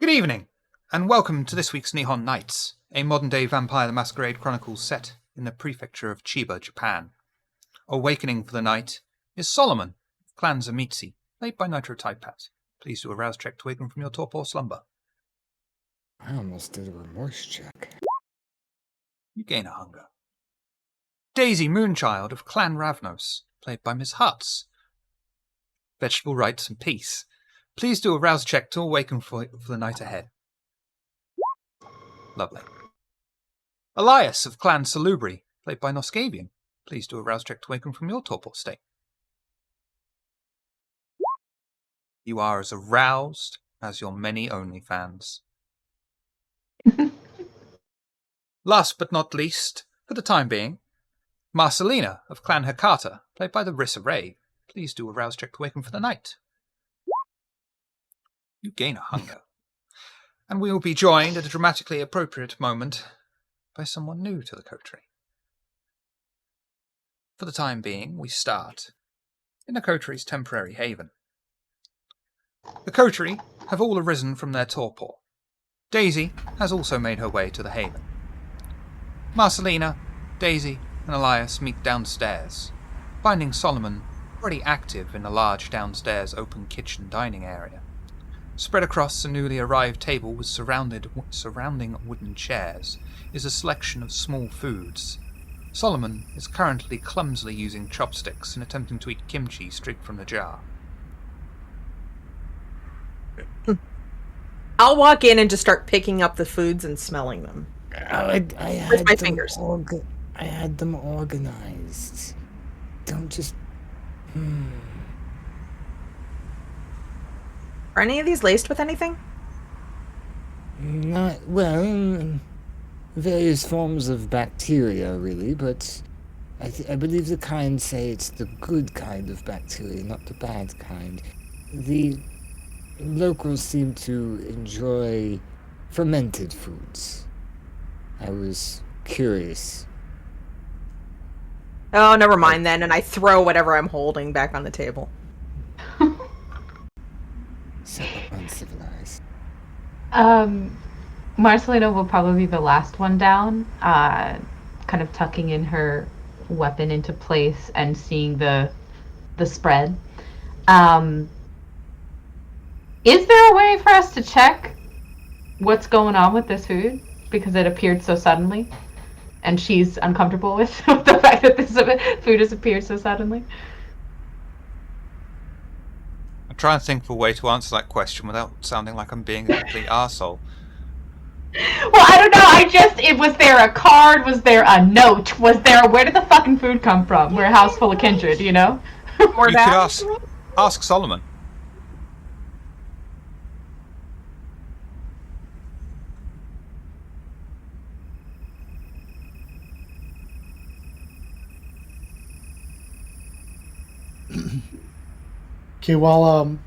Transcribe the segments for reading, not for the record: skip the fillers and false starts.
Good evening, and welcome to this week's Nihon Nights, a modern-day Vampire the Masquerade Chronicles set in the prefecture of Chiba, Japan. Awakening for the night is Solomon, Clan Zamitsi, played by Nitro Typepat. Please do a rouse check to awaken from your torpor slumber. I almost did a remorse check. You gain a hunger. Daisy Moonchild of Clan Ravnos, played by Miss Hutz. Vegetable rights and peace. Please do a rouse check to awaken for the night ahead. Lovely. Elias of Clan Salubri, played by Noscavian. Please do a rouse check to awaken from your torpor state. You are as aroused as your many OnlyFans. Last but not least, for the time being, Marcelina of Clan Hakata, played by the Rissa Ray. Please do a rouse check to awaken for the night. You gain a hunger. And we will be joined at a dramatically appropriate moment by someone new to the coterie. For the time being, we start in the coterie's temporary haven. The coterie have all arisen from their torpor. Daisy has also made her way to the haven. Marcelina, Daisy, and Elias meet downstairs, finding Solomon already active in a large downstairs open kitchen dining area. Spread across a newly arrived table with surrounding wooden chairs is a selection of small foods. Solomon is currently clumsily using chopsticks and attempting to eat kimchi straight from the jar. I'll walk in and just start picking up the foods and smelling them. I had with my them fingers. I had them organized. Don't just... Are any of these laced with anything? Not, well, various forms of bacteria, really, but I believe the kind say it's the good kind of bacteria, not the bad kind. The locals seem to enjoy fermented foods. I was curious. Oh, never mind then, and I throw whatever I'm holding back on the table. So uncivilized. Marcelina will probably be the last one down, kind of tucking in her weapon into place and seeing the spread. Is there a way for us to check what's going on with this food? Because it appeared so suddenly, and she's uncomfortable with the fact that this food has appeared so suddenly. I'm trying to think of a way to answer that question without sounding like I'm being a complete arsehole. Well, I don't know, was there a card? Was there a note? Where did the fucking food come from? We're a house full of kindred, you know? You could ask Solomon. Okay, while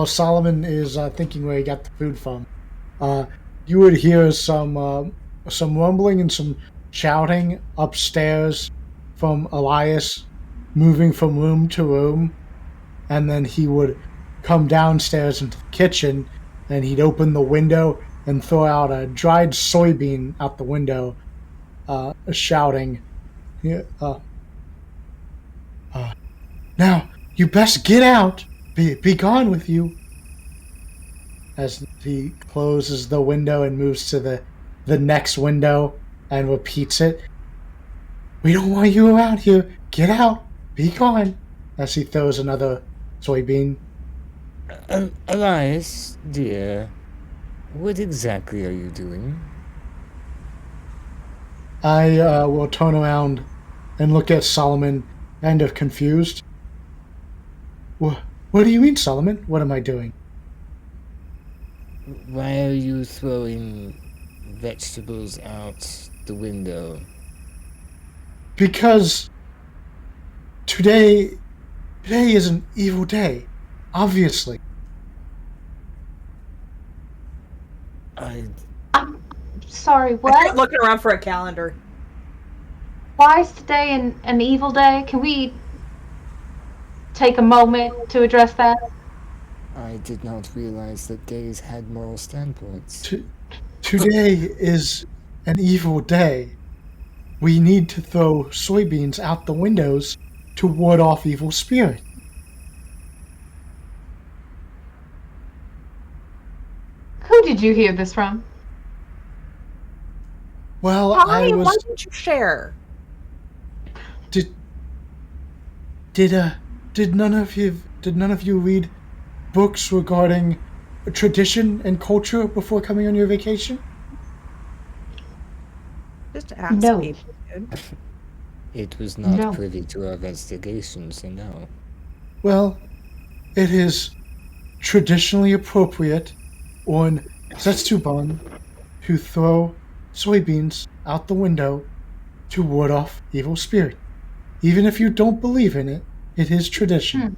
Solomon is thinking where he got the food from, you would hear some rumbling and some shouting upstairs from Elias, moving from room to room, and then he would come downstairs into the kitchen, and he'd open the window and throw out a dried soybean out the window, shouting, "Now, you best get out! Be gone with you!" As he closes the window and moves to the next window and repeats it. "We don't want you around here! Get out! Be gone!" As he throws another soybean. Elias, dear, what exactly are you doing? I will turn around and look at Solomon, kind of confused. What do you mean, Solomon? What am I doing? Why are you throwing vegetables out the window? Because today is an evil day, obviously. I'm sorry, I what? start looking around for a calendar. Why is today an evil day? Can we take a moment to address that? I did not realize that gays had moral standpoints. Today is an evil day. We need to throw soybeans out the windows to ward off evil spirit. Who did you hear this from? Well, Why? I Why was didn't you share? did none of you read books regarding tradition and culture before coming on your vacation? Just ask No. people, dude. It was not No. privy to our investigation, so no. Well, it is traditionally appropriate on Setsuban to throw soybeans out the window to ward off evil spirit. Even if you don't believe in it, it is tradition.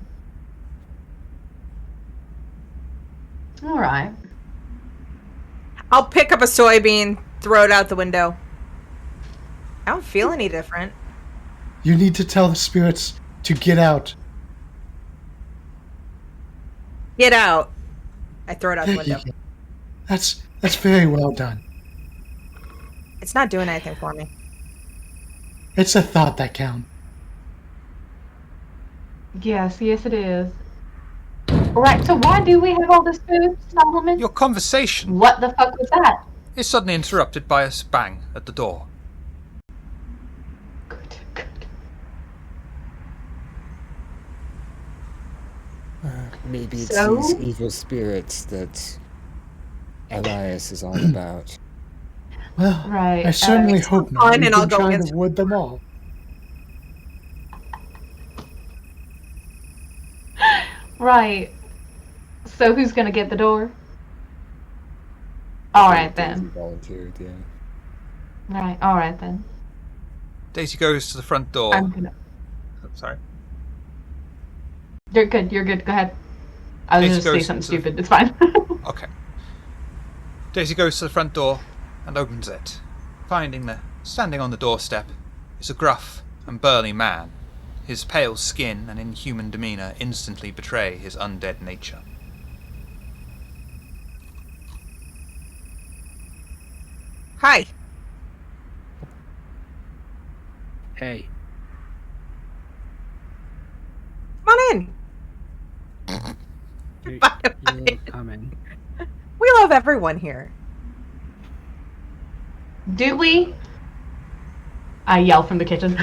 All right. I'll pick up a soybean, throw it out the window. I don't feel any different. You need to tell the spirits to get out. Get out. I throw it out the There you window. go. That's very well done. It's not doing anything for me. It's a thought that counts. Yes, it is. All right. So why do we have all this food, Solomon? Your conversation What the fuck was that? is suddenly interrupted by a bang at the door. Good. Maybe it's So? these evil spirits that Elias is all about. Well, Right. I certainly it's hope fine, not. and We've I'll been go trying against to ward them all. Right. So who's gonna get the door? All right Daisy then. volunteered, yeah. Right. All right then. Daisy goes to the front door. I'm gonna. Oh, sorry. You're good. Go ahead. I was Daisy just say goes something to the- stupid. It's fine. Okay. Daisy goes to the front door and opens it, finding that standing on the doorstep is a gruff and burly man. His pale skin and inhuman demeanour instantly betray his undead nature. Hi. Hey, Come on in. you're, Bye. you're coming. We love everyone here. Do we? I yell from the kitchen.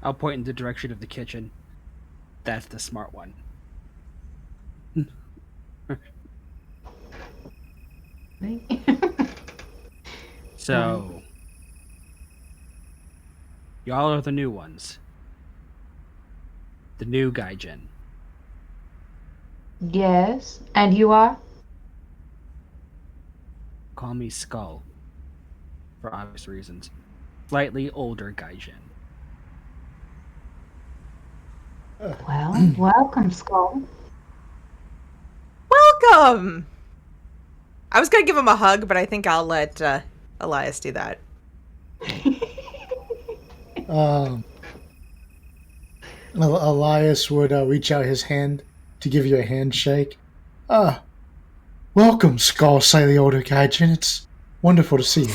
I'll point in the direction of the kitchen. That's the smart one. So, y'all are the new ones. The new Gaijin. Yes. And you are? Call me Skull. For obvious reasons. Slightly older Gaijin. Well, welcome, Skull. Welcome. I was gonna give him a hug, but I think I'll let Elias do that. Elias would reach out his hand to give you a handshake. Welcome, Skull, say the older Gaijin. It's wonderful to see you.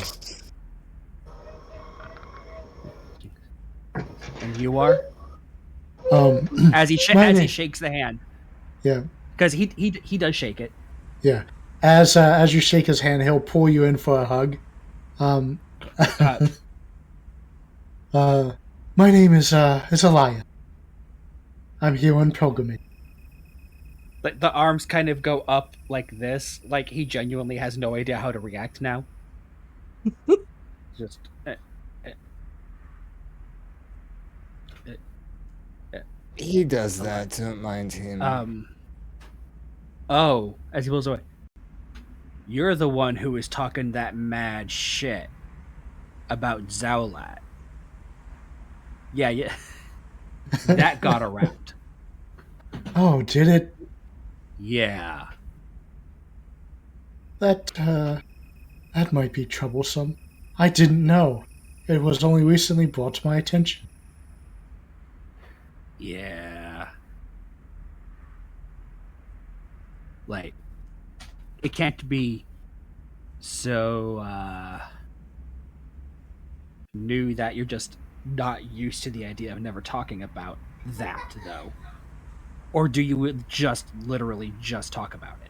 And you are? As he my name- shakes the hand. Yeah, Because he does shake it. yeah. As you shake his hand, he'll pull you in for a hug. My name is Elias. I'm here on pilgrimage. Like the arms kind of go up like this, like he genuinely has no idea how to react now. Just He does that, don't mind him. Oh, as he pulls away. You're the one who is talking that mad shit about Zaulat. Yeah. That got around. Oh, did it? Yeah. That might be troublesome. I didn't know. It was only recently brought to my attention. Yeah. Like, it can't be so new that you're just not used to the idea of never talking about that, though. Or do you just literally just talk about it?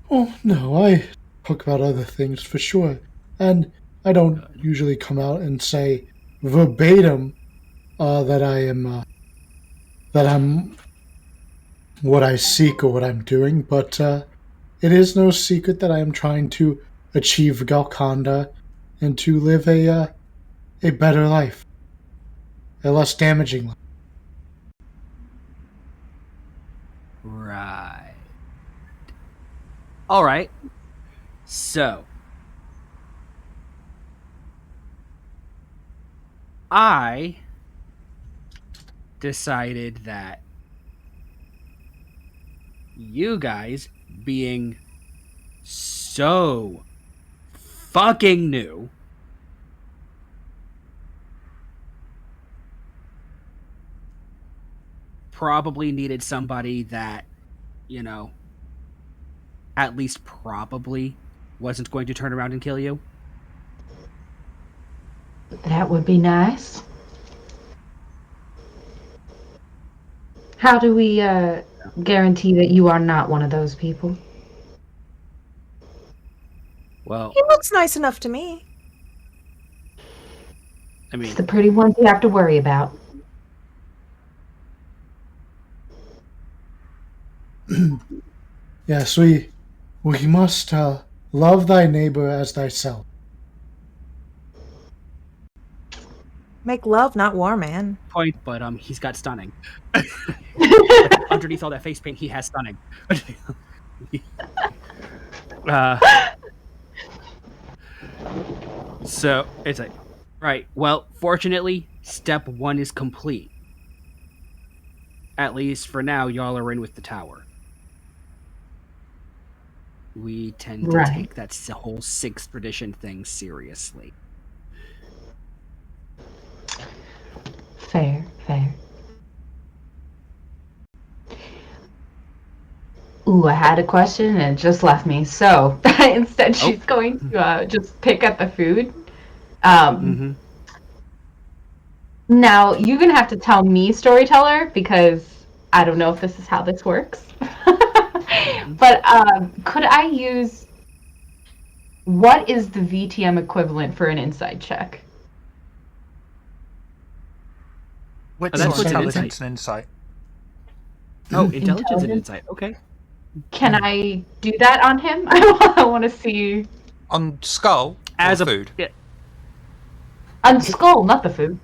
Oh, no, I talk about other things for sure. And I don't usually come out and say verbatim that I'm what I seek or what I'm doing, but it is no secret that I am trying to achieve Galconda and to live a better life, a less damaging life. Right. All right. So, I decided that you guys, being so fucking new, probably needed somebody that, you know, at least probably wasn't going to turn around and kill you. That would be nice. How do we guarantee that you are not one of those people? Well, He looks nice enough to me. I mean, It's the pretty ones you have to worry about. Yes, we must love thy neighbor as thyself. Make love, not war, man. point, but he's got stunning. Underneath all that face paint, he has stunning. So it's like, right. Well, fortunately, step 1 is complete. At least for now, y'all are in with the tower. We tend to Right. take that whole 6th tradition thing seriously. Fair. Ooh, I had a question and it just left me. So instead, she's going to just pick at the food. Now, you're going to have to tell me, storyteller, because I don't know if this is how this works. But could I use... What is the VTM equivalent for an insight check? What's that's what's intelligence and insight? Oh, intelligence and Intelligence? insight. Okay. Can I do that on him? I want to see... On skull As or a food? Yeah, On skull, not the food.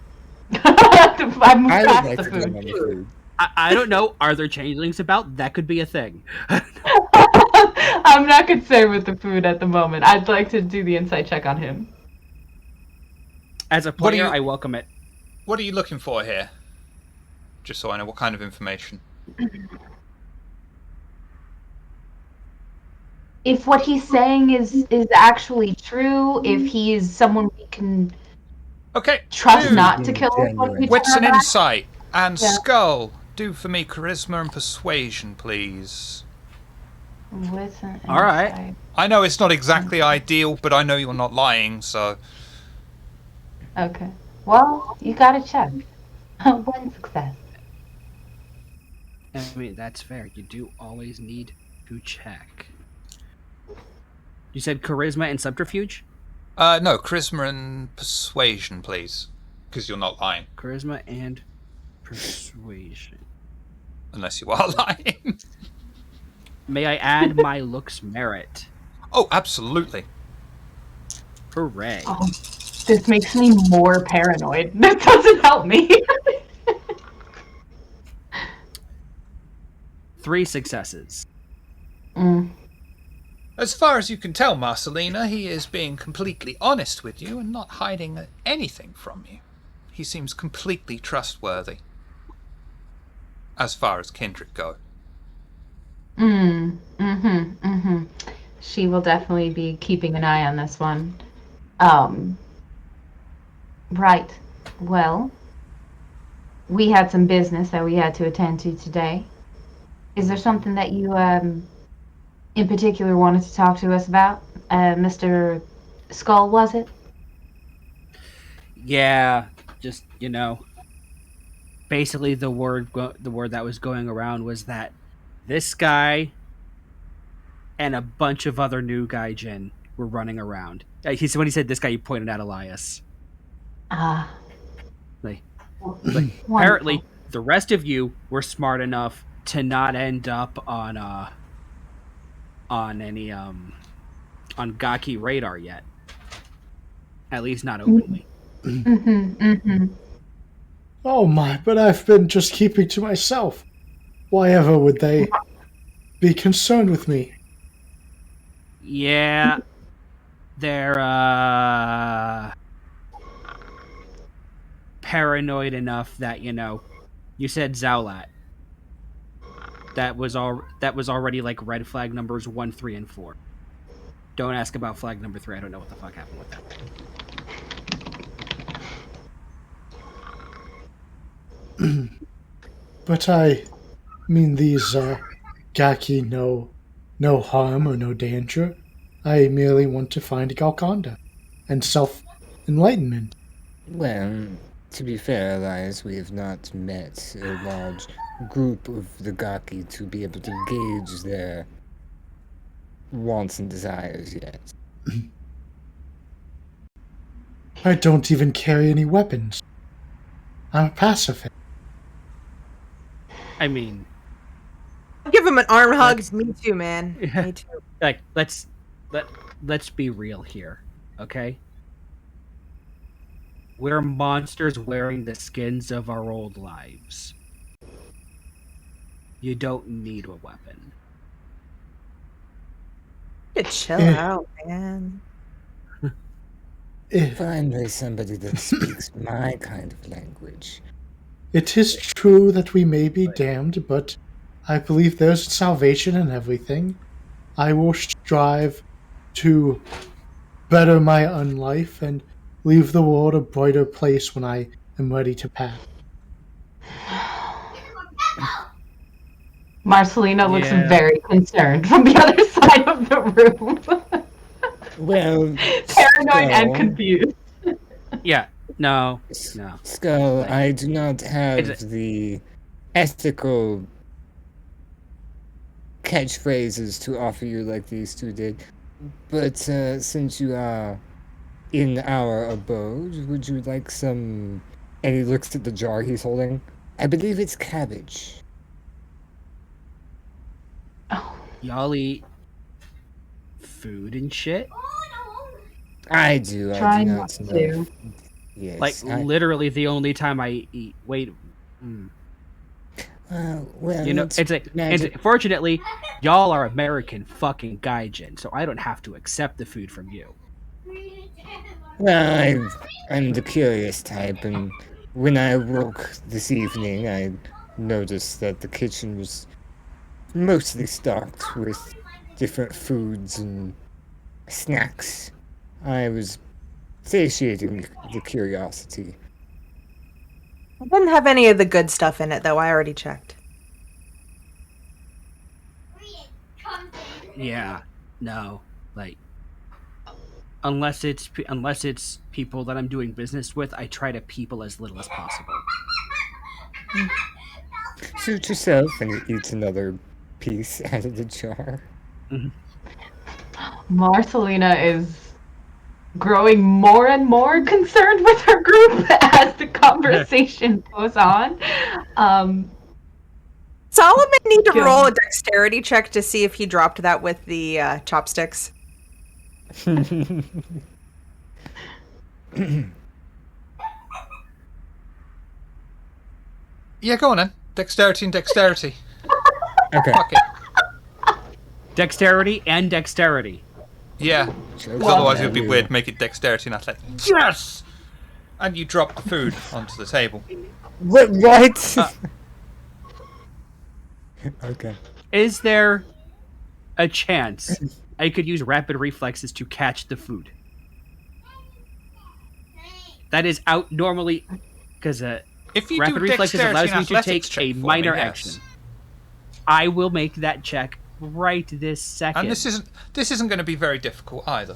I moved I would past like the to go on food. the food. I don't know. Are there changelings about? That could be a thing. I'm not concerned with the food at the moment. I'd like to do the insight check on him. As a What do player, you- I welcome it. What are you looking for here? Just so I know what kind of information. If what he's saying is actually true, if he is someone we can Okay. trust Dude, not to kill us when we Wits turn and back. insight and Yeah. skull. Do for me charisma and persuasion, please. Wits and All right. insight. I know it's not exactly ideal, but I know you're not lying, so... Okay. Well, you gotta check. One success. I mean, that's fair. You do always need to check. You said charisma and subterfuge? No, charisma and persuasion, please. Because you're not lying. Charisma and persuasion. Unless you are lying. May I add my looks merit? Oh, absolutely. Hooray. Oh, this makes me more paranoid. That doesn't help me. 3 successes. As far as you can tell, Marcelina, he is being completely honest with you and not hiding anything from you. He seems completely trustworthy. As far as kindred go. She will definitely be keeping an eye on this one. Right. Well, we had some business that we had to attend to today. Is there something that you in particular wanted to talk to us about? Mr. Skull, was it? Yeah, just basically the word that was going around was that this guy and a bunch of other new gaijin were running around. When he said this guy, he pointed at Elias. Ah. Like, Wonderful. apparently, the rest of you were smart enough to not end up on any on Gaki radar yet. At least not openly. Oh my, but I've been just keeping to myself. Why ever would they be concerned with me? Yeah, they're paranoid enough that you said Zaulat. That was already like red flag numbers 1, 3, and 4. Don't ask about flag number 3. I don't know what the fuck happened with that. But I mean, these Gaki no harm or no danger. I merely want to find Galconda and self-enlightenment. Well, to be fair, Elias, we have not met a large group of the Gaki to be able to gauge their wants and desires yet. I don't even carry any weapons. I'm a pacifist. I mean, Give him an arm hug. Me too, man. Me too. like let's be real here, okay? We're monsters wearing the skins of our old lives. You don't need a weapon. You chill out, man. Finally, somebody that speaks my kind of language. It is true that we may be damned, but I believe there's salvation in everything. I will strive to better my own life and leave the world a brighter place when I am ready to pass. Marcelina looks Yeah. very concerned from the other side of the room. Well, Paranoid and Skull, confused. Yeah. No. Skull, I do not have Is the ethical catchphrases to offer you like these two did. But since you are in our abode, would you like some... And he looks at the jar he's holding. I believe it's cabbage. Y'all eat food and shit? I do. Try I do not not to. know. Yes. Like, literally the only time I eat... Wait. Well, Fortunately, y'all are American fucking gaijin, so I don't have to accept the food from you. Well, I'm the curious type, and when I woke this evening, I noticed that the kitchen was mostly stocked with different foods and snacks. I was satiating the curiosity. It didn't have any of the good stuff in it, though. I already checked. Yeah. No. Like, unless it's people that I'm doing business with, I try to people as little as possible. Suit yourself, and he eats another piece out of the jar. Marcelina is growing more and more concerned with her group as the conversation goes on. Solomon need to Go. roll a dexterity check to see if he dropped that with the chopsticks. Yeah, go on then. Dexterity and dexterity. Okay. Fuck it. Dexterity and dexterity. Yeah. Sure. 'Cause otherwise it Yeah, would be we- weird. Make it dexterity and athletics. Yes! And you drop the food onto the table. What? Okay. Is there a chance I could use rapid reflexes to catch the food? That is out normally because If you rapid do reflexes dexterity allows and me to athletics take check a for minor me, yes. action. I will make that check right this second. And this isn't going to be very difficult either.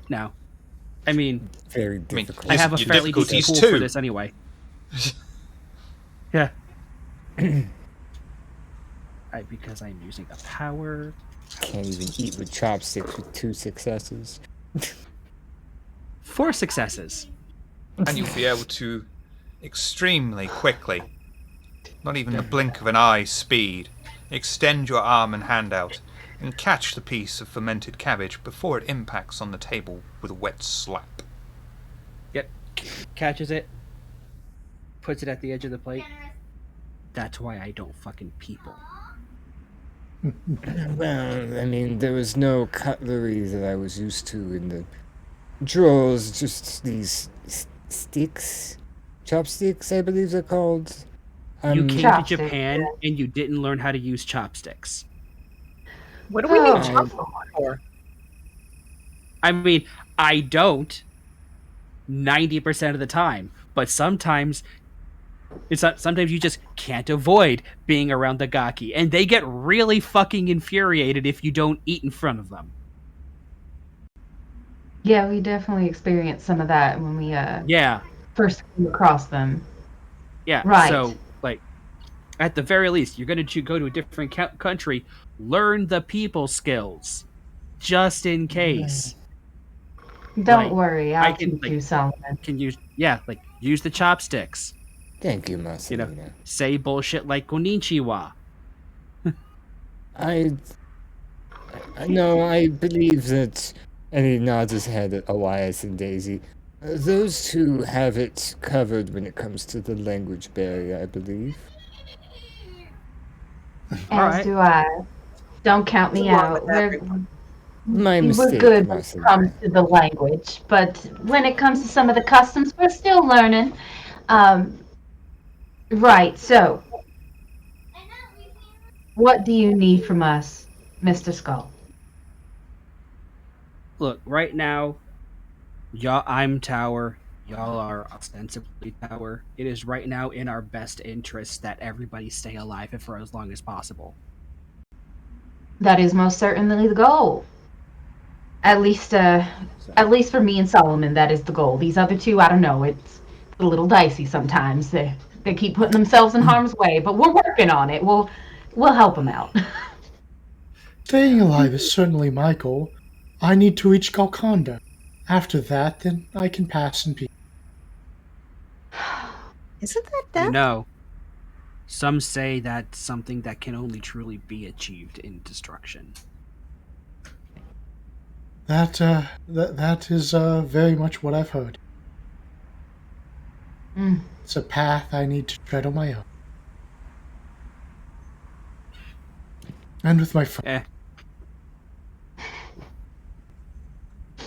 No. I mean, Very mean, difficult. I have a your fairly decent difficulty's pool for two. this anyway. Yeah. Because I'm using a power. Can't even eat with chopsticks with 2 successes. 4 successes. And you'll be able to extremely quickly, not even the blink of an eye's speed, extend your arm and hand out and catch the piece of fermented cabbage before it impacts on the table with a wet slap. Yep. Catches it. Puts it at the edge of the plate. That's why I don't fucking people. Well, I mean, there was no cutlery that I was used to in the drawers, just these sticks. Chopsticks, I believe they're called. You came to Chopsticks, Japan and you didn't learn how to use chopsticks. What do we need Oh. chopsticks for? I mean, I don't 90% of the time, but sometimes sometimes you just can't avoid being around the gaki, and they get really fucking infuriated if you don't eat in front of them. Yeah, we definitely experienced some of that when we Yeah, first came across them. yeah. Right. So, like, at the very least, you're going to go to a different country, learn the people skills, just in case. Don't Like, worry, I I'll can, teach like- you, Solomon. Can use use the chopsticks. Thank you, Marcelina. Say bullshit like konnichiwa. I believe that, and he nods his head at Elias and Daisy. Those two have it covered when it comes to the language barrier, I believe. As Alright. do I. Don't count me Along out. with My We're mistake, good when it Marcelina. comes to the language, but when it comes to some of the customs, we're still learning. Right, so what do you need from us, Mr. Skull? Look, right now, I'm Tower. Y'all are ostensibly Tower. It is right now in our best interest that everybody stay alive for as long as possible. That is most certainly the goal. At least for me and Solomon, that is the goal. These other two, I don't know. It's a little dicey sometimes. They keep putting themselves in harm's way, but we're working on it. We'll help them out. Staying alive is certainly my goal. I need to reach Golconda. After that, then I can pass in peace. Isn't that You death? know, some say that's something that can only truly be achieved in destruction. That is very much what I've heard. Mm. It's a path I need to tread on my own. And with my friends.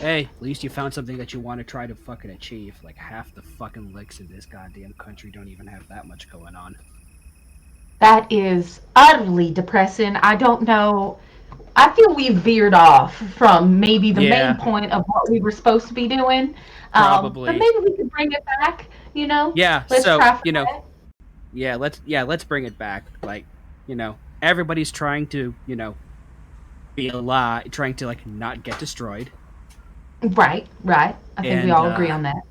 Hey, at least you found something that you want to try to fucking achieve. Like, half the fucking licks in this goddamn country don't even have that much going on. That is utterly depressing. I don't know. I feel we veered off from maybe the Yeah. main point of what we were supposed to be doing. Probably. But maybe we could bring it back, you know? Yeah, Let's so, try for you know, that. let's bring it back. Like, you know, everybody's trying to, you know, be alive, trying to, like, not get destroyed. Right. I think we And, all agree on that.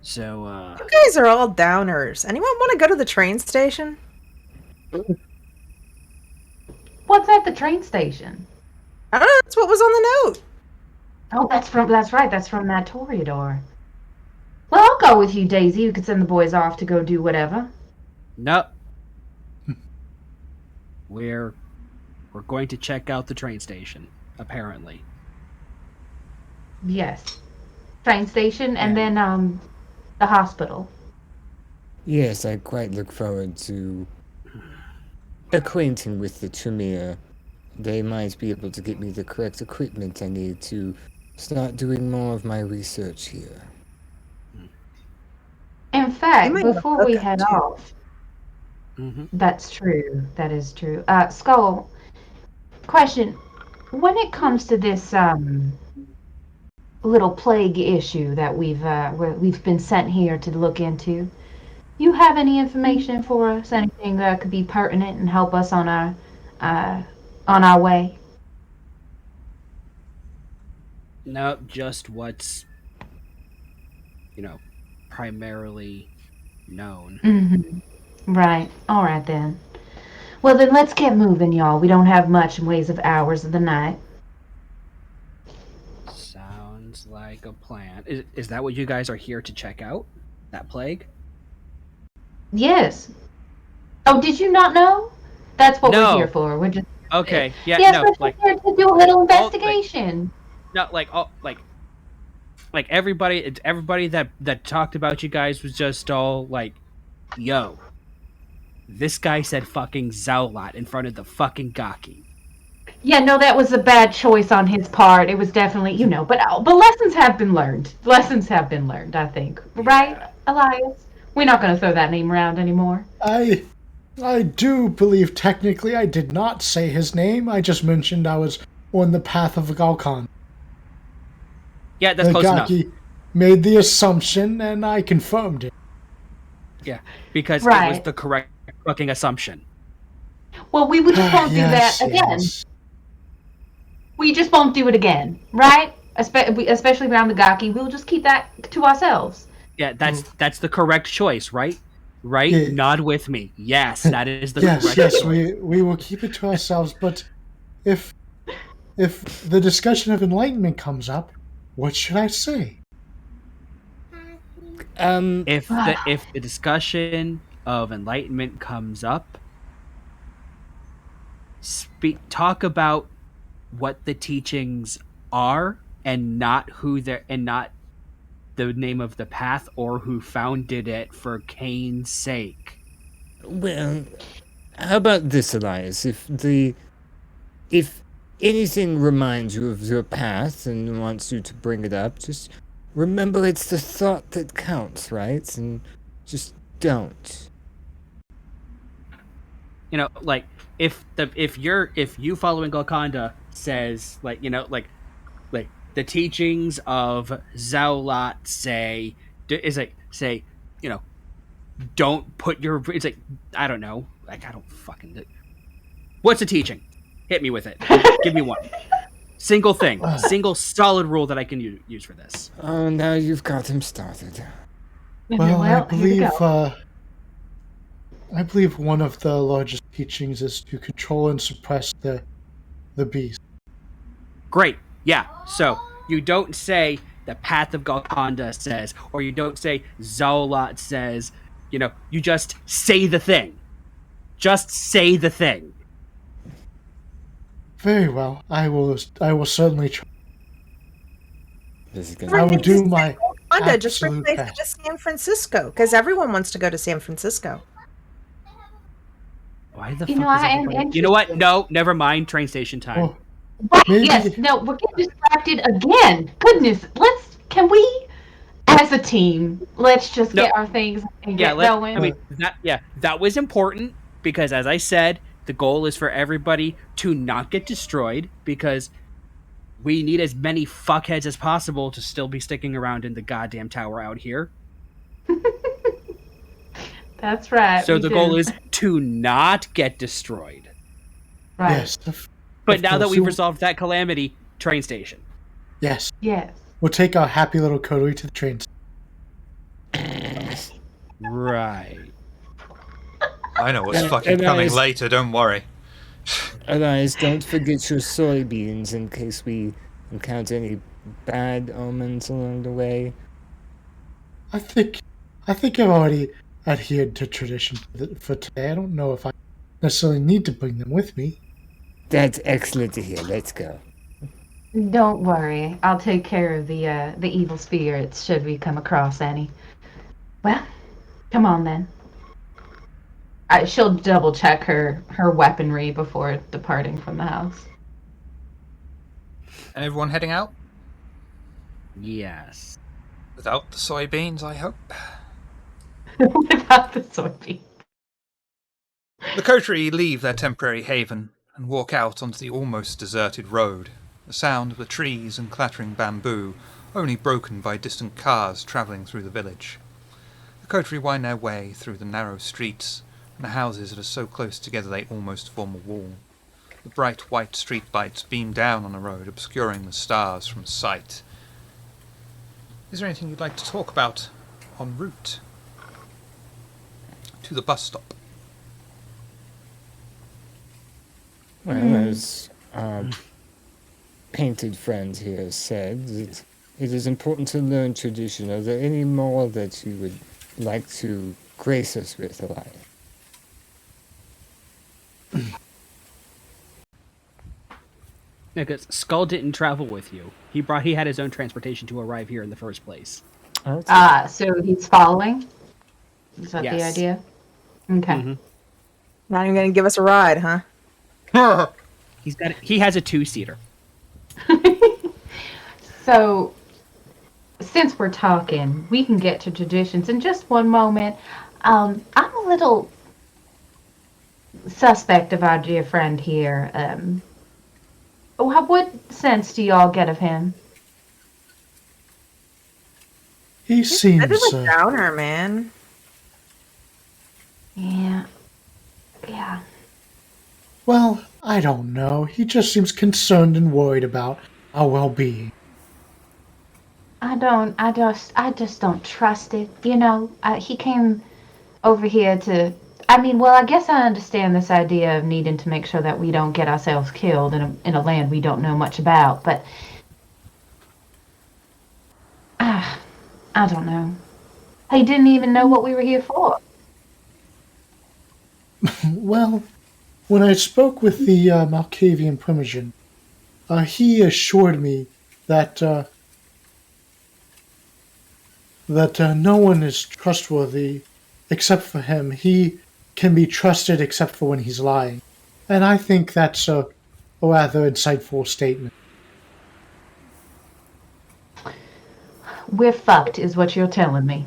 So, You guys are all downers. Anyone want to go to the train station? What's at the train station? I don't know. That's what was on the note. Oh, that's right. That's from that Toreador. Well, I'll go with you, Daisy. You could send the boys off to go do whatever. no. We're going to check out the train station, apparently. Yes. Train station and Yeah. then the hospital. Yes, I quite look forward to acquainting with the Tremere. They might be able to get me the correct equipment I need to start doing more of my research here. In fact, might have a before we hookup, head too. off, Mm-hmm. that's true. That is true. Skull, question. When it comes to this little plague issue that we've been sent here to look into, you have any information for us? Anything that could be pertinent and help us on our way? No, just what's, primarily known. Mm-hmm. Right. All right then. Well then, let's get moving, y'all. We don't have much in ways of hours of the night. Sounds like a plan. Is that what you guys are here to check out? That plague? Yes. Oh, did you not know? That's what No. we're here for. We're just Okay. Yeah. yes, No. we're just Like here to do a little all, investigation. no. Like everybody that talked about you guys was just all like, "Yo, this guy said fucking Zaulat in front of the fucking Gaki." Yeah, no, that was a bad choice on his part. It was definitely, but lessons have been learned. Lessons have been learned, I think. Right, Elias? We're not going to throw that name around anymore. I do believe technically I did not say his name. I just mentioned I was on the path of Galkan. Yeah, that's close enough. Gaki made the assumption, and I confirmed it. Yeah, because it Right. was the correct fucking assumption. Well, we just won't do that again. Yes. We just won't do it again, right? Especially around the Gaki. We'll just keep that to ourselves. Yeah, that's the correct choice, right? Right? Yeah. Nod with me. Yes, that is the correct Yes, choice. we will keep it to ourselves. But if the discussion of enlightenment comes up, what should I say? If the discussion of enlightenment comes up, talk about what the teachings are and not the name of the path or who founded it for Cain's sake. Well, how about this, Elias? If anything reminds you of your past and wants you to bring it up, just remember it's the thought that counts, right? And just don't. Like if you following Golconda says like the teachings of Zaulat say don't put your, it's like, I don't know, like I don't fucking, what's the teaching? Hit me with it. Give me one single thing, single solid rule that I can use for this. Oh, now you've got him started. Well, Here we go. I believe one of the largest teachings is to control and suppress the beast. Great. Yeah. So you don't say the path of Golconda says, or you don't say Zaulat says, you just say the thing. Just say the thing. Very well. I will certainly try. This is I gonna will do my Wanda, just absolute replace it best. to San Francisco, because everyone wants to go to San Francisco. Why the You fuck know, is I am everybody... You know what? No, never mind. Train station time. Well, Right, maybe- yes, no, we're getting distracted again. Goodness, can we, as a team, let's just No. get our things and get going? That was important because, as I said, the goal is for everybody to not get destroyed because we need as many fuckheads as possible to still be sticking around in the goddamn tower out here. That's right. So we the do. goal is to not get destroyed. right. Yes. But Of now that course. we've resolved that calamity, train station. Yes. Yes. We'll take our happy little coterie to the train. Right. I know what's And- fucking and coming I- later, don't worry. Elias, don't forget your soybeans in case we encounter any bad omens along the way. I think I've already adhered to tradition for today. I don't know if I necessarily need to bring them with me. That's excellent to hear. Let's go. Don't worry. I'll take care of the evil spirits should we come across any. Well, come on then. She'll double check her weaponry before departing from the house. And everyone heading out? Yes. Without the soybeans, I hope. Without the soybean. The coterie leave their temporary haven and walk out onto the almost deserted road, the sound of the trees and clattering bamboo only broken by distant cars travelling through the village. The coterie wind their way through the narrow streets and the houses that are so close together they almost form a wall. The bright white street lights beam down on the road, obscuring the stars from sight. Is there anything you'd like to talk about en route to the bus stop? Well, as our painted friend here said, it is important to learn tradition. Are there any more that you would like to grace us with, Elias? Because Skull didn't travel with you. He had his own transportation to arrive here in the first place. Okay. So he's following? Is that the Yes. idea? Okay. Mhm. Not even gonna give us a ride, huh? He has a 2-seater. So, since we're talking, we can get to traditions in just one moment. I'm a little suspect of our dear friend here. What sense do y'all get of him? He That seems. is a downer, man. Yeah. Well, I don't know. He just seems concerned and worried about our well-being. I just don't trust it. You know, he came over here to. I mean, well, I guess I understand this idea of needing to make sure that we don't get ourselves killed in a land we don't know much about, but I don't know. He didn't even know what we were here for. Well, when I spoke with the Malkavian Primogen, he assured me that no one is trustworthy except for him. He can be trusted except for when he's lying. And I think that's a rather insightful statement. We're fucked, is what you're telling me.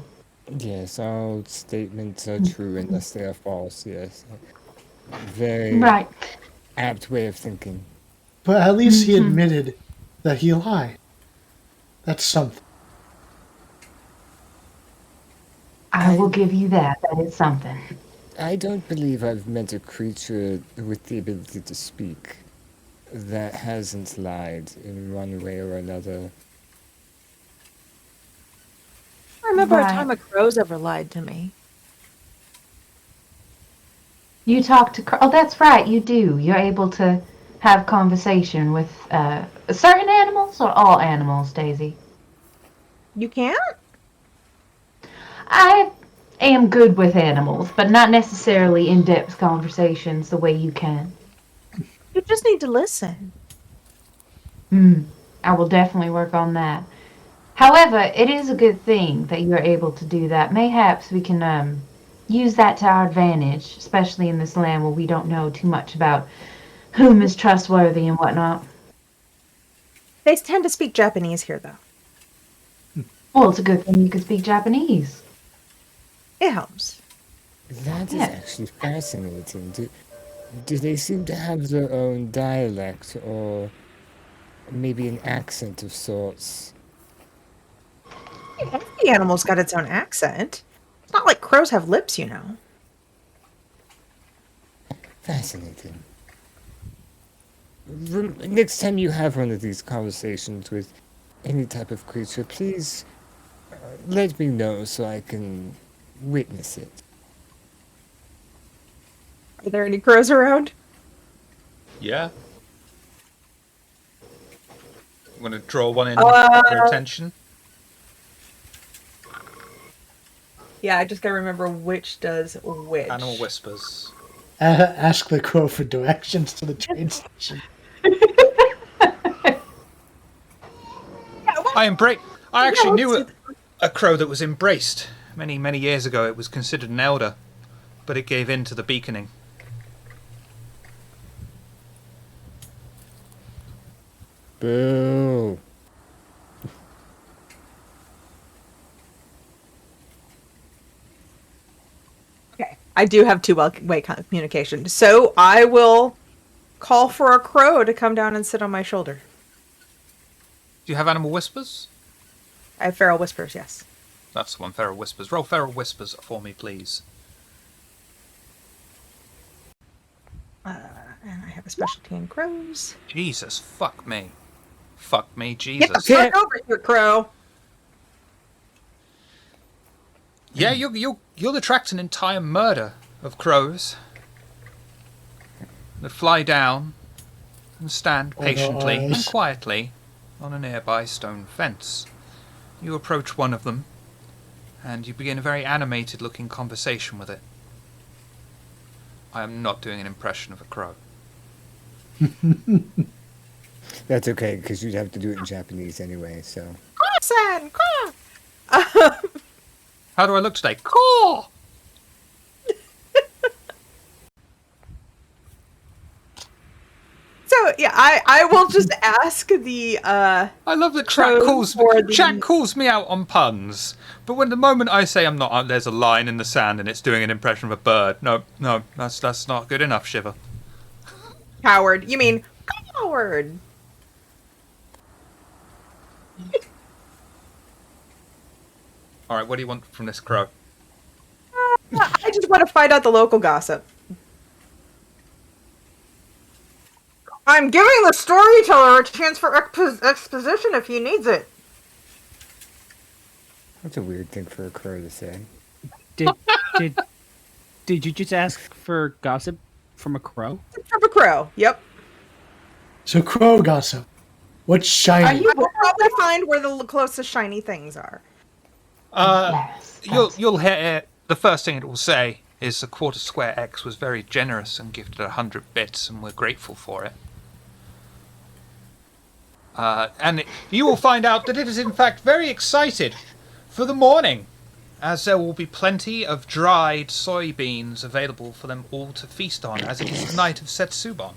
Yes, all statements are true unless they are false, yes. Very Right. apt way of thinking. But at least he admitted that he lied. That's something. I will give you that. That is something. I don't believe I've met a creature with the ability to speak that hasn't lied in one way or another. I remember a Right. time a crow's ever lied to me. You talk to. Oh, that's right. You do. You're able to have conversation with certain animals or all animals, Daisy. You can't? I am good with animals, but not necessarily in-depth conversations the way you can. You just need to listen. I will definitely work on that. However, it is a good thing that you're able to do that. Mayhaps we can use that to our advantage, especially in this land where we don't know too much about whom is trustworthy and whatnot. They tend to speak Japanese here, though. Well, it's a good thing you can speak Japanese. It helps. That is Yeah. actually fascinating. Do they seem to have their own dialect or maybe an accent of sorts? Every animal's got its own accent. It's not like crows have lips, you know. Fascinating. Next time you have one of these conversations with any type of creature, please let me know so I can witness it. Are there any crows around? Yeah. I'm going to draw one in Uh, for attention. Yeah, I just gotta remember which does which. Animal whispers. Ask the crow for directions to the train station. I actually knew a crow that was embraced. Many, many years ago it was considered an elder, but it gave in to the beaconing. Boo. Okay, I do have two-way communication, so I will call for a crow to come down and sit on my shoulder. Do you have animal whispers? I have feral whispers, yes. That's the one, Feral Whispers. Roll Feral Whispers for me, please. And I have a specialty in crows. Jesus, fuck me. Fuck me, Jesus. Yeah, fuck over here, crow. Yeah, you'll attract an entire murder of crows that fly down and stand patiently and quietly on a nearby stone fence. You approach one of them, and you begin a very animated-looking conversation with it. I am not doing an impression of a crow. That's okay, because you'd have to do it in Japanese anyway, so. Crow-san, crow. How do I look today? Caw! So yeah, I will just ask the I love that crows Jack calls me out on puns, but when the moment I say I'm not, there's a line in the sand and it's doing an impression of a bird. No, that's not good enough, Shiver. coward. You mean coward? All right, what do you want from this crow? I just want to find out the local gossip. I'm giving the storyteller a chance for exposition if he needs it. That's a weird thing for a crow to say. Did you just ask for gossip from a crow? From a crow, yep. So crow gossip. What's shiny? I will probably find where the closest shiny things are. Yes, You'll hear the first thing it will say is the Quarter Square X was very generous and gifted 100 bits, and we're grateful for it. You will find out that it is in fact very excited for the morning, as there will be plenty of dried soybeans available for them all to feast on, as it is the night of Setsubon.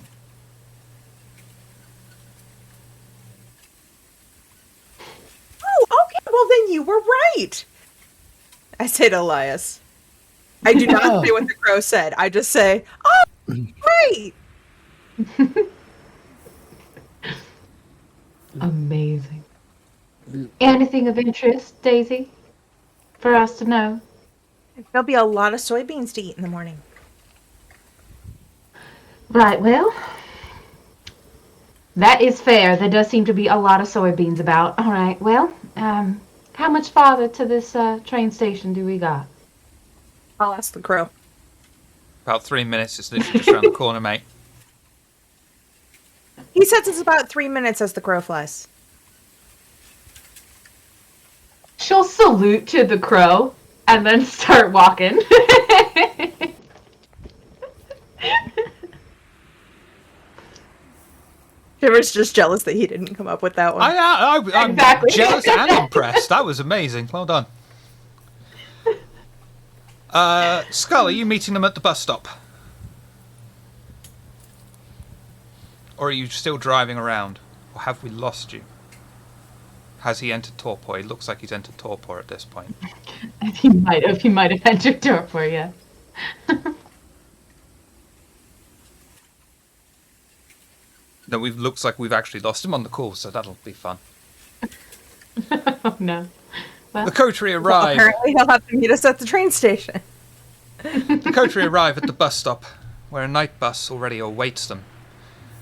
Oh, okay, well then you were right. I say to Elias. I do not say what the crow said. I just say, oh, great. Amazing. Anything of interest, Daisy, for us to know? There'll be a lot of soybeans to eat in the morning. Right, well, that is fair. There does seem to be a lot of soybeans about. All right, well, how much farther to this train station do we got? I'll ask the crow. About 3 minutes, it's literally just around the corner, mate. He says it's about 3 minutes as the crow flies. She'll salute to the crow and then start walking. Shiver's just jealous that he didn't come up with that one. I'm Exactly. jealous and impressed. That was amazing. Well done. Skull, are you meeting them at the bus stop? Or are you still driving around? Or have we lost you? Has he entered Torpor? He looks like he's entered Torpor at this point. He might have entered Torpor, yeah. No, looks like we've actually lost him on the call, so that'll be fun. Oh, no. The coterie Well, arrive. apparently he'll have to meet us at the train station. The coterie arrive at the bus stop, where a night bus already awaits them.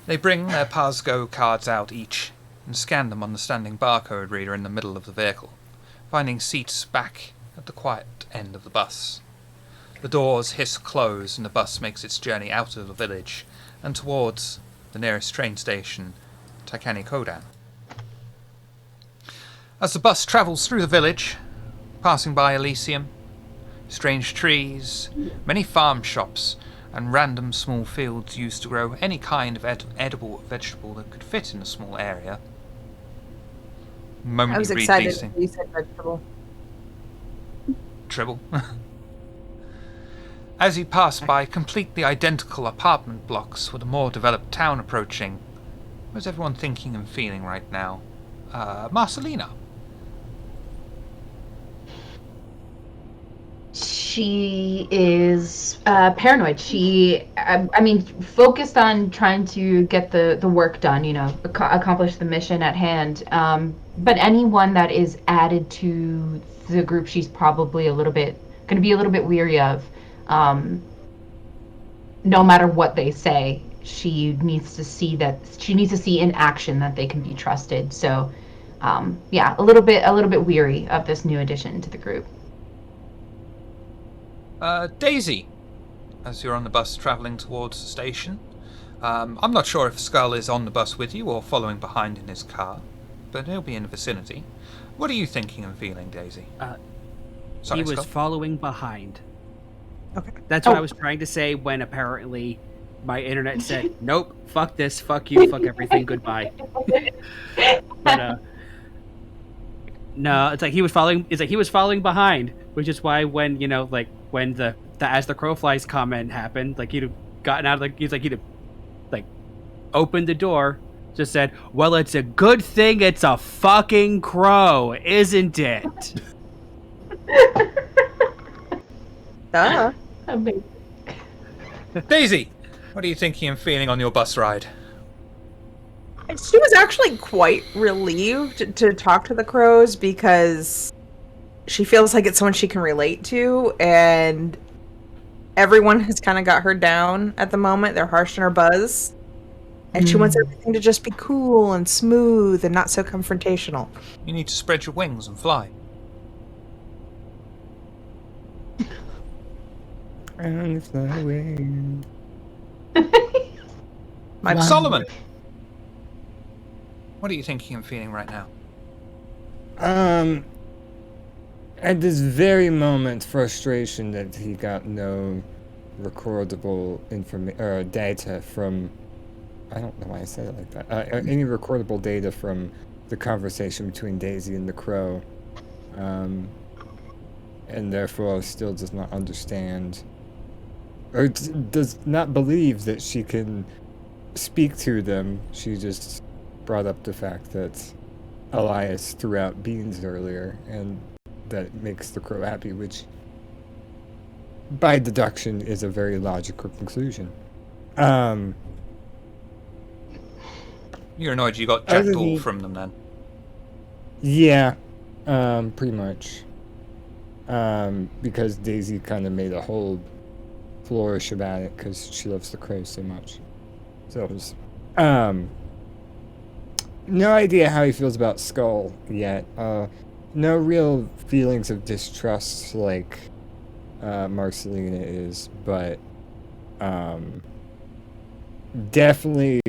They bring their Pasgo cards out each, and scan them on the standing barcode reader in the middle of the vehicle, finding seats back at the quiet end of the bus. The doors hiss close, and the bus makes its journey out of the village, and towards the nearest train station, Taikani Kodan. As the bus travels through the village, passing by Elysium, strange trees, many farm shops, and random small fields used to grow any kind of edible vegetable that could fit in a small area. I was excited when you said vegetable. Tribble. As you pass by completely identical apartment blocks with a more developed town approaching, what's everyone thinking and feeling right now? Marcelina. She is paranoid. She, I mean, focused on trying to get the work done, accomplish the mission at hand. But anyone that is added to the group, she's probably going to be a little bit weary of. No matter what they say, she needs to see in action that they can be trusted. So, yeah, a little bit weary of this new addition to the group. Daisy, as you're on the bus travelling towards the station, I'm not sure if Skull is on the bus with you or following behind in his car, but he'll be in the vicinity. What are you thinking and feeling, Daisy? Sorry, He was Skull? following behind. Okay. That's what I was trying to say when apparently my internet said, "Nope, fuck this, fuck you, fuck everything, goodbye." But no, it's like he was following behind, which is why when when the as the crow flies comment happened, like he'd have gotten out of he'd have opened the door, just said, "Well, it's a good thing it's a fucking crow, isn't it?" Duh. Amazing. Daisy, what are you thinking and feeling on your bus ride? She was actually quite relieved to talk to the crows because she feels like it's someone she can relate to, and everyone has kind of got her down at the moment. They're harsh in her buzz, and she wants everything to just be cool and smooth and not so confrontational. You need to spread your wings and fly. And fly away. Solomon, what are you thinking and feeling right now? At this very moment, frustration that he got no recordable data from. I don't know why I said it like that. Any recordable data from the conversation between Daisy and the crow, and therefore still does not understand, or does not believe that she can speak to them. She just brought up the fact that Elias threw out beans earlier, and that makes the crow happy, which by deduction is a very logical conclusion. You're annoyed you got Other jacked all than- from them then? Yeah, pretty much. Because Daisy kind of made a whole flourish about it because she loves the crow so much. So it was, no idea how he feels about Skull yet. No real feelings of distrust like Marcelina is, but definitely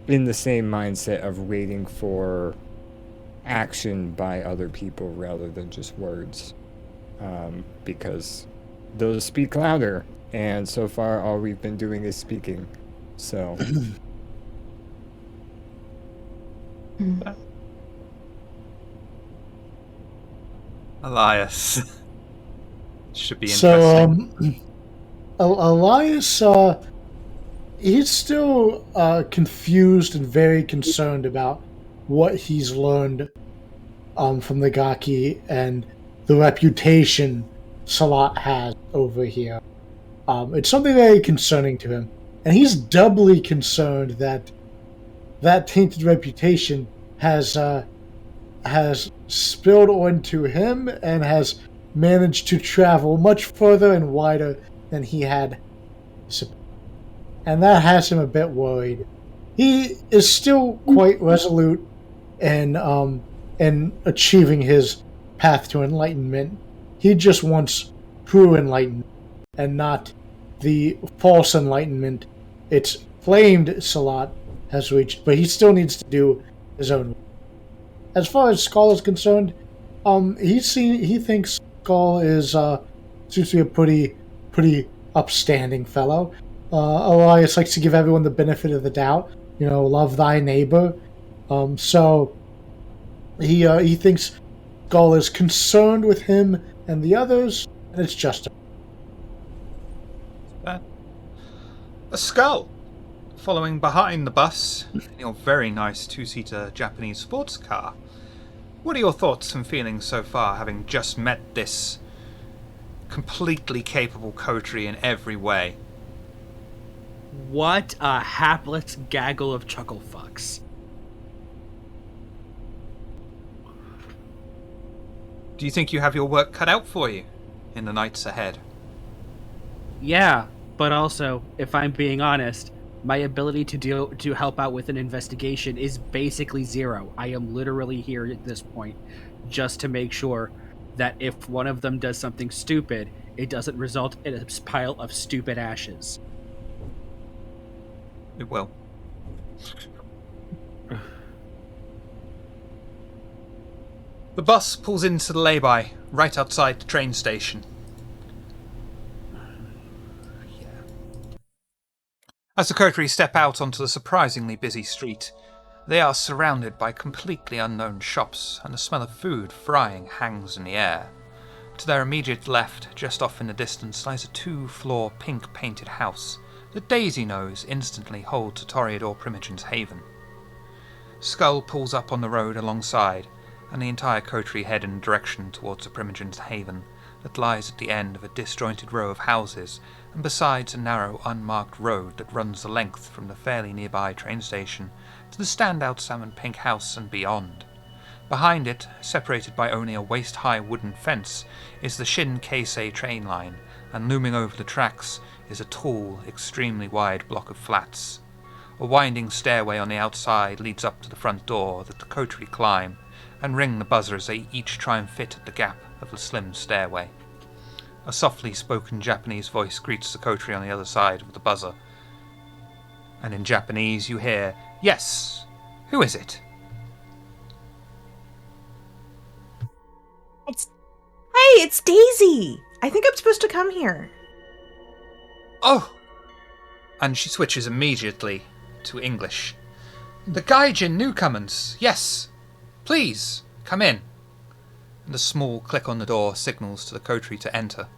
in the same mindset of waiting for action by other people rather than just words, because those speak louder, and so far all we've been doing is speaking. So Elias. Should be interesting. So, Elias, he's still confused and very concerned about what he's learned from the Gaki and the reputation Salat has over here. It's something very concerning to him. And he's doubly concerned that that tainted reputation has spilled onto him and has managed to travel much further and wider than he had. And that has him a bit worried. He is still quite resolute in achieving his path to enlightenment. He just wants true enlightenment and not the false enlightenment its flamed Salat has reached, but he still needs to do his own. As far as Skull is concerned, he thinks Skull is seems to be a pretty upstanding fellow. Elias likes to give everyone the benefit of the doubt. Love thy neighbor. So he thinks Skull is concerned with him and the others, and it's justified. A Skull, following behind the bus in your very nice two-seater Japanese sports car. What are your thoughts and feelings so far, having just met this completely capable coterie in every way. What a hapless gaggle of chuckle fucks. Do you think you have your work cut out for you in the nights ahead? Yeah, but also, if I'm being honest, my ability to help out with an investigation is basically zero. I am literally here at this point just to make sure that if one of them does something stupid, it doesn't result in a pile of stupid ashes. It will. The bus pulls into the lay-by right outside the train station. As the coterie step out onto the surprisingly busy street, they are surrounded by completely unknown shops, and the smell of food frying hangs in the air. To their immediate left, just off in the distance, lies a 2-floor pink-painted house that Daisy knows instantly holds a Toreador Primogen's haven. Skull pulls up on the road alongside, and the entire coterie head in a direction towards the Primogen's haven that lies at the end of a disjointed row of houses and besides a narrow, unmarked road that runs the length from the fairly nearby train station to the standout salmon-pink house and beyond. Behind it, separated by only a waist-high wooden fence, is the Shin Keisei train line, and looming over the tracks is a tall, extremely wide block of flats. A winding stairway on the outside leads up to the front door that the coterie climb, and ring the buzzer as they each try and fit at the gap of the slim stairway. A softly spoken Japanese voice greets the coterie on the other side of the buzzer, and in Japanese you hear, "Yes, who is it?" Hey, it's Daisy! I think I'm supposed to come here. "Oh!" And she switches immediately to English. "The Gaijin newcomers, yes. Please, come in." And a small click on the door signals to the coterie to enter,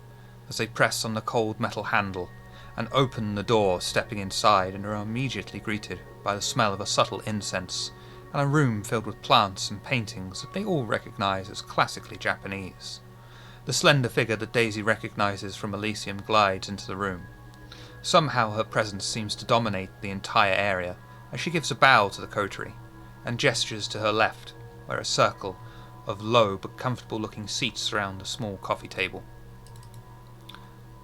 as they press on the cold metal handle and open the door, stepping inside, and are immediately greeted by the smell of a subtle incense and a room filled with plants and paintings that they all recognise as classically Japanese. The slender figure that Daisy recognises from Elysium glides into the room. Somehow her presence seems to dominate the entire area, as she gives a bow to the coterie, and gestures to her left, where a circle of low but comfortable-looking seats surround a small coffee table.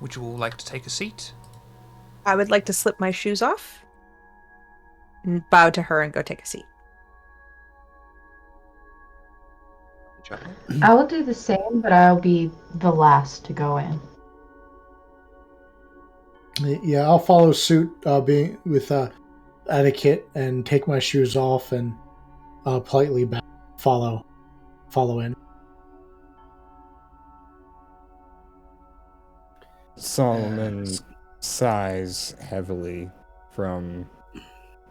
Would you all like to take a seat? I would like to slip my shoes off and bow to her and go take a seat. I will do the same, but I'll be the last to go in. Yeah, I'll follow suit, being with etiquette, and take my shoes off and politely follow in. Solomon sighs heavily from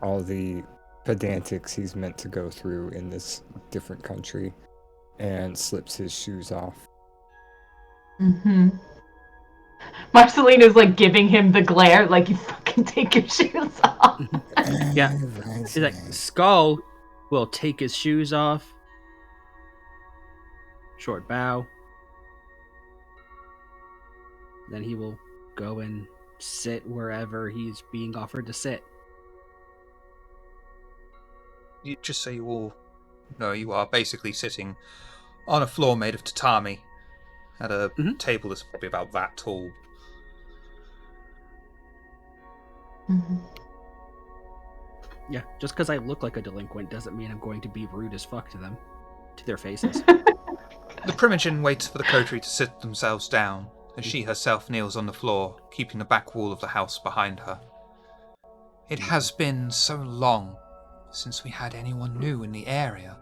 all the pedantics he's meant to go through in this different country and slips his shoes off. Mm-hmm. Marcelina's like giving him the glare, like, you fucking take your shoes off. Yeah. He's like, Skull will take his shoes off. Short bow. Then he will go and sit wherever he's being offered to sit. You just say you all know you are basically sitting on a floor made of tatami at a table that's probably about that tall. Mm-hmm. Yeah, just because I look like a delinquent doesn't mean I'm going to be rude as fuck to them. To their faces. The Primogen waits for the coterie to sit themselves down, as she herself kneels on the floor, keeping the back wall of the house behind her. It has been so long since we had anyone new in the area.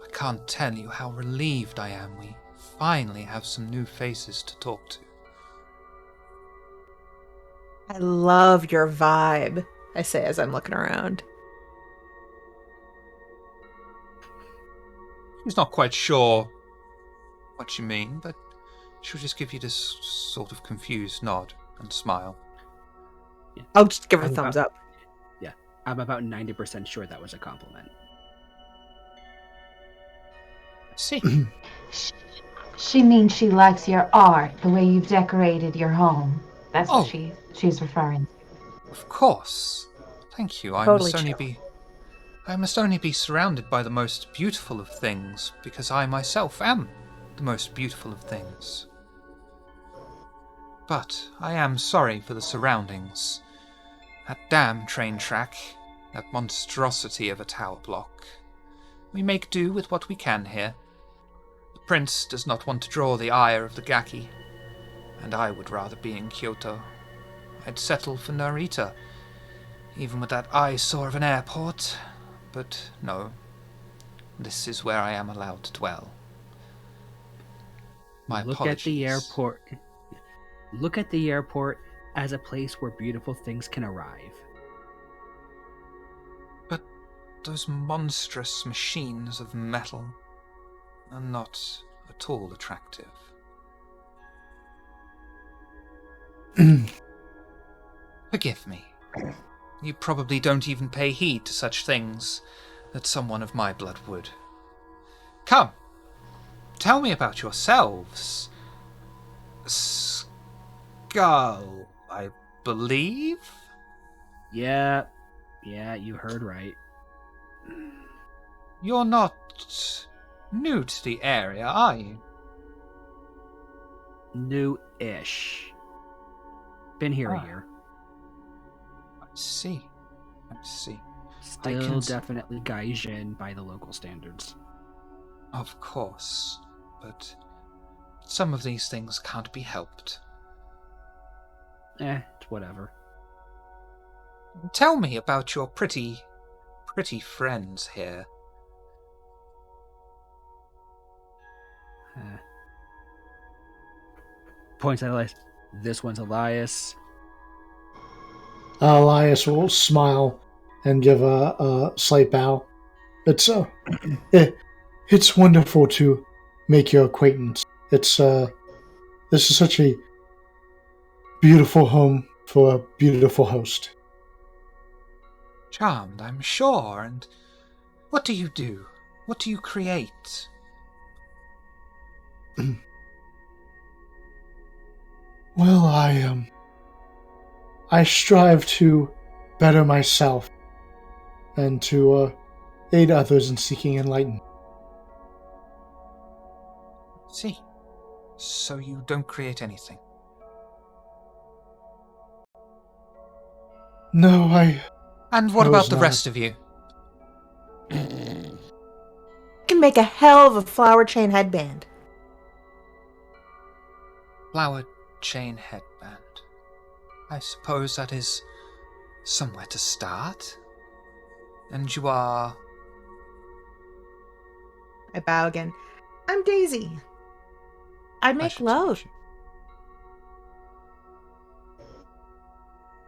I can't tell you how relieved I am we finally have some new faces to talk to. I love your vibe, I say as I'm looking around. She's not quite sure what you mean, but she'll just give you this sort of confused nod and smile. Yeah. I'll just give her a thumbs up. Yeah, I'm about 90% sure that was a compliment. See. She means she likes your art, the way you've decorated your home. That's Oh. what she's referring to. Of course. Thank you. Totally I must only be surrounded by the most beautiful of things, because I myself am the most beautiful of things. But I am sorry for the surroundings. That damn train track, that monstrosity of a tower block. We make do with what we can here. The prince does not want to draw the ire of the Gaki, and I would rather be in Kyoto. I'd settle for Narita, even with that eyesore of an airport. But no, this is where I am allowed to dwell. My Look apologies. at the airport. Look at the airport as a place where beautiful things can arrive. But those monstrous machines of metal are not at all attractive. Forgive me. You probably don't even pay heed to such things that someone of my blood would. Come, tell me about yourselves. Skull, I believe? Yeah, you heard right. You're not new to the area, are you? New-ish. Been here a year. I see. Still definitely Gaijin by the local standards. Of course, but some of these things can't be helped. It's whatever. Tell me about your pretty friends here. Points at Elias. This one's Elias. Elias will smile and give a slight bow. It's wonderful to make your acquaintance. This is such a beautiful home for a beautiful host. Charmed, I'm sure. And what do you do? What do you create? Well, I strive to better myself and to aid others in seeking enlightenment. See. So you don't create anything? No, I... And what I about was the not. rest of you? You can make a hell of a flower chain headband. Flower chain headband. I suppose that is somewhere to start. And you are... I bow again. I'm Daisy. I make Pleasure to love. meet you.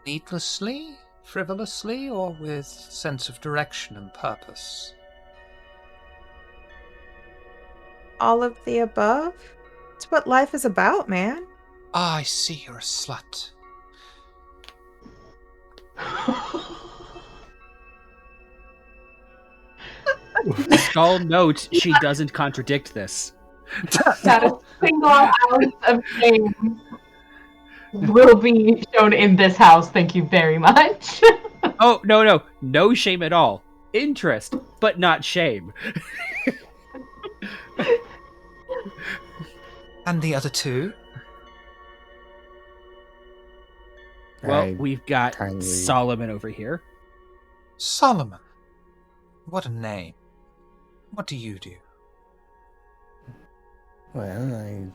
Needlessly, frivolously, or with sense of direction and purpose? All of the above? It's what life is about, man. Ah, I see you're a slut. Skull notes she doesn't contradict this. Not a single ounce of shame will be shown in this house. Thank you very much. Oh, no. No shame at all. Interest, but not shame. And the other two? Well, we've got kindly- Solomon over here. Solomon. What a name. What do you do? Well, I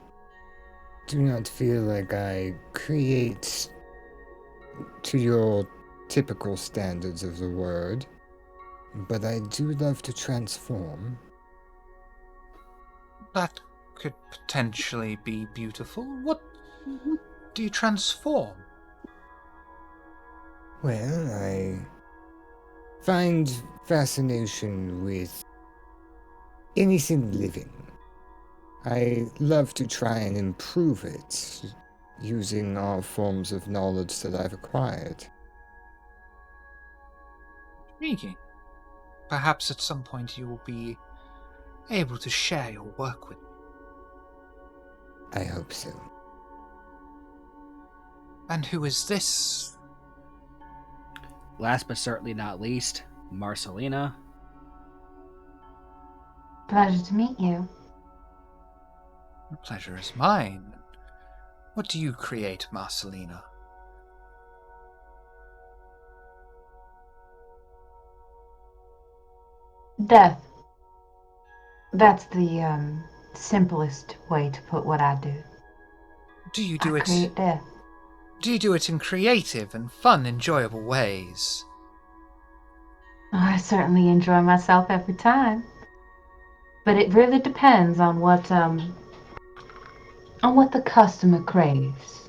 do not feel like I create to your typical standards of the word, but I do love to transform. That could potentially be beautiful. What do you transform? Well, I find fascination with anything living. I love to try and improve it using all forms of knowledge that I've acquired. Intriguing. Perhaps at some point you will be able to share your work with me. I hope so. And who is this? Last but certainly not least, Marcelina. Pleasure to meet you. The pleasure is mine. What do you create, Marcelina? Death. That's the simplest way to put what I do. Do you do I it? create death. Do you do it in creative and fun, enjoyable ways? I certainly enjoy myself every time. But it really depends on what the customer craves.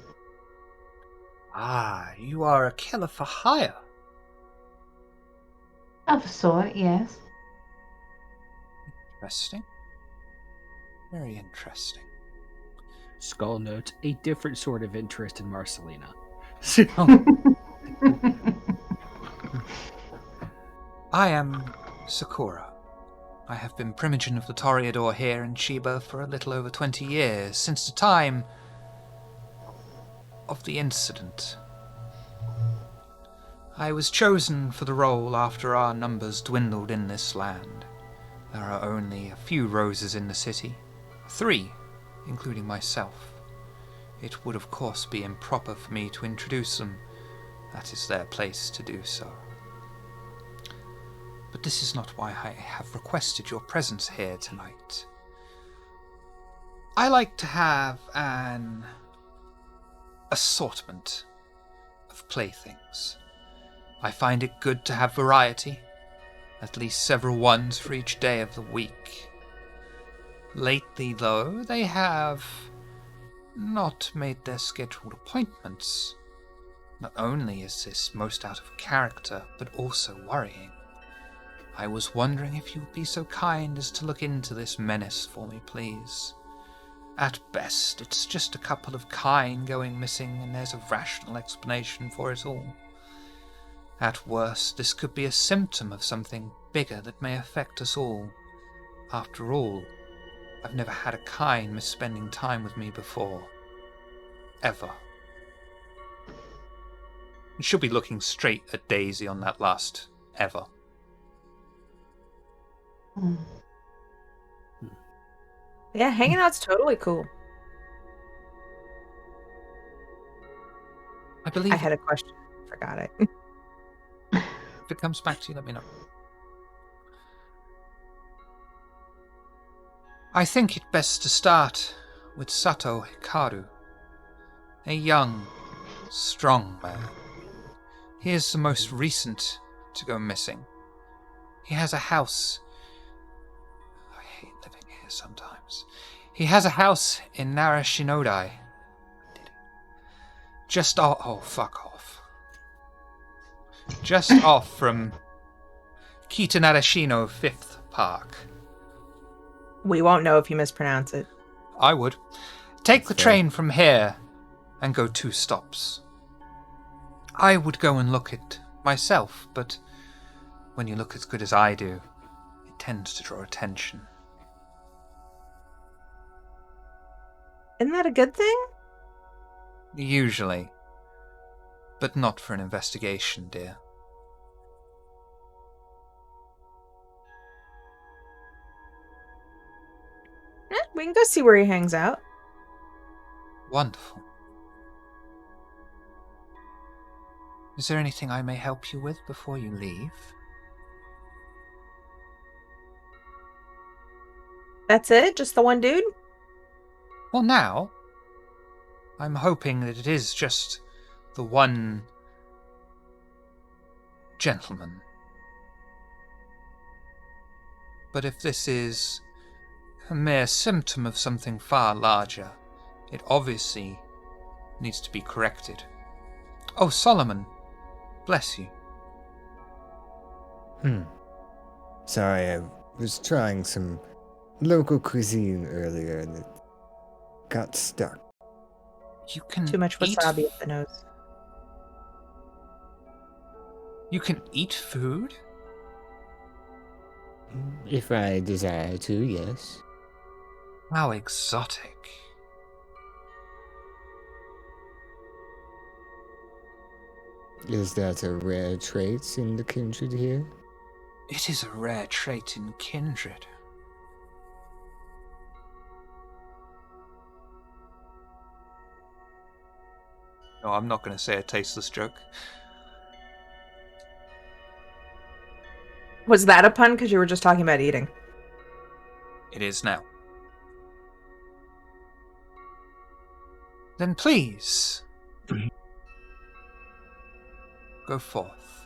Ah, you are a killer for hire. Of a sort, yes. Interesting. Very interesting. Skull notes a different sort of interest in Marcelina. So, I am Sakura. I have been Primogen of the Toreador here in Chiba for a little over 20 years, since the time of the incident. I was chosen for the role after our numbers dwindled in this land. There are only a few roses in the city. 3, including myself. It would of course be improper for me to introduce them. That is their place to do so. But this is not why I have requested your presence here tonight. I like to have an assortment of playthings. I find it good to have variety, at least several ones for each day of the week. Lately, though, they have not made their scheduled appointments. Not only is this most out of character, but also worrying. I was wondering if you would be so kind as to look into this menace for me, please. At best, it's just a couple of kine going missing, and there's a rational explanation for it all. At worst, this could be a symptom of something bigger that may affect us all. After all, I've never had a kine miss spending time with me before. Ever. You should be looking straight at Daisy on that last ever. Yeah, hanging out's totally cool. I believe I had a question. Forgot it. if it comes back to you, let me know. I think it best to start with Sato Hikaru, a young, strong man. He is the most recent to go missing. He has a house. I hate living here sometimes. He has a house in Narashinodai. Just off. Oh, fuck off. Just off from Kitanarashino 5th Park. We won't know if you mispronounce it. I would. Take the train from here and go 2 stops. I would go and look it myself, but when you look as good as I do, it tends to draw attention. Isn't that a good thing? Usually. But not for an investigation, dear. We can go see where he hangs out. Wonderful. Is there anything I may help you with before you leave? That's it? Just the one dude? Well, now, I'm hoping that it is just the one gentleman. But if this is a mere symptom of something far larger, it obviously needs to be corrected. Oh, Solomon, bless you. Sorry, I was trying some local cuisine earlier and it got stuck. You can Too much eat wasabi up the nose. You can eat food? If I desire to, yes. How exotic. Is that a rare trait in the kindred here? It is a rare trait in kindred. No, I'm not going to say a tasteless joke. Was that a pun? Because you were just talking about eating. It is now. Then please, go forth.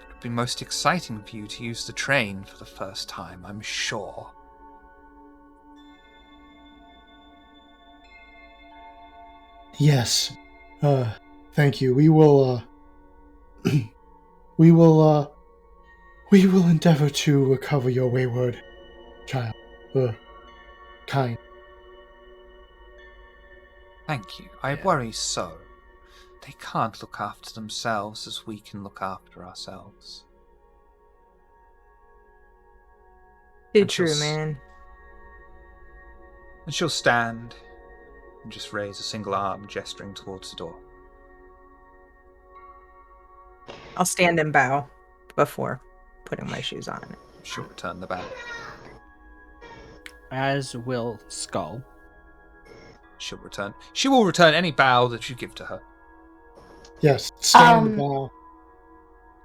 It would be most exciting for you to use the train for the first time, I'm sure. Yes. Thank you. We will we will endeavor to recover your wayward child. Kind. Thank you. I worry so. They can't look after themselves as we can look after ourselves. Too And she'll true, man. And she'll stand and just raise a single arm, gesturing towards the door. I'll stand and bow before putting my shoes on. She'll return the bow. As will Skull. She will return any bow that you give to her. Yes. Stand bow.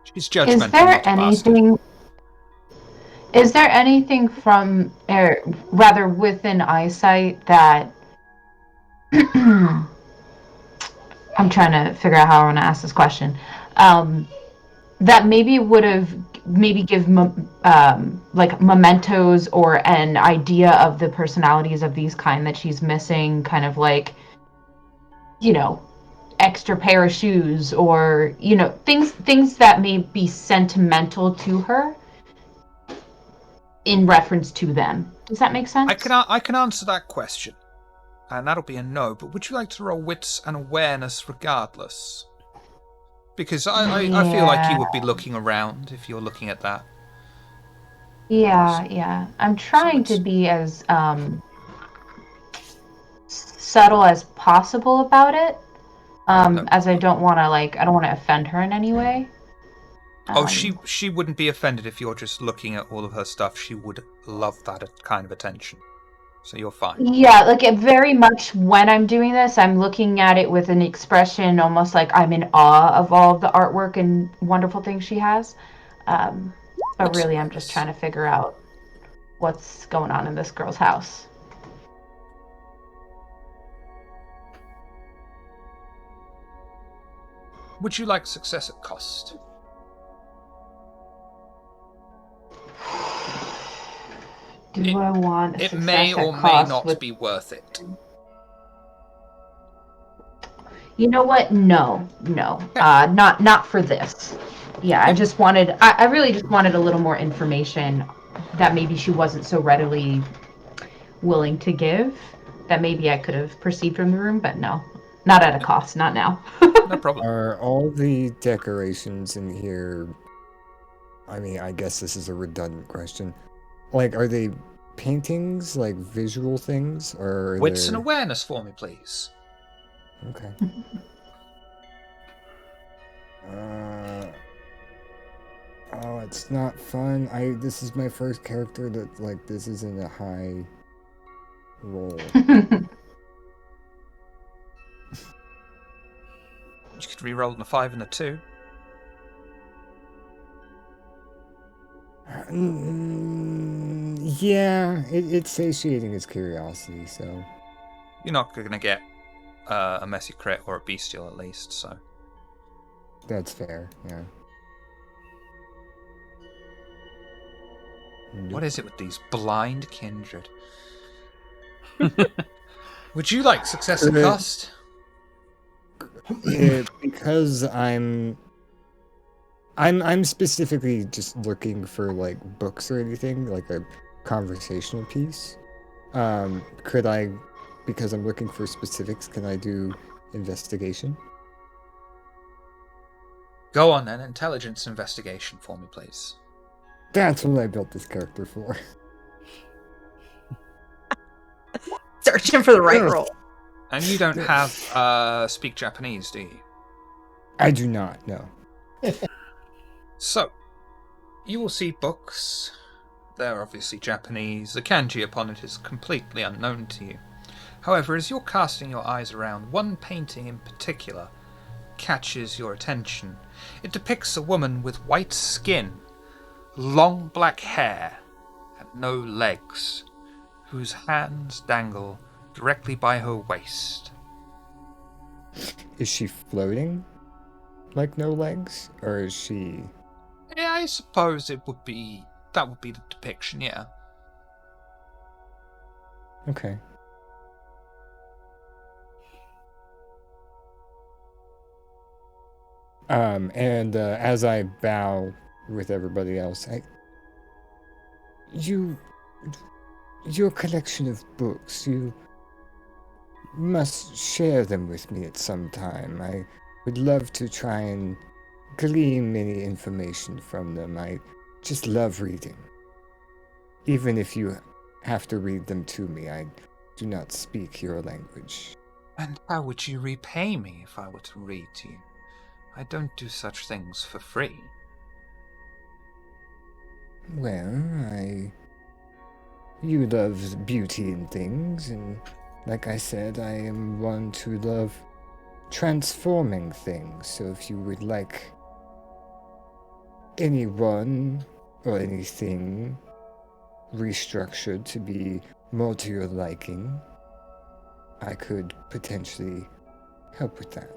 She's judgmental. Is there anything? Is there anything from, or rather within eyesight that? I'm trying to figure out how I want to ask this question. That maybe would have give like mementos or an idea of the personalities of these kind that she's missing, kind of like, extra pair of shoes, or things that may be sentimental to her in reference to them. Does that make sense? I can answer that question, and that'll be a no. But would you like to roll wits and awareness regardless? Because I feel like you would be looking around if you're looking at that. Yeah. I'm trying to be as subtle as possible about it. As I don't want to offend her in any way. She wouldn't be offended if you're just looking at all of her stuff. She would love that kind of attention. So you're fine. Yeah, it very much when I'm doing this, I'm looking at it with an expression almost like I'm in awe of all of the artwork and wonderful things she has. But really, I'm just trying to figure out what's going on in this girl's house. Would you like success at cost? I want it may or may not be worth it. You know what? No. Not for this. Yeah, I really just wanted a little more information that maybe she wasn't so readily willing to give, that maybe I could have perceived from the room, but no. Not at a cost, not now. No problem. Are all the decorations in here, I mean, I guess this is a redundant question. Are they paintings, visual things, or are Wits and awareness for me, please. Okay. It's not fun. This is my first character that this isn't a high roll. You could re-roll a 5 and a 2. Yeah, it's satiating his curiosity, so... You're not going to get a messy crit or a bestial at least, so... That's fair, yeah. What is it with these blind kindred? Would you like success at cost? Because I'm specifically just looking for books or anything, like a conversational piece. Could I, because I'm looking for specifics, can I do investigation? Go on then, intelligence investigation for me, please. That's what I built this character for. Searching for the right role. And you don't have speak Japanese, do you? I do not know. So, you will see books. They're obviously Japanese. The kanji upon it is completely unknown to you. However, as you're casting your eyes around, one painting in particular catches your attention. It depicts a woman with white skin, long black hair, and no legs, whose hands dangle directly by her waist. Is she floating? Like no legs? Or is she... Yeah, I suppose that would be the depiction, yeah. Okay. And as I bow with everybody else, your collection of books, you must share them with me at some time. I would love to try and glean any information from them. I just love reading. Even if you have to read them to me, I do not speak your language. And how would you repay me if I were to read to you? I don't do such things for free. Well, you love beauty in things, and like I said, I am one to love transforming things. So if you would like anyone or anything restructured to be more to your liking, I could potentially help with that.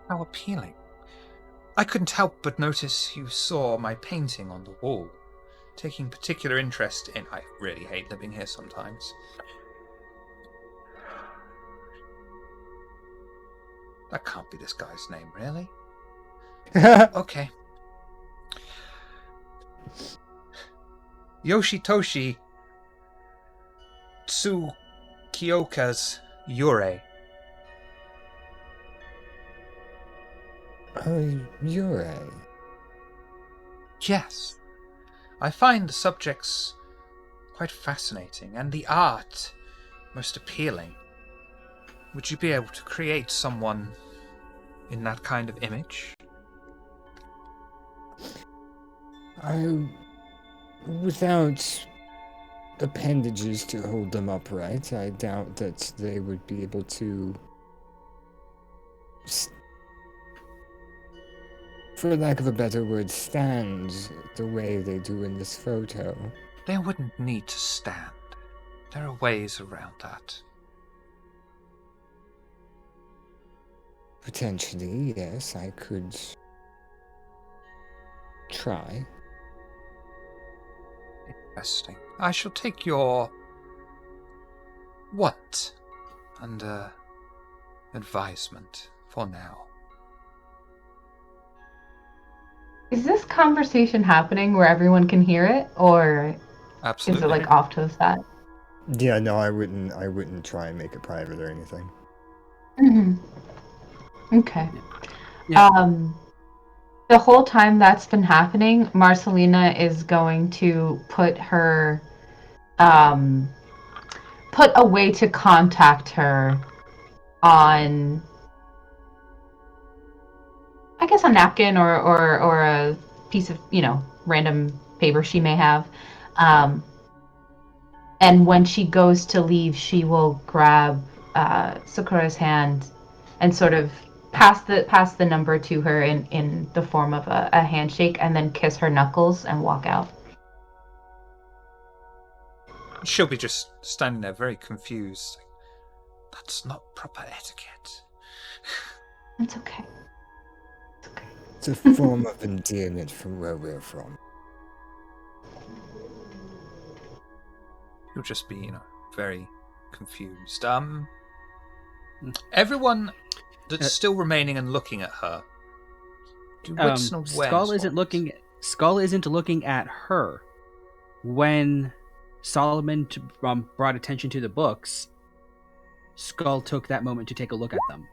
How appealing. I couldn't help but notice you saw my painting on the wall, taking particular interest in... I really hate living here sometimes. That can't be this guy's name, really? Okay. Yoshitoshi Tsukioka's Yurei. Yurei. Yes. I find the subjects quite fascinating, and the art most appealing. Would you be able to create someone in that kind of image? Without appendages to hold them upright, I doubt that they would be able to, for lack of a better word, stand the way they do in this photo. They wouldn't need to stand. There are ways around that. Potentially, yes, I could try. Interesting. I shall take your want under advisement for now. Is this conversation happening where everyone can hear it, or Absolutely. is it like off to the side? Yeah, no, I wouldn't try and make it private or anything. Okay. Yeah. The whole time that's been happening, Marcelina is going to put a way to contact her on, I guess, a napkin or a piece of, random paper she may have. And when she goes to leave, she will grab Sakura's hand and sort of pass the number to her in the form of a handshake, and then kiss her knuckles and walk out. She'll be just standing there very confused. That's not proper etiquette. It's okay. It's a form of endearment from where we're from. You'll just be, very confused. Everyone that's still remaining and looking at her. Do wits and awareness Skull isn't looking at her. When Solomon brought attention to the books, Skull took that moment to take a look at them.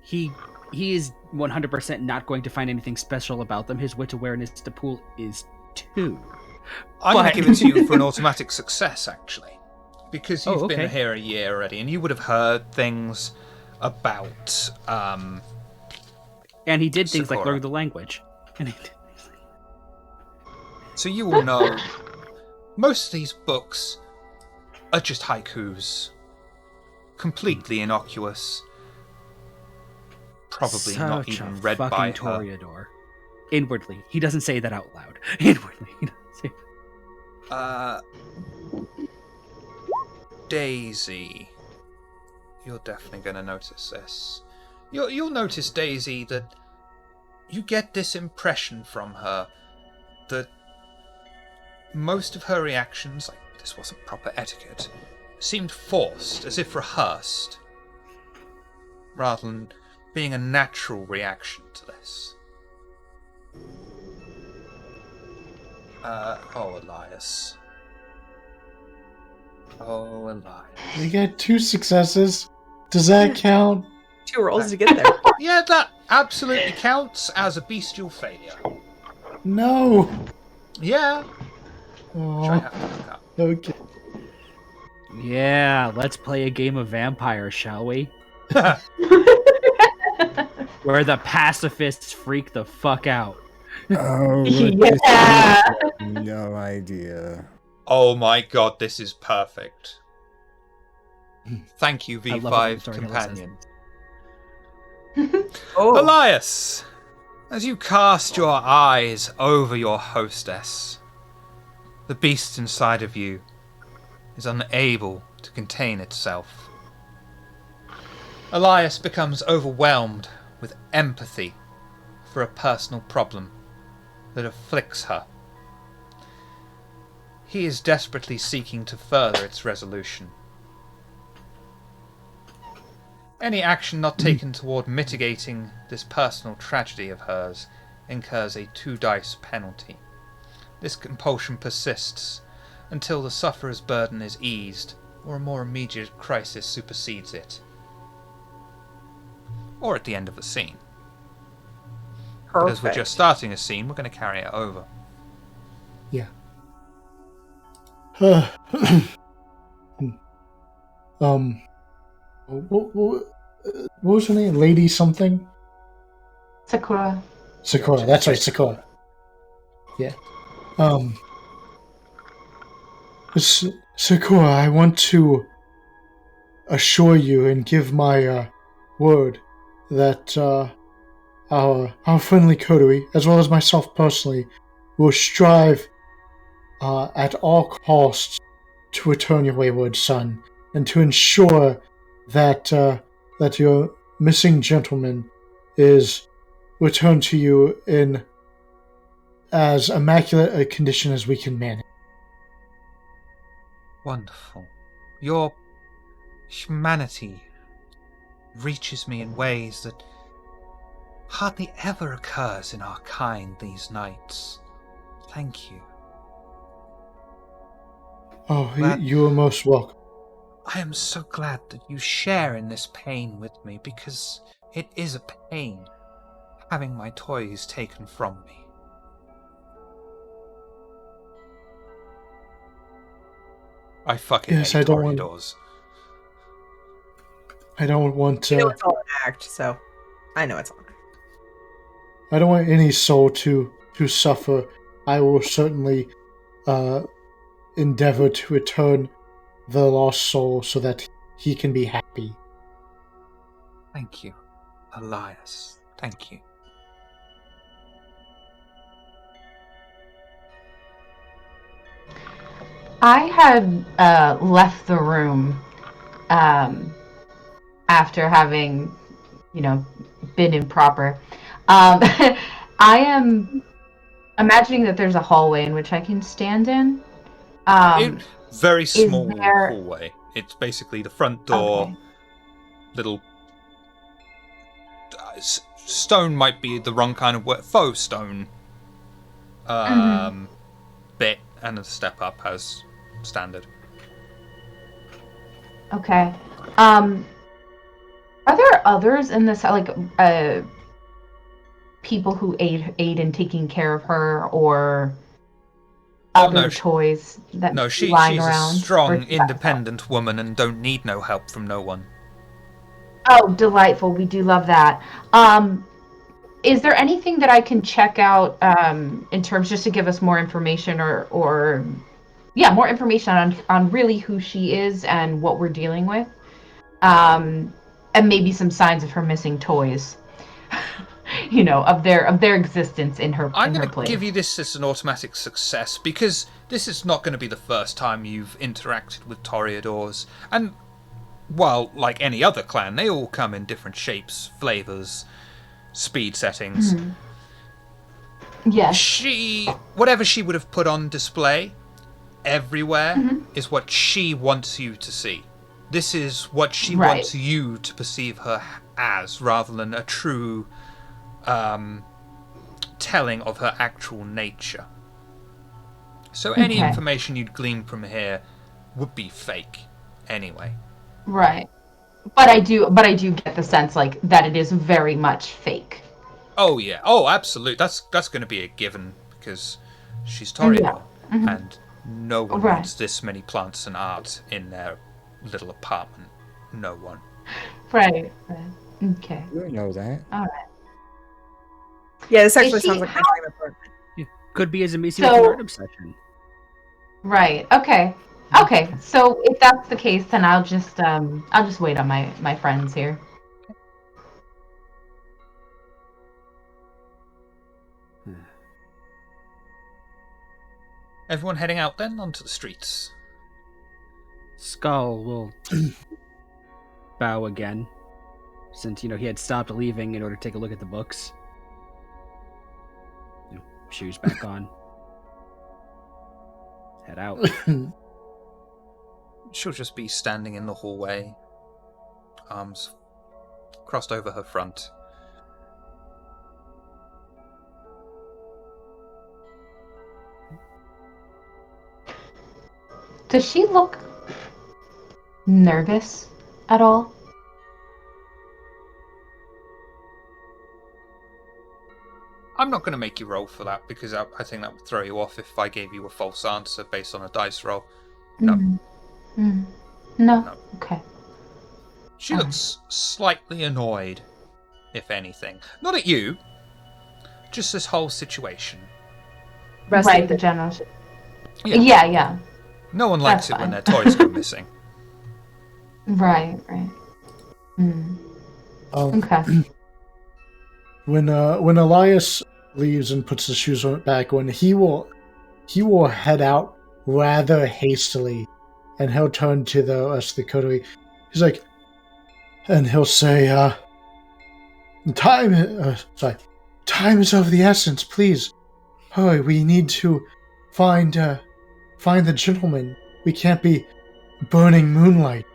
He is 100% not going to find anything special about them. His wit awareness to pool is 2. I'm going to give it to you for an automatic success, actually. because Oh, you've been okay. here a year already, and you would have heard things about. And he did things like Sakura. learn the language. And So you will know most of these books are just haikus. Completely innocuous. Probably not Such even a read by fucking her. Toreador. Inwardly. He doesn't say that out loud. Inwardly. He doesn't say Daisy. You're definitely going to notice this. You'll notice, Daisy, that you get this impression from her that most of her reactions, like this wasn't proper etiquette, seemed forced, as if rehearsed, rather than being a natural reaction to this. Elias. Oh, Elias. We get 2 successes. Does that count? 2 rolls to get there. Yeah, that absolutely counts as a bestial failure. No. Yeah. Which I have to look up. Okay. Yeah, let's play a game of vampires, shall we? Where the pacifists freak the fuck out. Oh, Yeah. no idea. Oh my god, this is perfect. Thank you, I love it when the V5 storyteller says companion. Oh, Elias, as you cast your eyes over your hostess, the beast inside of you is unable to contain itself. Elias becomes overwhelmed with empathy for a personal problem that afflicts her. He is desperately seeking to further its resolution. Any action not taken toward mitigating this personal tragedy of hers incurs a 2 dice penalty. This compulsion persists until the sufferer's burden is eased or a more immediate crisis supersedes it. Or at the end of the scene. But perfect. as we're just starting a scene, we're going to carry it over. Yeah. What was her name? Lady something? Sakura. Sakura. That's right, Sakura. Yeah. Sakura, I want to assure you and give my word that our friendly coterie, as well as myself personally, will strive at all costs to return your wayward son and to ensure that that your missing gentleman is returned to you in as immaculate a condition as we can manage. Wonderful. Your humanity reaches me in ways that hardly ever occurs in our kind these nights. Thank you. Oh, That- you are most welcome. I am so glad that you share in this pain with me, because it is a pain having my toys taken from me. I fucking Yes, hate I don't want- corridors. I don't want You know it's all an act, so I know it's all an act. I don't want any soul to suffer. I will certainly endeavor to return the lost soul so that he can be happy. Thank you, Elias. Thank you. I had left the room after having, been improper. I am imagining that there's a hallway in which I can stand in. Very small there- hallway. It's basically the front door. Okay. Little stone might be the wrong kind of word. Faux stone. Bit and a step up as standard. Okay. Are there others in this, like, people who aid in taking care of her, or other toys that No, lying she's around? a strong, Or- independent woman and don't need no help from no one. Oh, delightful. We do love that. Is there anything that I can check out in terms just to give us more information or more information on really who she is and what we're dealing with? And maybe some signs of her missing toys. Of their existence in her I'm in her going to place. give you this as an automatic success because this is not going to be the first time you've interacted with Toreadors. And while, like any other clan, they all come in different shapes, flavours, speed settings. Yes. Whatever she would have put on display everywhere is what she wants you to see. This is what she wants you to perceive her as, rather than a true telling of her actual nature. So any information you'd glean from here would be fake anyway. Right. But I do get the sense like that it is very much fake. Oh yeah. Oh, absolutely. That's going to be a given because she's Toreador and no one wants this many plants and art in their little apartment. No one. Right. Okay. You know that. All right. Yeah, this actually sounds like my dream apartment. Could be as a Missy So- with an art obsession. Right. Okay. Okay. So if that's the case, then I'll just wait on my friends here. Everyone heading out then onto the streets. Skull will bow again, since he had stopped leaving in order to take a look at the books. Shoes back on. Head out. She'll just be standing in the hallway, arms crossed over her front. Does she look nervous at all? I'm not going to make you roll for that because I think that would throw you off if I gave you a false answer based on a dice roll. No. No. No. Okay. She looks slightly annoyed, if anything. Not at you, just this whole situation. Right, the general. Yeah. Yeah. No one likes That's it when fine. their toys go missing. Right. Okay. When Elias leaves and puts the shoes back on, he will head out rather hastily, and he'll turn to the rest of the coterie. He's like, and he'll say, "Time is of the essence. Please, hurry. We need to find the gentleman. We can't be burning moonlight."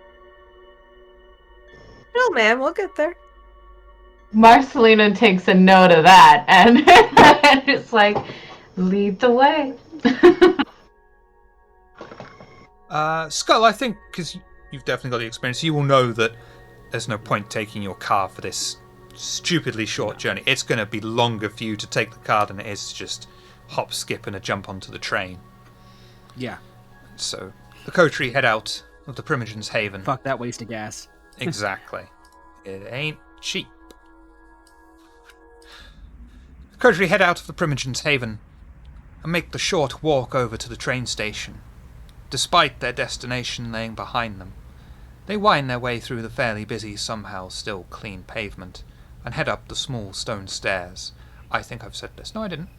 No, man, we'll get there. Marcelina takes a note of that and it's like, lead the way. Skull, I think, because you've definitely got the experience, you will know that there's no point taking your car for this stupidly short journey. It's going to be longer for you to take the car than it is to just hop, skip, and a jump onto the train. Yeah. So the coterie head out of the Primogen's Haven. Fuck that waste of gas. Exactly. It ain't cheap. The coterie head out of the Primogen's Haven and make the short walk over to the train station. Despite their destination laying behind them, they wind their way through the fairly busy, somehow still clean pavement and head up the small stone stairs. I think I've said this. No, I didn't.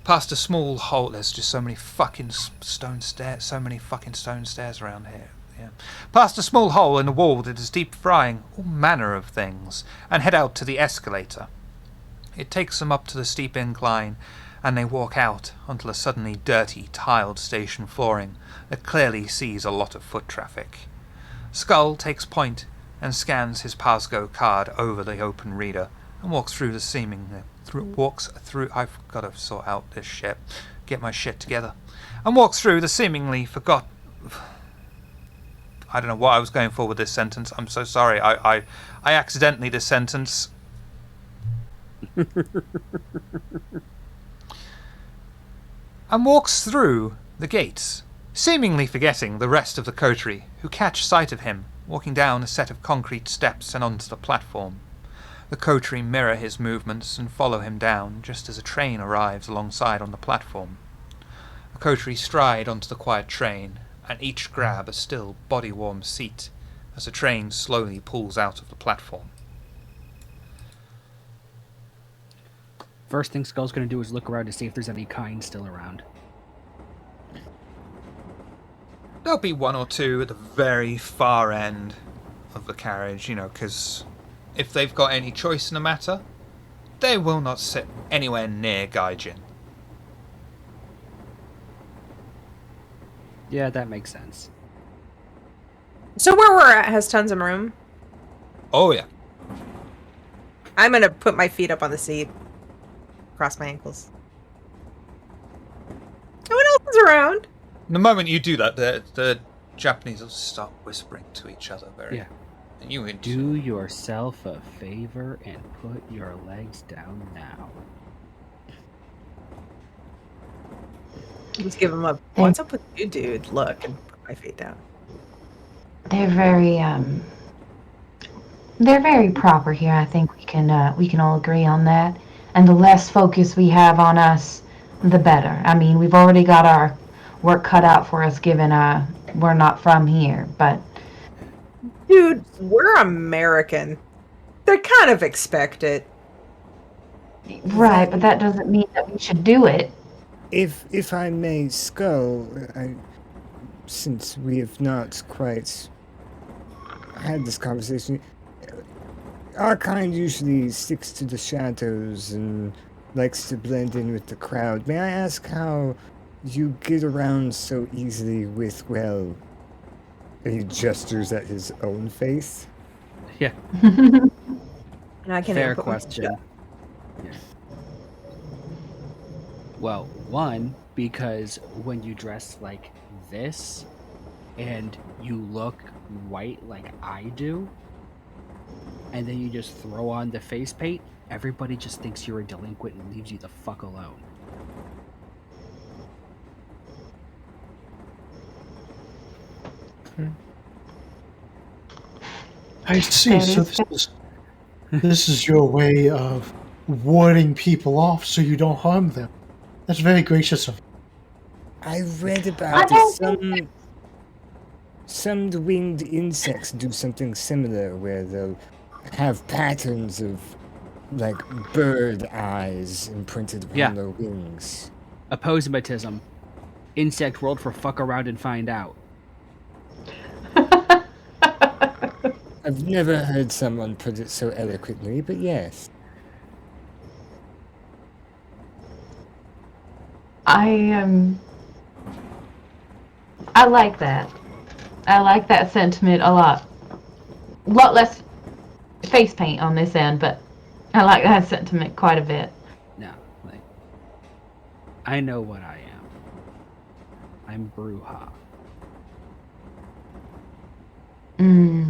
Past a small hole. There's just so many fucking stone stairs. So many fucking stone stairs around here. Yeah. Past a small hole in the wall that is deep frying all manner of things, and head out to the escalator. It takes them up to the steep incline, and they walk out onto the suddenly dirty, tiled station flooring that clearly sees a lot of foot traffic. Skull takes point and scans his Pasgo card over the open reader and walks through the I've got to sort out this shit. Get my shit together. And walks through the seemingly forgot... I don't know what I was going for with this sentence. I'm so sorry. I accidentally this sentence. And walks through the gates, seemingly forgetting the rest of the coterie, who catch sight of him walking down a set of concrete steps and onto the platform. The coterie mirror his movements and follow him down just as a train arrives alongside on the platform. The coterie stride onto the quiet train, and each grab a still body-warm seat as the train slowly pulls out of the platform. First thing Skull's going to do is look around to see if there's any kind still around. There'll be one or two at the very far end of the carriage, because if they've got any choice in the matter, they will not sit anywhere near Gaijin. Yeah, that makes sense. So where we're at has tons of room. Oh yeah. I'm gonna put my feet up on the seat. Cross my ankles. No one else is around. The moment you do that, the Japanese will start whispering to each other very... Yeah. And you Do yourself a favor and put your legs down now. Just give them a what's up with you, dude? Look, and put my feet down. They're very proper here. I think we can all agree on that. And the less focus we have on us, the better. I mean, we've already got our work cut out for us, given we're not from here. But Dude, we're American. They kind of expect it. right, but that doesn't mean that we should do it. If I may, Skull, since we have not quite had this conversation, our kind usually sticks to the shadows and likes to blend in with the crowd. May I ask how you get around so easily with, well, he gestures at his own face? Yeah, And I can't fair even put my feet question. up. Yeah. Well, one, because when you dress like this and you look white like I do, and then you just throw on the face paint, everybody just thinks you're a delinquent and leaves you the fuck alone. I see. So this is your way of warding people off so you don't harm them. That's very gracious of you. I read about it. Some winged insects do something similar where they'll have patterns of, like, bird eyes imprinted upon Yeah. their wings. Aposematism. Insect world for fuck around and find out. I've never heard someone put it so eloquently, but yes. I like that. I like that sentiment a lot. A lot less face paint on this end, but I like that sentiment quite a bit. No, like, I know what I am. I'm Bruja.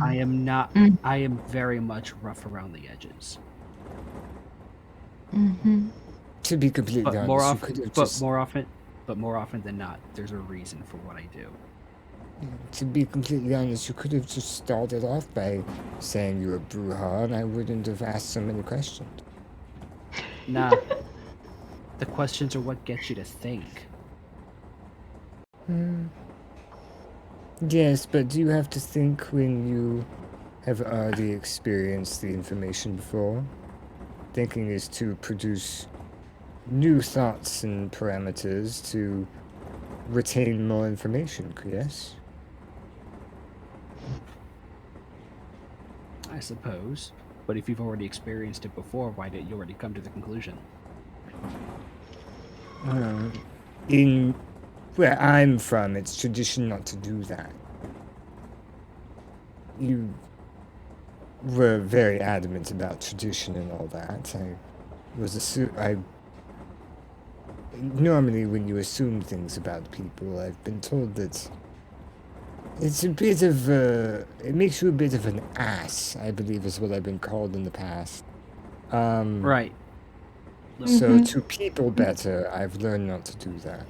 I am not. I am very much rough around the edges. Mm-hmm. To be completely But honest, more you often, could have but just, more often than not, there's a reason for what I do. to be completely honest, you could have just started off by saying you were Bruja, and I wouldn't have asked so many questions. Nah, the questions are what gets you to think. Yes, but do you have to think when you have already experienced the information before? Thinking is to produce new thoughts and parameters to retain more information, yes? I suppose. But if you've already experienced it before, why didn't you already come to the conclusion? In where I'm from, it's tradition not to do that. You were very adamant about tradition and all that. Normally when you assume things about people, I've been told that it's a bit of it makes you a bit of an ass, I believe is what I've been called in the past. Right. So to people better, I've learned not to do that.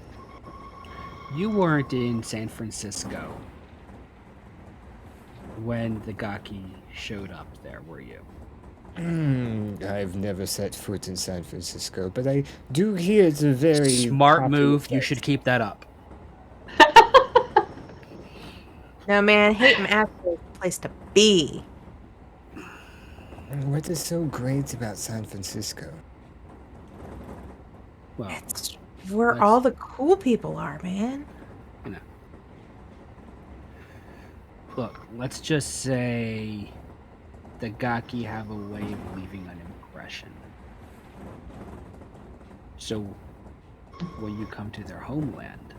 You weren't in San Francisco when the Gaki showed up there, were you? I've never set foot in San Francisco, but I do hear it's a very Smart popular move. You place. should keep that up. No, man, Hayden actually is the place to be. What is so great about San Francisco? Well, It's where Let's- all the cool people are, man. you know. Look, let's just say the Gaki have a way of leaving an impression. So when you come to their homeland,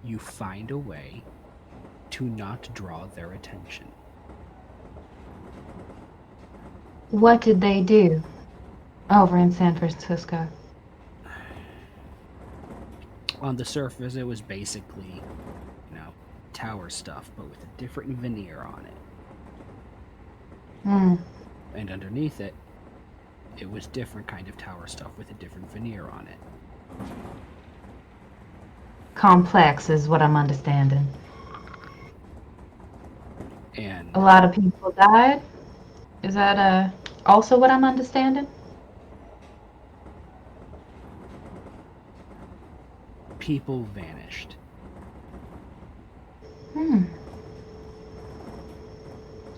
you find a way to not draw their attention. What did they do over in San Francisco? On the surface, it was basically, tower stuff, but with a different veneer on it. Hmm. And underneath it, it was different kind of tower stuff with a different veneer on it. Complex is what I'm understanding. And A lot of people died? Is that also what I'm understanding? people vanished.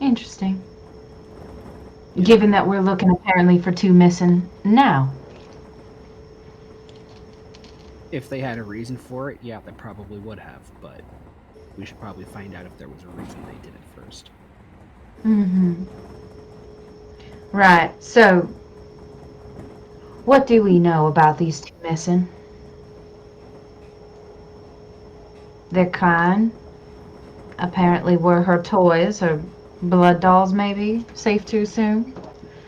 Interesting. Given that we're looking apparently for two missing now. If they had a reason for it, yeah, they probably would have, but we should probably find out if there was a reason they did it first. Mm-hmm. Right, so what do we know about these two missing? They're kind. Apparently were her toys, or blood dolls maybe, safe to assume.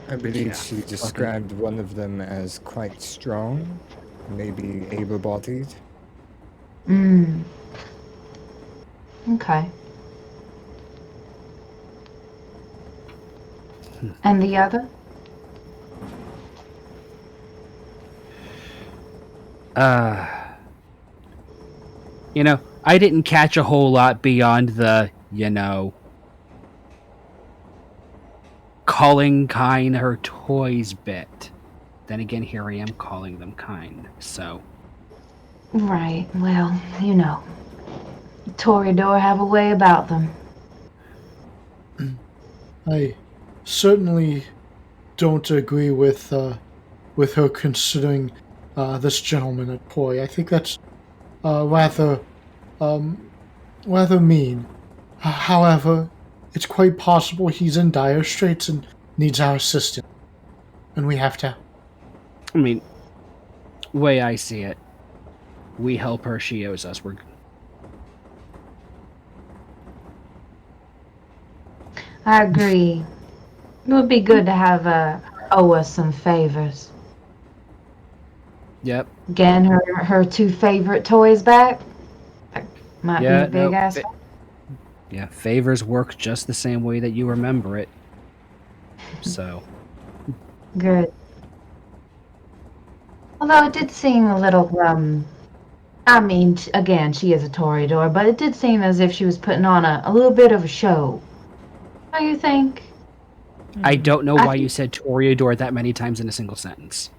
I believe Yeah, she described one of them as quite strong, maybe able-bodied. Okay. And the other? I didn't catch a whole lot beyond the, calling kind her toys bit. Then again, here I am calling them kind, so. Right, well, Toreador have a way about them. I certainly don't agree with her considering this gentleman a toy. I think that's rather mean. However, it's quite possible he's in dire straits and needs our assistance, and we have to. I mean, way I see it, we help her, she owes us. I agree. It would be good to have owe us some favors. Yep. Getting her two favorite toys back. That might be a big ass. Yeah, favors work just the same way that you remember it. So. Good. Although it did seem a little, again, she is a Toreador, but it did seem as if she was putting on a little bit of a show. What do you think? I don't know why you said Toreador that many times in a single sentence.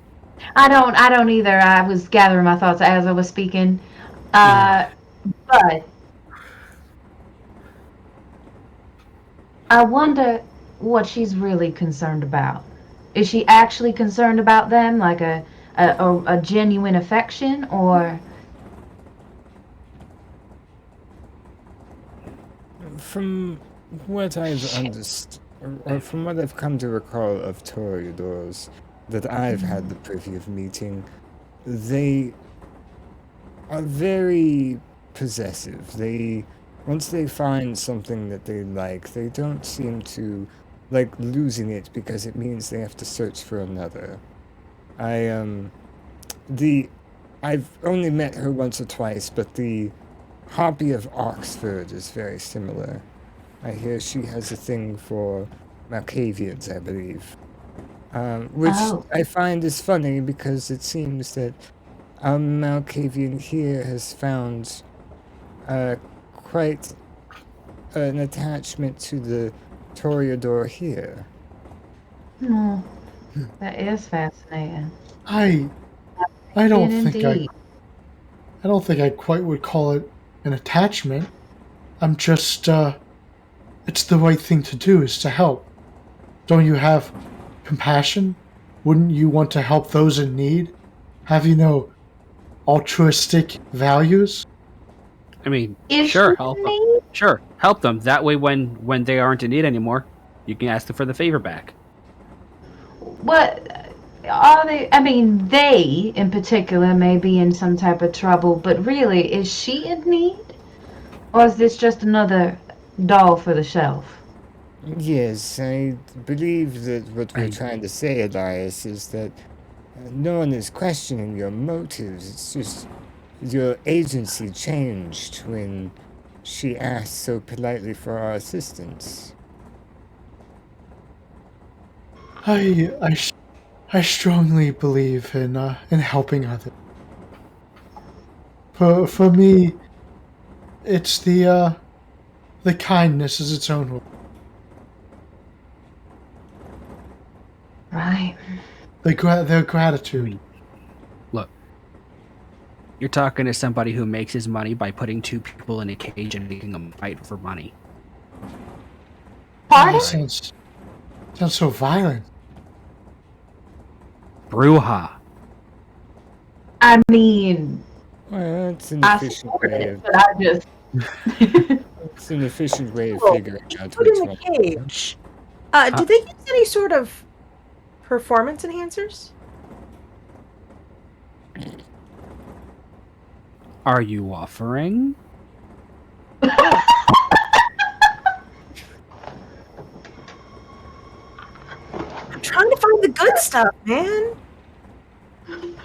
I don't either. I was gathering my thoughts as I was speaking. But I wonder what she's really concerned about. Is she actually concerned about them, like a genuine affection, or? From what I've understood, or from what I've come to recall of Toreadors that I've had the privy of meeting, they are very possessive. Once they find something that they like, they don't seem to like losing it because it means they have to search for another. I've only met her once or twice, but the Harpy of Oxford is very similar. I hear she has a thing for Malkavians, I believe. Which I find is funny because it seems that our Malkavian here has found quite an attachment to the Toreador here. Oh, that is fascinating. I don't think Indeed. I don't think I quite would call it an attachment. I'm just it's the right thing to do is to help. Don't you have compassion? Wouldn't you want to help those in need? Have you no altruistic values? I mean, Is sure, she help in them. need? Sure, help them. That way, when they aren't in need anymore, you can ask them for the favor back. What are they? I mean, they in particular may be in some type of trouble, but really, is she in need? Or is this just another doll for the shelf? Yes, I believe that what we're I- trying to say, Elias, is that no one is questioning your motives. It's just your agency changed when she asked so politely for our assistance. I strongly believe in helping others. For me, it's the kindness is its own way. Right. Their gratitude. Look, you're talking to somebody who makes his money by putting two people in a cage and making them fight for money. Pardon? Sounds so violent. Bruja. I mean, Well, it's an I efficient support way it, of but I just. it's an efficient way of Oh, figuring out Put in what's the wrong. cage. Did they use any sort of performance enhancers? Are you offering? I'm trying to find the good stuff, man.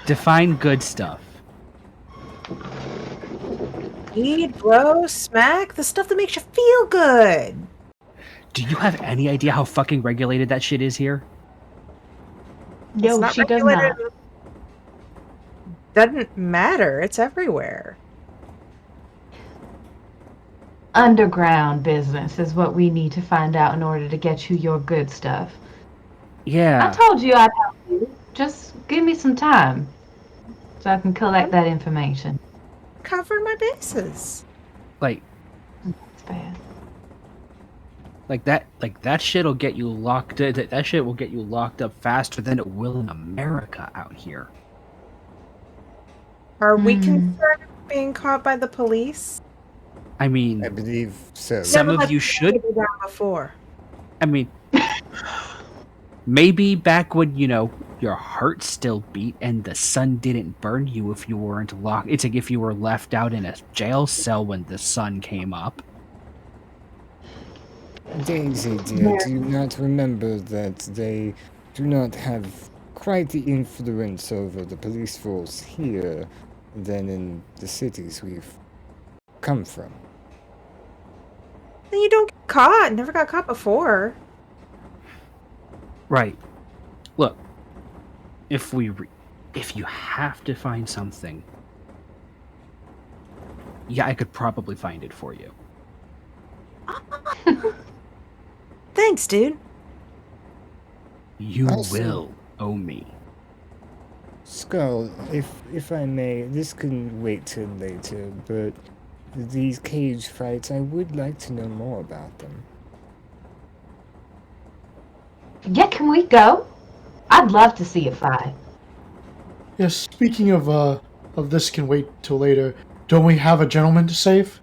Define good stuff. Feed, blow, smack, the stuff that makes you feel good. Do you have any idea how fucking regulated that shit is here? It's No, not she does regulated. not. Doesn't matter. It's everywhere. Underground business is what we need to find out in order to get you your good stuff. I Yeah. told you I'd help you. Just give me some time so I can collect that information. Cover my bases. Like It's bad. that shit'll get you locked. That shit will get you locked up faster than it will in America out here. Are we Hmm. concerned with being caught by the police? I mean, I believe so. Some Never of let you the should- police down before. I mean, maybe back when your heart still beat and the sun didn't burn you if you weren't locked. It's like if you were left out in a jail cell when the sun came up. Daisy, dear, do you not remember that they do not have quite the influence over the police force here than in the cities we've come from? Then you don't get caught. Never got caught before. Right. Look, if you have to find something, yeah, I could probably find it for you. Thanks, dude. You Also- will owe me. Skull, if I may, this can wait till later, but these cage fights, I would like to know more about them. Yeah, can we go? I'd love to see a fight. Yes, speaking of this can wait till later, don't we have a gentleman to save?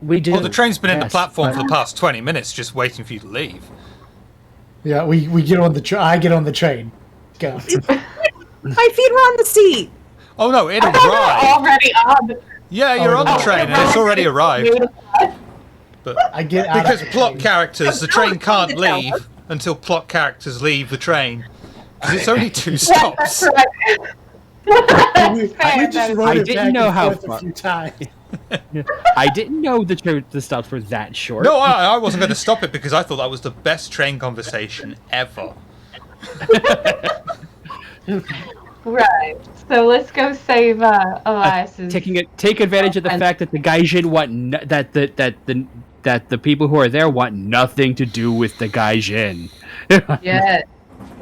We do. Well, the train's been in the Yes, platform but- for the past 20 minutes, just waiting for you to leave. Yeah, we get on the I get on the train. Go. My feet were on the seat. Oh no, it They're arrived. already on the Yeah, you're on the Oh, train and it's already arrived. But I get out because of the plot train. characters, the train can't leave until plot characters leave the train. Because it's only 2 Yeah, stops. that's right. we Fair, just that is- rode I it didn't back know and how forth far- a few times. I didn't know the stops were that short. No, I wasn't going to stop it because I thought that was the best train conversation ever. Right. So let's go save Elias's. Take advantage of the fact that the Gaijin want that the people who are there want nothing to do with the Gaijin. Yeah.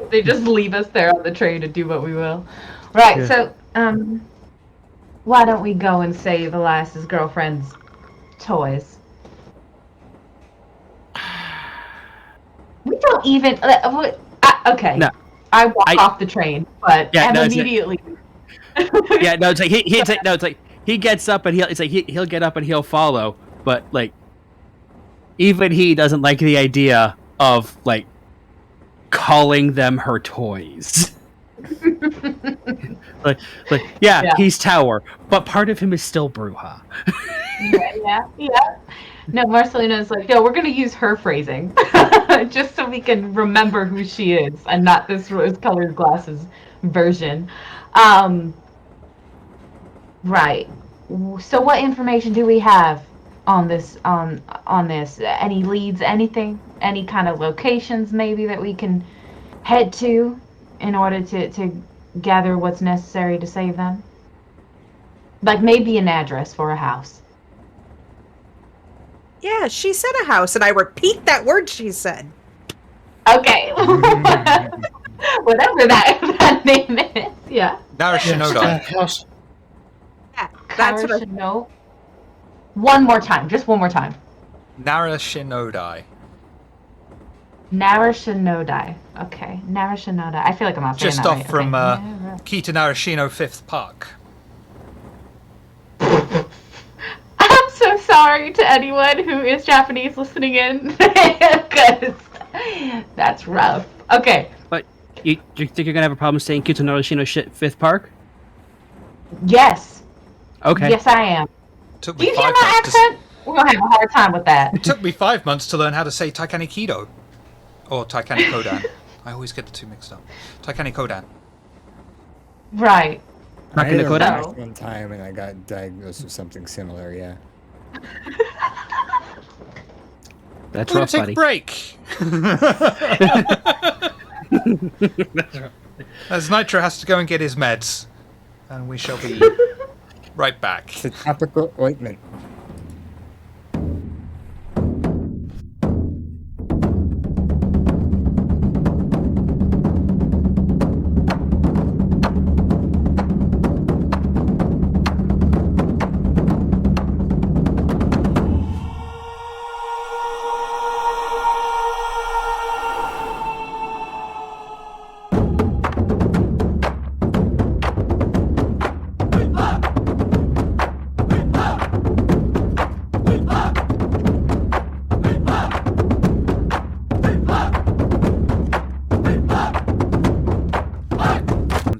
They just leave us there on the train to do what we will. Right. Yeah. So why don't we go and save Elias's girlfriend's toys? We don't even. Okay. No. I walk off the train, but immediately. Yeah, no, it's like he gets up and he'll get up and he'll follow, but like even he doesn't like the idea of like calling them her toys. Yeah, he's Tower, but part of him is still Bruja. Yeah. No, Marcelina's like, no, we're gonna use her phrasing, just so we can remember who she is, and not this rose-colored glasses version. Right. So, what information do we have on this? On this? Any leads? Anything? Any kind of locations maybe that we can head to in order to gather what's necessary to save them? Like maybe an address for a house. Yeah, she said a house, and I repeat that word she said. Okay. Whatever that name is. Yeah. Narashinodai. House. Yeah, that's what I... No. One more time. Just one more time. Narashinodai. Narashinodai. Okay. Narashinodai. I feel like I'm not saying Just that off right. from Okay. Kita Narashino 5th Park. I'm so sorry to anyone who is Japanese listening in, because that's rough. Okay. But you think you're gonna have a problem saying Kitanorishino shit 5th Park? Yes. Okay. Yes, I am. Took Do me you hear 5 my months accent? We're gonna have a hard time with that. It took me 5 months to learn how to say Taikani Kido. Or Taikani Kodan. I always get the two mixed up. Taikani Kodan. Right. Not I gonna had go a down. rash one time and I got diagnosed with something similar, yeah. That's We're rough, gonna take buddy. a break. As Nitro has to go and get his meds. And we shall be right back. It's a topical ointment.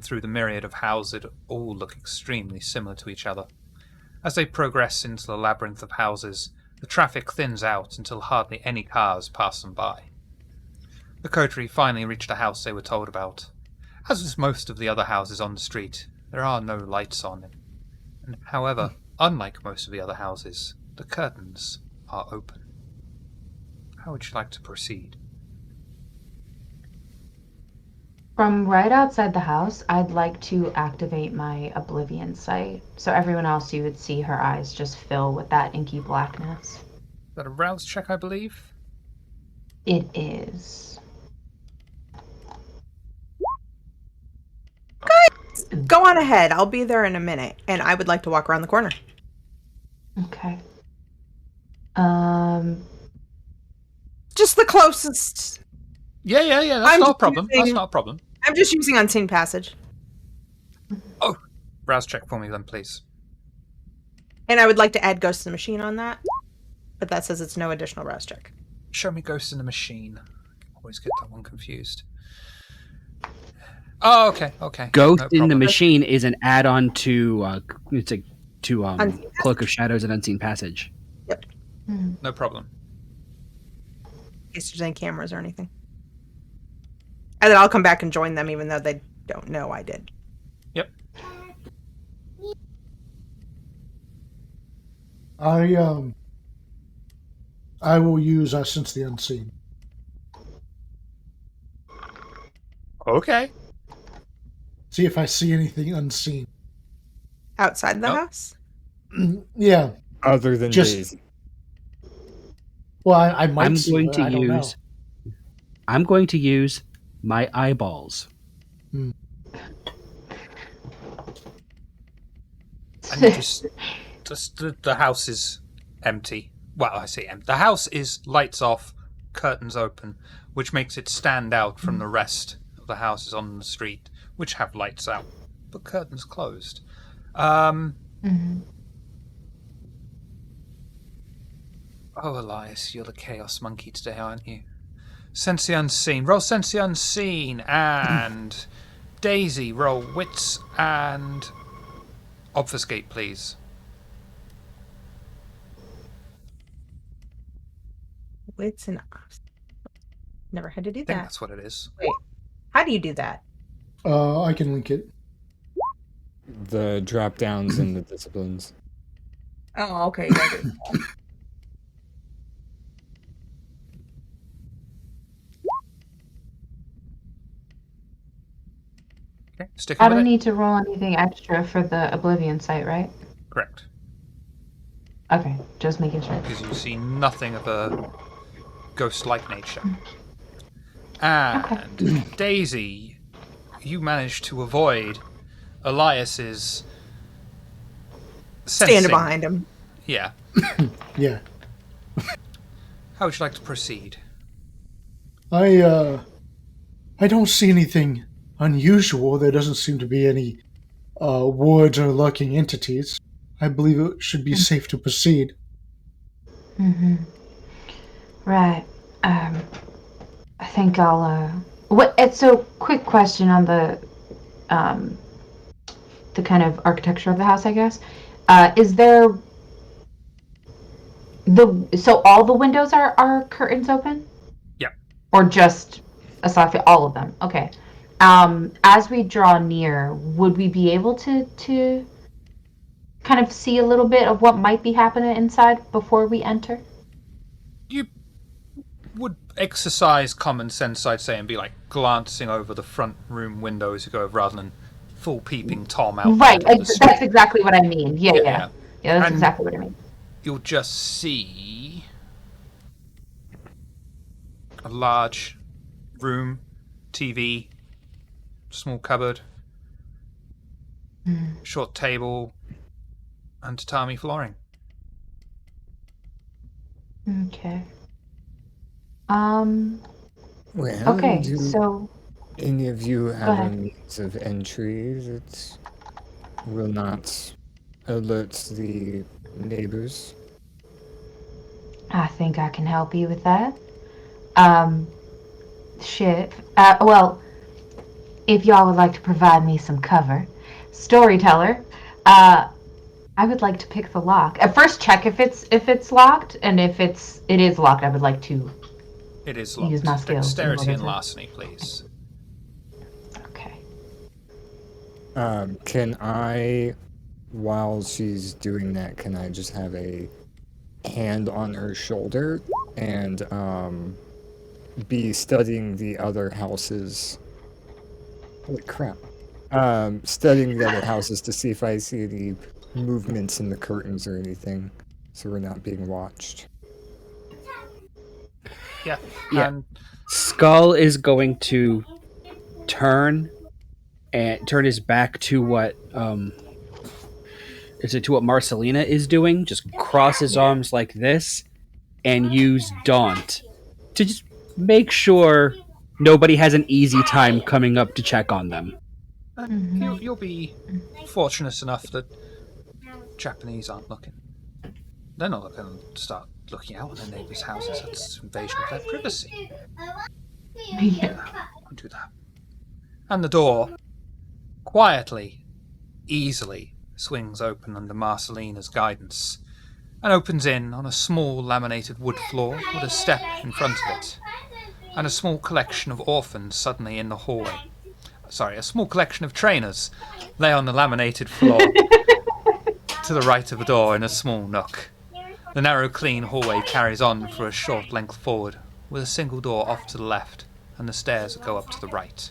Through the myriad of houses that all look extremely similar to each other. As they progress into the labyrinth of houses, the traffic thins out until hardly any cars pass them by. The coterie finally reached a house they were told about. As with most of the other houses on the street, there are no lights on it. And however, unlike most of the other houses, the curtains are open. How would you like to proceed? From right outside the house, I'd like to activate my Oblivion Site. So everyone else, you would see her eyes just fill with that inky blackness. Is that a rouse check, I believe? It is. Go on ahead. I'll be there in a minute, and I would like to walk around the corner. Okay. Just the closest. Yeah. That's not a problem. That's not a problem. I'm just using Unseen Passage. Oh, rouse check for me then, please. And I would like to add Ghost in the Machine on that. But that says it's no additional rouse check. Show me Ghost in the Machine. I always get that one confused. Oh, okay. Ghost No in the problem. Machine is an add-on to Unseen Cloak of Shadows and Unseen Passage. Yep. No problem. In case there's any cameras or anything. And then I'll come back and join them even though they don't know I did. Yep. I will use Sense the Unseen. Okay. see if I see anything unseen. Outside the Nope. house? Yeah. Other than Just- Daisy. Well, I might I'm see going her, to I don't know. I'm going to use my eyeballs. And you just the house is empty. Well, I say empty. The house is lights off, curtains open, which makes it stand out from the rest of the houses on the street, which have lights out, but curtains closed. Oh, Elias, you're the chaos monkey today, aren't you? Sense the unseen. Roll sense the unseen. And Daisy, roll wits and obfuscate, please. Wits and ops. Never had to do I think that. that's what it is. Wait, how do you do that? I can link it. The drop downs and the disciplines. Oh, okay. You gotta do that. Okay, sticking I with don't it. need to roll anything extra for the Oblivion Site, right? Correct. Okay, just making sure. Because you see nothing of a ghost-like nature. And Daisy, you managed to avoid Elias's sensing. Standing behind him. Yeah. Yeah. How would you like to proceed? I don't see anything unusual. There doesn't seem to be any wards or lurking entities. I believe it should be safe to proceed. Mm-hmm. Right. I think I'll. What? So, quick question on the kind of architecture of the house, I guess. Is there so all the windows are curtains open? Yeah. Or just aside from all of them? Okay. As we draw near, would we be able to kind of see a little bit of what might be happening inside before we enter? You would exercise common sense, I'd say, and be like glancing over the front room windows you go over rather than full peeping Tom out. Right, onto the street. that's exactly what I mean. Yeah, that's And exactly what I mean. You'll just see a large room, TV, small cupboard, short table, and tatami flooring. Okay. Well, Okay, do so any of you have a ahead. means of entry that will not alert the neighbors? I think I can help you with that. Well, if y'all would like to provide me some cover, storyteller, I would like to pick the lock. At first, check if it's locked, and if it is locked, I would like to. It is Use locked. my skills in Dexterity order and to- larceny, please. Okay. Can I, while she's doing that, can I just have a hand on her shoulder and be studying the other houses? Holy crap. Studying the other houses to see if I see any movements in the curtains or anything, so we're not being watched. Yeah. Yeah. And Skull is going to turn his back to what to what Marcelina is doing. Just cross his arms like this and use Daunt to just make sure nobody has an easy time coming up to check on them. you'll be fortunate enough that Japanese aren't looking. They're not going to start looking out at their neighbours' houses. That's invasion of their privacy. Yeah. Don't do that. And the door, quietly, easily, swings open under Marcelina's guidance and opens in on a small laminated wood floor with a step in front of it and a small collection of orphans suddenly in the hallway. Sorry, a small collection of trainers lay on the laminated floor to the right of the door in a small nook. The narrow, clean hallway carries on for a short length forward, with a single door off to the left and the stairs that go up to the right.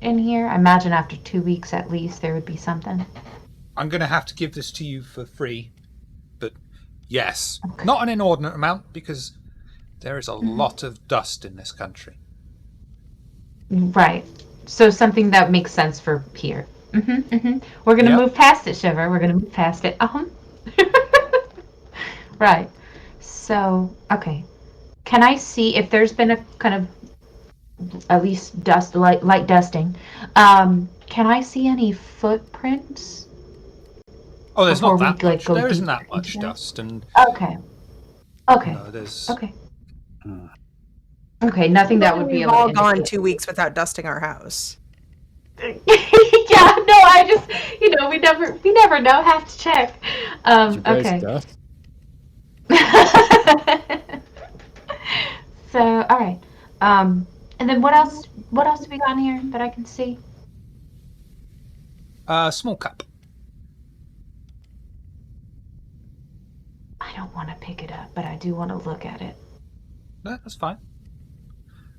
in here? I imagine after 2 weeks at least there would be something. I'm going to have to give this to you for free. But yes, not an inordinate amount, because there is a lot of dust in this country. Right. So something that makes sense for here. We're going to move past it, Shiver. We're going to move past it. Right. So, okay. Can I see if there's been a kind of at least light dusting? Can I see any footprints? Oh, there's not Before we, that like, much. go There isn't deeper that much into that? dust, and Okay. Okay. no, there's. Okay. Okay. Nothing that would be We've able all to gone indicate. 2 weeks without dusting our house. Yeah. No. I just, we never know. Have to check. Did you guys Okay. dust? So, all right. And then what else? What else have we got in here that I can see? Small cup. I don't want to pick it up, but I do want to look at it. No, that's fine.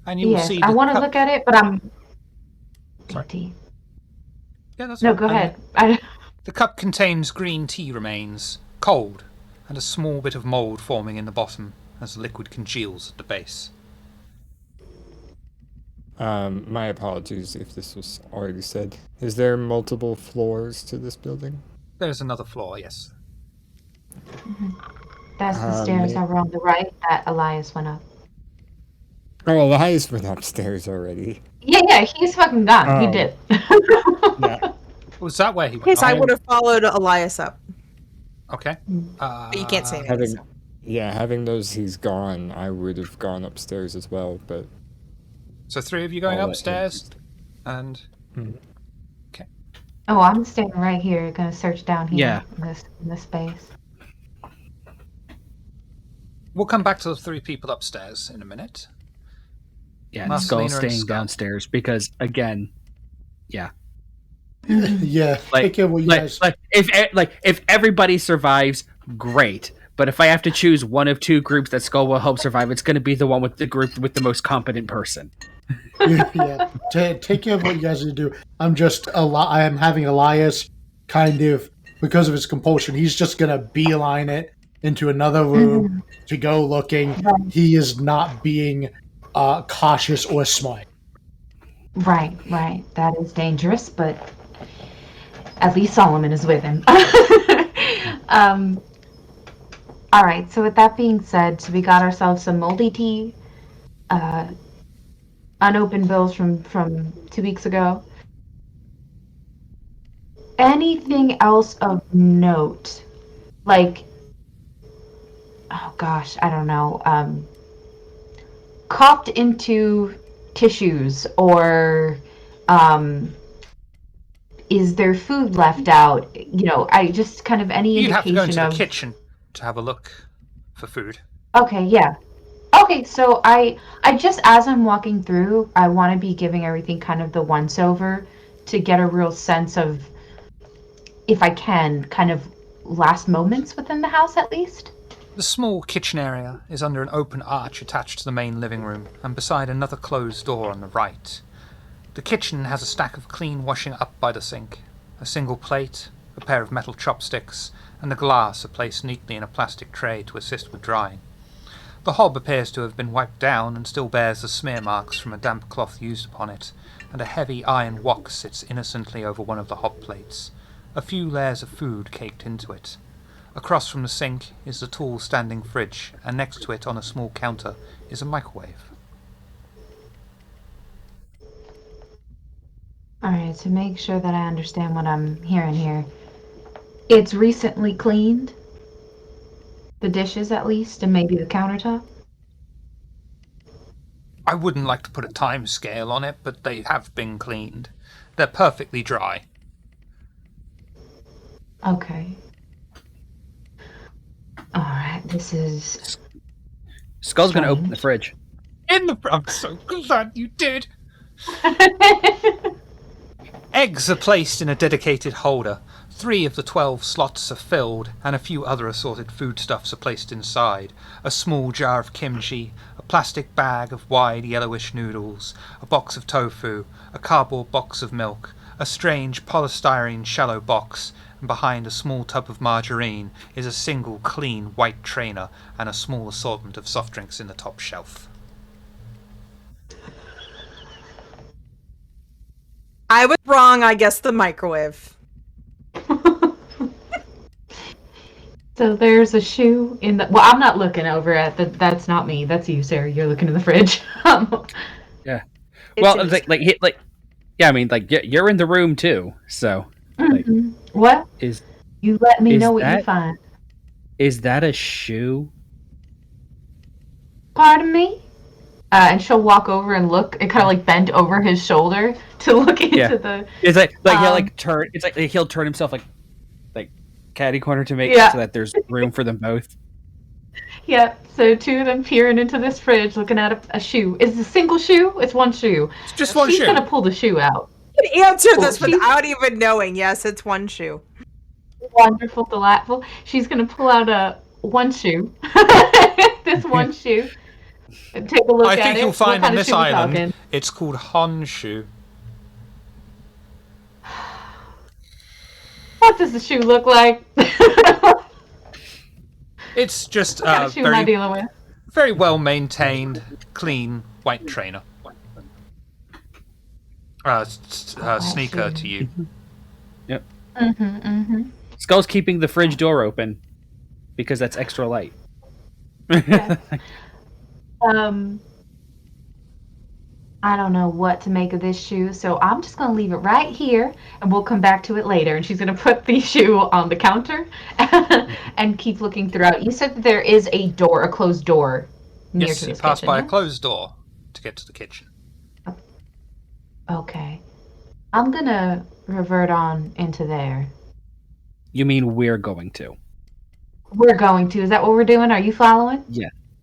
And you will Yes, see. I the want to cup- look at it, but I'm Sorry. empty. Yeah, that's No, fine. go And ahead. The cup contains green tea remains, cold, and a small bit of mould forming in the bottom as the liquid congeals at the base. My apologies if this was already said. Is there multiple floors to this building? There's another floor, yes. That's the stairs that were on the right that Elias went up. Oh, Elias went upstairs already. Yeah, he's fucking gone. He Oh. did. Yeah. Was that where he went? Yes, I I- would have followed Elias up, Okay. but you can't say anything. Having, so. having those he's gone, I would have gone upstairs as well, but So 3 of you going I'll let him upstairs, and Oh, I'm staying right here. Gonna search down here. Yeah. In this space. we'll come back to the 3 people upstairs in a minute. Yeah, Marcelina Skull's and staying Skull. downstairs because, again, yeah. Yeah, Like, take care of what you like, guys. if everybody survives, great. But if I have to choose one of 2 groups that Skull will help survive, it's going to be the one with the group with the most competent person. Yeah, take care of what you guys need to do. I am having Elias kind of, because of his compulsion, he's just gonna beeline it into another room to go looking. He is not being cautious or smart. Right. That is dangerous, but at least Solomon is with him. All right. So with that being said, so we got ourselves some moldy tea, unopened bills from 2 weeks ago. Anything else of note? Like, oh gosh, I don't know. Coughed into tissues, or is there food left out? I just kind of any You'd have to go indication into the of. kitchen to have a look for food. Okay, yeah. Okay, so I just, as I'm walking through, I want to be giving everything kind of the once over to get a real sense of, if I can, kind of last moments within the house at least. The small kitchen area is under an open arch attached to the main living room and beside another closed door on the right. The kitchen has a stack of clean washing up by the sink, a single plate, a pair of metal chopsticks, and the glass are placed neatly in a plastic tray to assist with drying. The hob appears to have been wiped down and still bears the smear marks from a damp cloth used upon it, and a heavy iron wok sits innocently over one of the hob plates, a few layers of food caked into it. Across from the sink is the tall standing fridge, and next to it on a small counter is a microwave. Alright, to make sure that I understand what I'm hearing here. It's recently cleaned? The dishes at least, and maybe the countertop? I wouldn't like to put a time scale on it, but they have been cleaned. They're perfectly dry. Okay. Alright, this is... Skull's going to open the fridge. I'm so glad you did! Eggs are placed in a dedicated holder. 3 of the 12 slots are filled, and a few other assorted foodstuffs are placed inside. A small jar of kimchi, a plastic bag of wide yellowish noodles, a box of tofu, a cardboard box of milk, a strange polystyrene shallow box, and behind a small tub of margarine is a single clean white trainer and a small assortment of soft drinks in the top shelf. I was wrong. I guess the microwave. So there's a shoe in the. Well, I'm not looking over at the. That's not me. That's you, Sarah. You're looking in the fridge. Yeah. It's Well, in yeah. I mean, like, you're in the room too. So, like, What? is You let me is know what you that- find. is that a shoe? Pardon me? And she'll walk over and look and kind of like bend over his shoulder to look into Yeah. the. It's like he'll Um, like turn. It's like he'll turn himself like catty corner to make Yeah. so that there's room for them both. Yeah, so two of them peering into this fridge looking at a shoe. Is it a single shoe? It's one shoe. It's just one She's shoe. gonna pull the shoe out. You can answer this She's- without even knowing. Yes, it's one shoe. Wonderful, delightful. She's gonna pull out one shoe. This one shoe. And take a look I at it. think you'll What find kind on of this shoe we island talking? it's called Honshu. What does the shoe look like? It's just What kind of shoe am I very, dealing with? very well maintained, clean white trainer. Sneaker to you. Skull's keeping the fridge door open because that's extra light. I don't know what to make of this shoe, so I'm just gonna leave it right here, and we'll come back to it later. And she's gonna put the shoe on the counter and keep looking throughout. You said that there is a closed door near Yes, to you this pass kitchen. by Yeah? a closed door to get to the kitchen. Okay, I'm gonna revert on into there. You mean we're going to? We're going to. Is that what we're doing? Are you following?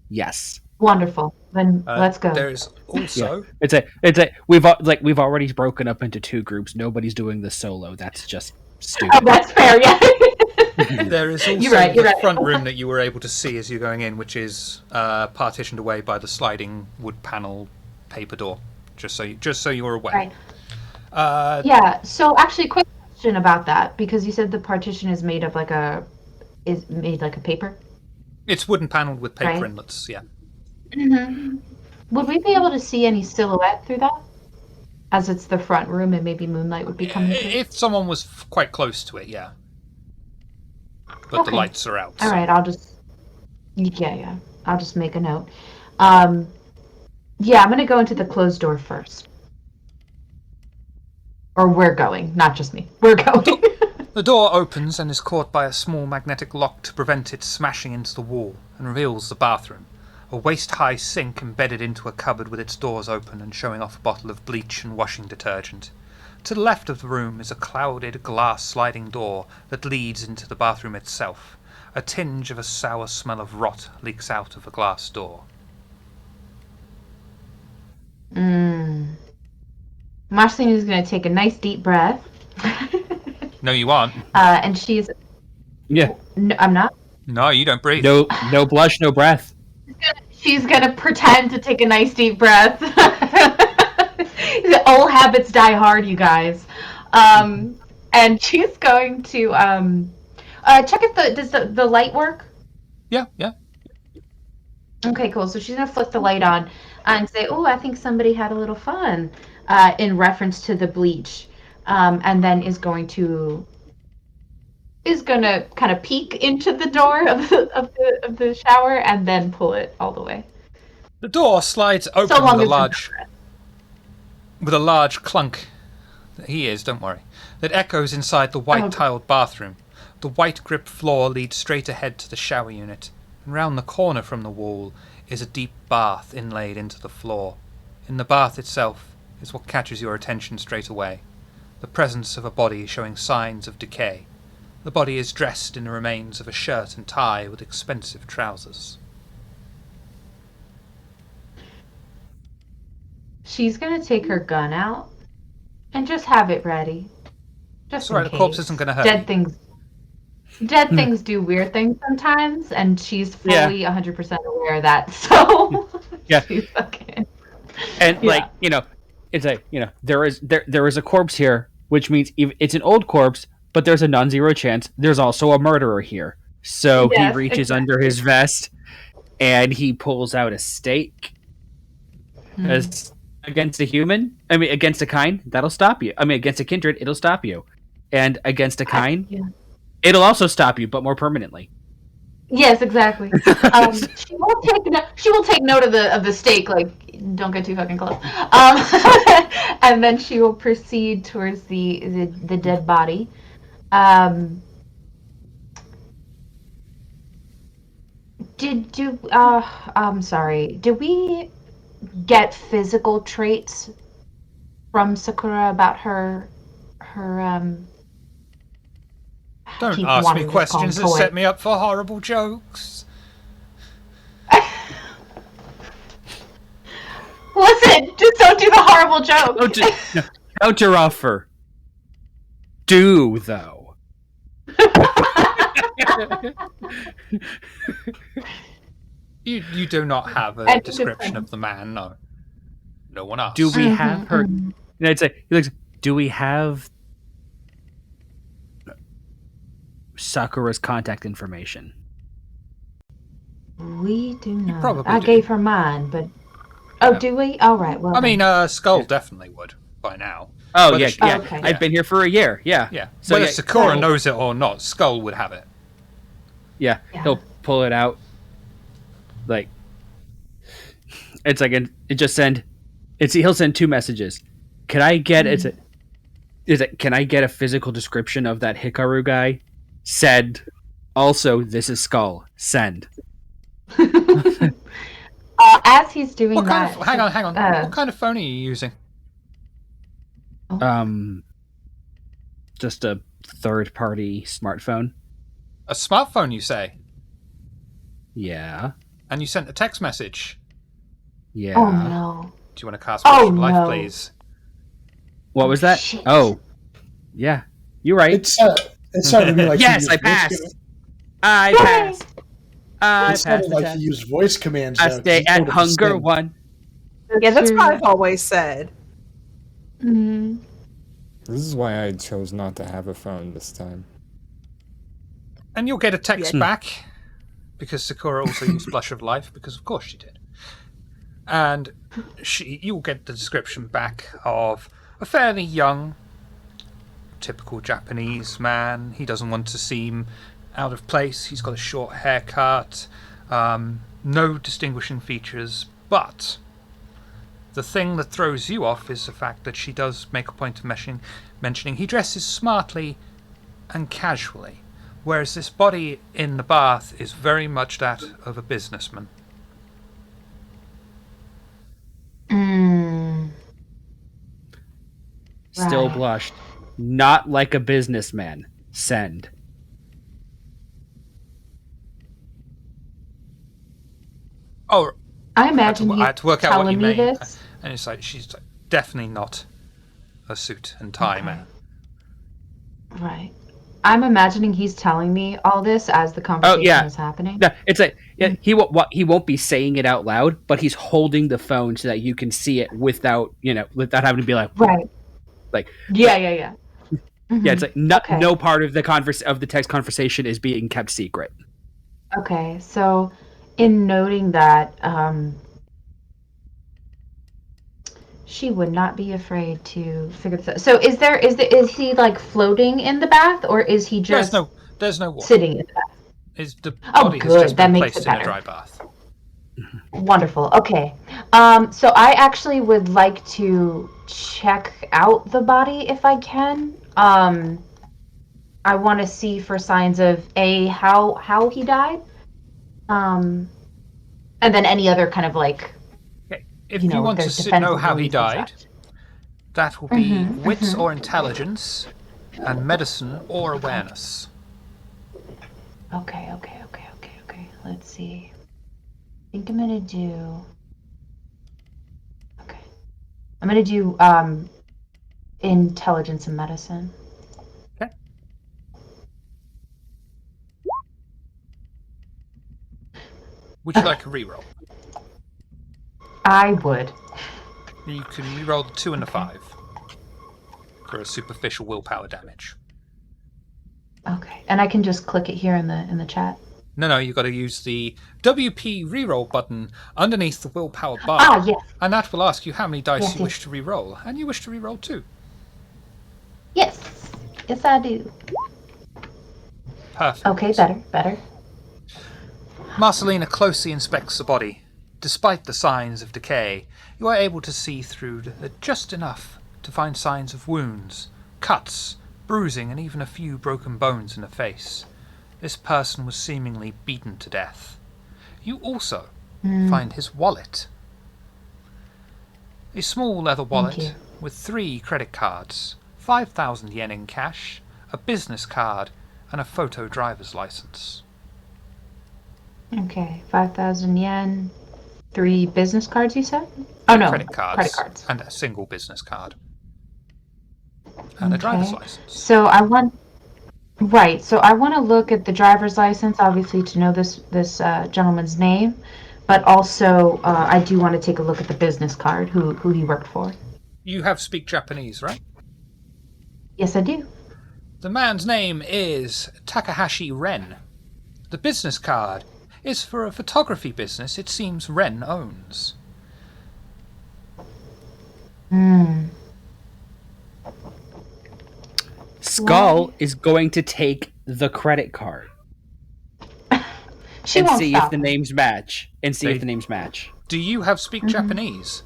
Yes. Wonderful. Then let's go. There is also It's a we've already broken up into two groups. Nobody's doing this solo. That's just stupid. Oh, that's fair. Yeah. there is also You're right, the right. front room that you were able to see as you're going in, which is partitioned away by the sliding wood panel paper door. Just so you're aware. Right. Yeah. So actually, quick question about that, because you said the partition is made of made like a paper. It's wooden paneled with paper Right. inlets. Yeah. Mm-hmm. Would we be able to see any silhouette through that? As it's the front room and maybe moonlight would be coming through? If someone was quite close to it, yeah. But Okay. the lights are out. All so- right, I'll just make a note. I'm gonna go into the closed door first. Or we're going, not just me. We're going. The door opens and is caught by a small magnetic lock to prevent it smashing into the wall, and reveals the bathroom. A waist-high sink embedded into a cupboard with its doors open and showing off a bottle of bleach and washing detergent. To the left of the room is a clouded glass sliding door that leads into the bathroom itself. A tinge of a sour smell of rot leaks out of the glass door. Marcelina's gonna take a nice deep breath. No, you aren't. And she's... Yeah. No, I'm not. No, you don't breathe. No blush, no breath. She's gonna pretend to take a nice deep breath. Old habits die hard, you guys. And she's going to check if does the light work? Yeah. Okay, cool. So she's gonna flick the light on and say, "Oh, I think somebody had a little fun," in reference to the bleach, and then is gonna kind of peek into the door of the shower and then pull it all the way. The door slides open So long with as a large clunk. He is, don't worry. That echoes inside the white tiled bathroom. The white grip floor leads straight ahead to the shower unit, and round the corner from the wall is a deep bath inlaid into the floor. In the bath itself is what catches your attention straight away. The presence of a body showing signs of decay. The body is dressed in the remains of a shirt and tie with expensive trousers. She's gonna take her gun out and just have it ready. Just It's alright, in the corpse case. isn't going to hurt Dead you. things. Dead things do weird things sometimes, and she's Yeah. fully 100% aware of that. So Yeah. she's okay. And Yeah. it's like there is a corpse here, which means it's an old corpse, but there's a non-zero chance there's also a murderer here. So he Yes, reaches under his vest and he pulls out a stake as against a human. I mean, against a kind, that'll stop you. I mean, against a kindred, it'll stop you, and against a kind, Yeah. it'll also stop you, but more permanently. Yes, exactly. She will take note of the stake. Like, don't get too fucking close. And then she will proceed towards the dead body. I'm sorry. Did we get physical traits from Sakura about her? Don't keep ask wanting me to just call questions him that toy. set me up for horrible jokes. Listen, just don't do the horrible joke. Counteroffer. Do though. You do not have a And description of the man, no. No one asked. Do we have her? It's like he looks. Do we have Sakura's contact information? We do not. probably I do. gave her mine, but do we? All right. Well, I mean, Skull definitely would by now. Oh Whether yeah, she- yeah. okay. I've been here for a year. Yeah, Yeah. So Whether yeah, Sakura right. knows it or not, Skull would have it. yeah, Yeah. he'll pull it out. Like it's like it just send. He'll send 2 messages. Can I get Can I get a physical description of that Hikaru guy? Said. Also, this is Skull. Send. as he's doing What kind that, of? Hang on. What kind of phone are you using? Just a third-party smartphone. A smartphone, you say? Yeah. And you sent a text message. Yeah. Oh no! Do you want to cast Oh, Flash of Life, no. please? What was that? Shit. Oh. Yeah. You're right. It sounded to me like Yes, you I used passed. I passed. I It sounded passed the like test. you used voice commands. I though, 'cause stay you at told it to hunger send. 1. Yeah, that's true. what I've always said. Mhm. This is why I chose not to have a phone this time. And you'll get a text Yeah. back, because Sakura also used Flash of Life, because of course she did. And you'll get the description back of a fairly young, typical Japanese man. He doesn't want to seem out of place. He's got a short haircut, no distinguishing features, but the thing that throws you off is the fact that she does make a point of mentioning he dresses smartly and casually, whereas this body in the bath is very much that of a businessman. Still Right. blushed. Not like a businessman. Send. Oh, I imagine I you had to work out what telling you me mean. this. And it's like, she's like, definitely not a suit and tie Okay. man. Right. I'm imagining he's telling me all this as the conversation yeah. is happening. No, it's like he won't be saying it out loud, but he's holding the phone so that you can see it without having to be like Right. Like Yeah. yeah. Mhm. It's like Okay. no part of the text conversation is being kept secret. Okay, so in noting that, she would not be afraid to figure this out. So is he like floating in the bath, or is he just There's no water. sitting in the bath? The Oh, body has good. just That been makes placed it in a better. dry bath. Wonderful. Okay. So I actually would like to check out the body if I can. I want to see for signs of how he died. And then any other kind of like, If you want there's to know defensive how he wounds and died, such. that will be Mhm, wits mhm. or intelligence, and medicine or awareness. Okay. Let's see. I think I'm gonna do. Okay. I'm gonna do intelligence and medicine. Okay. Would you like a reroll? I would. You can reroll the 2 and the 5 for a superficial willpower damage. Okay, and I can just click it here in the chat. No, you've got to use the WP reroll button underneath the willpower bar. Ah, yes. And that will ask you how many dice Yes, you yes. wish to reroll. And you wish to reroll 2. Yes. Yes, I do. Perfect. Okay, better. Marcelina closely inspects the body. Despite the signs of decay, you are able to see through just enough to find signs of wounds, cuts, bruising, and even a few broken bones in the face. This person was seemingly beaten to death. You also find his wallet. A small leather wallet you. with 3 credit cards, 5,000 yen in cash, a business card, and a photo driver's license. Okay, 5,000 yen. 3 business cards, you said? Oh, no. Credit cards. Credit cards. And a single business card. And a driver's license. So I want to look at the driver's license, obviously, to know this gentleman's name, but also I do want to take a look at the business card, who he worked for. You have speak Japanese, right? Yes, I do. The man's name is Takahashi Ren. The business card is for a photography business it seems Ren owns. Skull is going to take the credit card She and won't see stop if the me. names match. Do you have speak Japanese?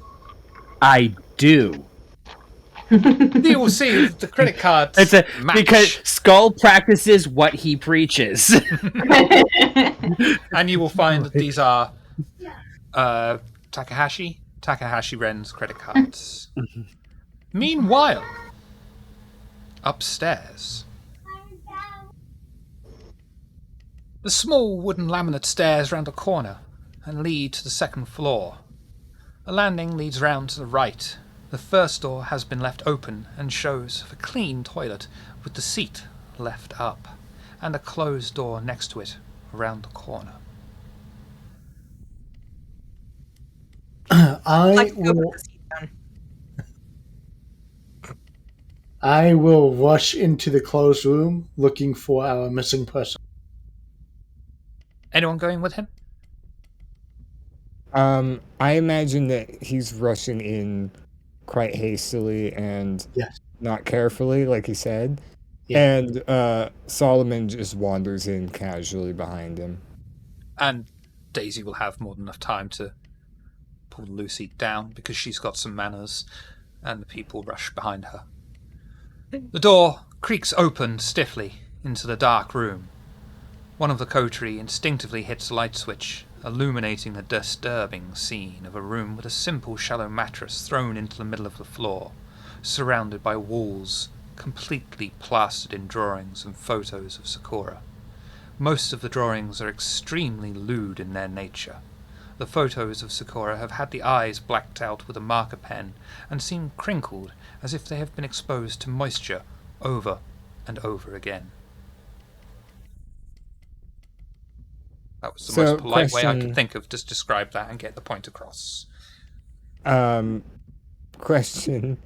I do. You will see if the credit cards match. Because Skull practices what he preaches. And you will find that these are Takahashi Ren's credit cards. Meanwhile, upstairs, the small wooden laminate stairs round a corner and lead to the second floor. A landing leads round to the right. The first door has been left open and shows a clean toilet with the seat left up, and a closed door next to it around the corner. I will rush into the closed room looking for our missing person. Anyone going with him? I imagine that he's rushing in quite hastily and Yes. not carefully, like he said. Yeah. And Solomon just wanders in casually behind him. And Daisy will have more than enough time to pull the loose seat down because she's got some manners, and the people rush behind her. The door creaks open stiffly into the dark room. One of the coterie instinctively hits the light switch, illuminating the disturbing scene of a room with a simple shallow mattress thrown into the middle of the floor, surrounded by walls completely plastered in drawings and photos of Sakura. Most of the drawings are extremely lewd in their nature. The photos of Sakura have had the eyes blacked out with a marker pen and seem crinkled as if they have been exposed to moisture over and over again. That was the most polite way I could think of to describe that and get the point across. Question.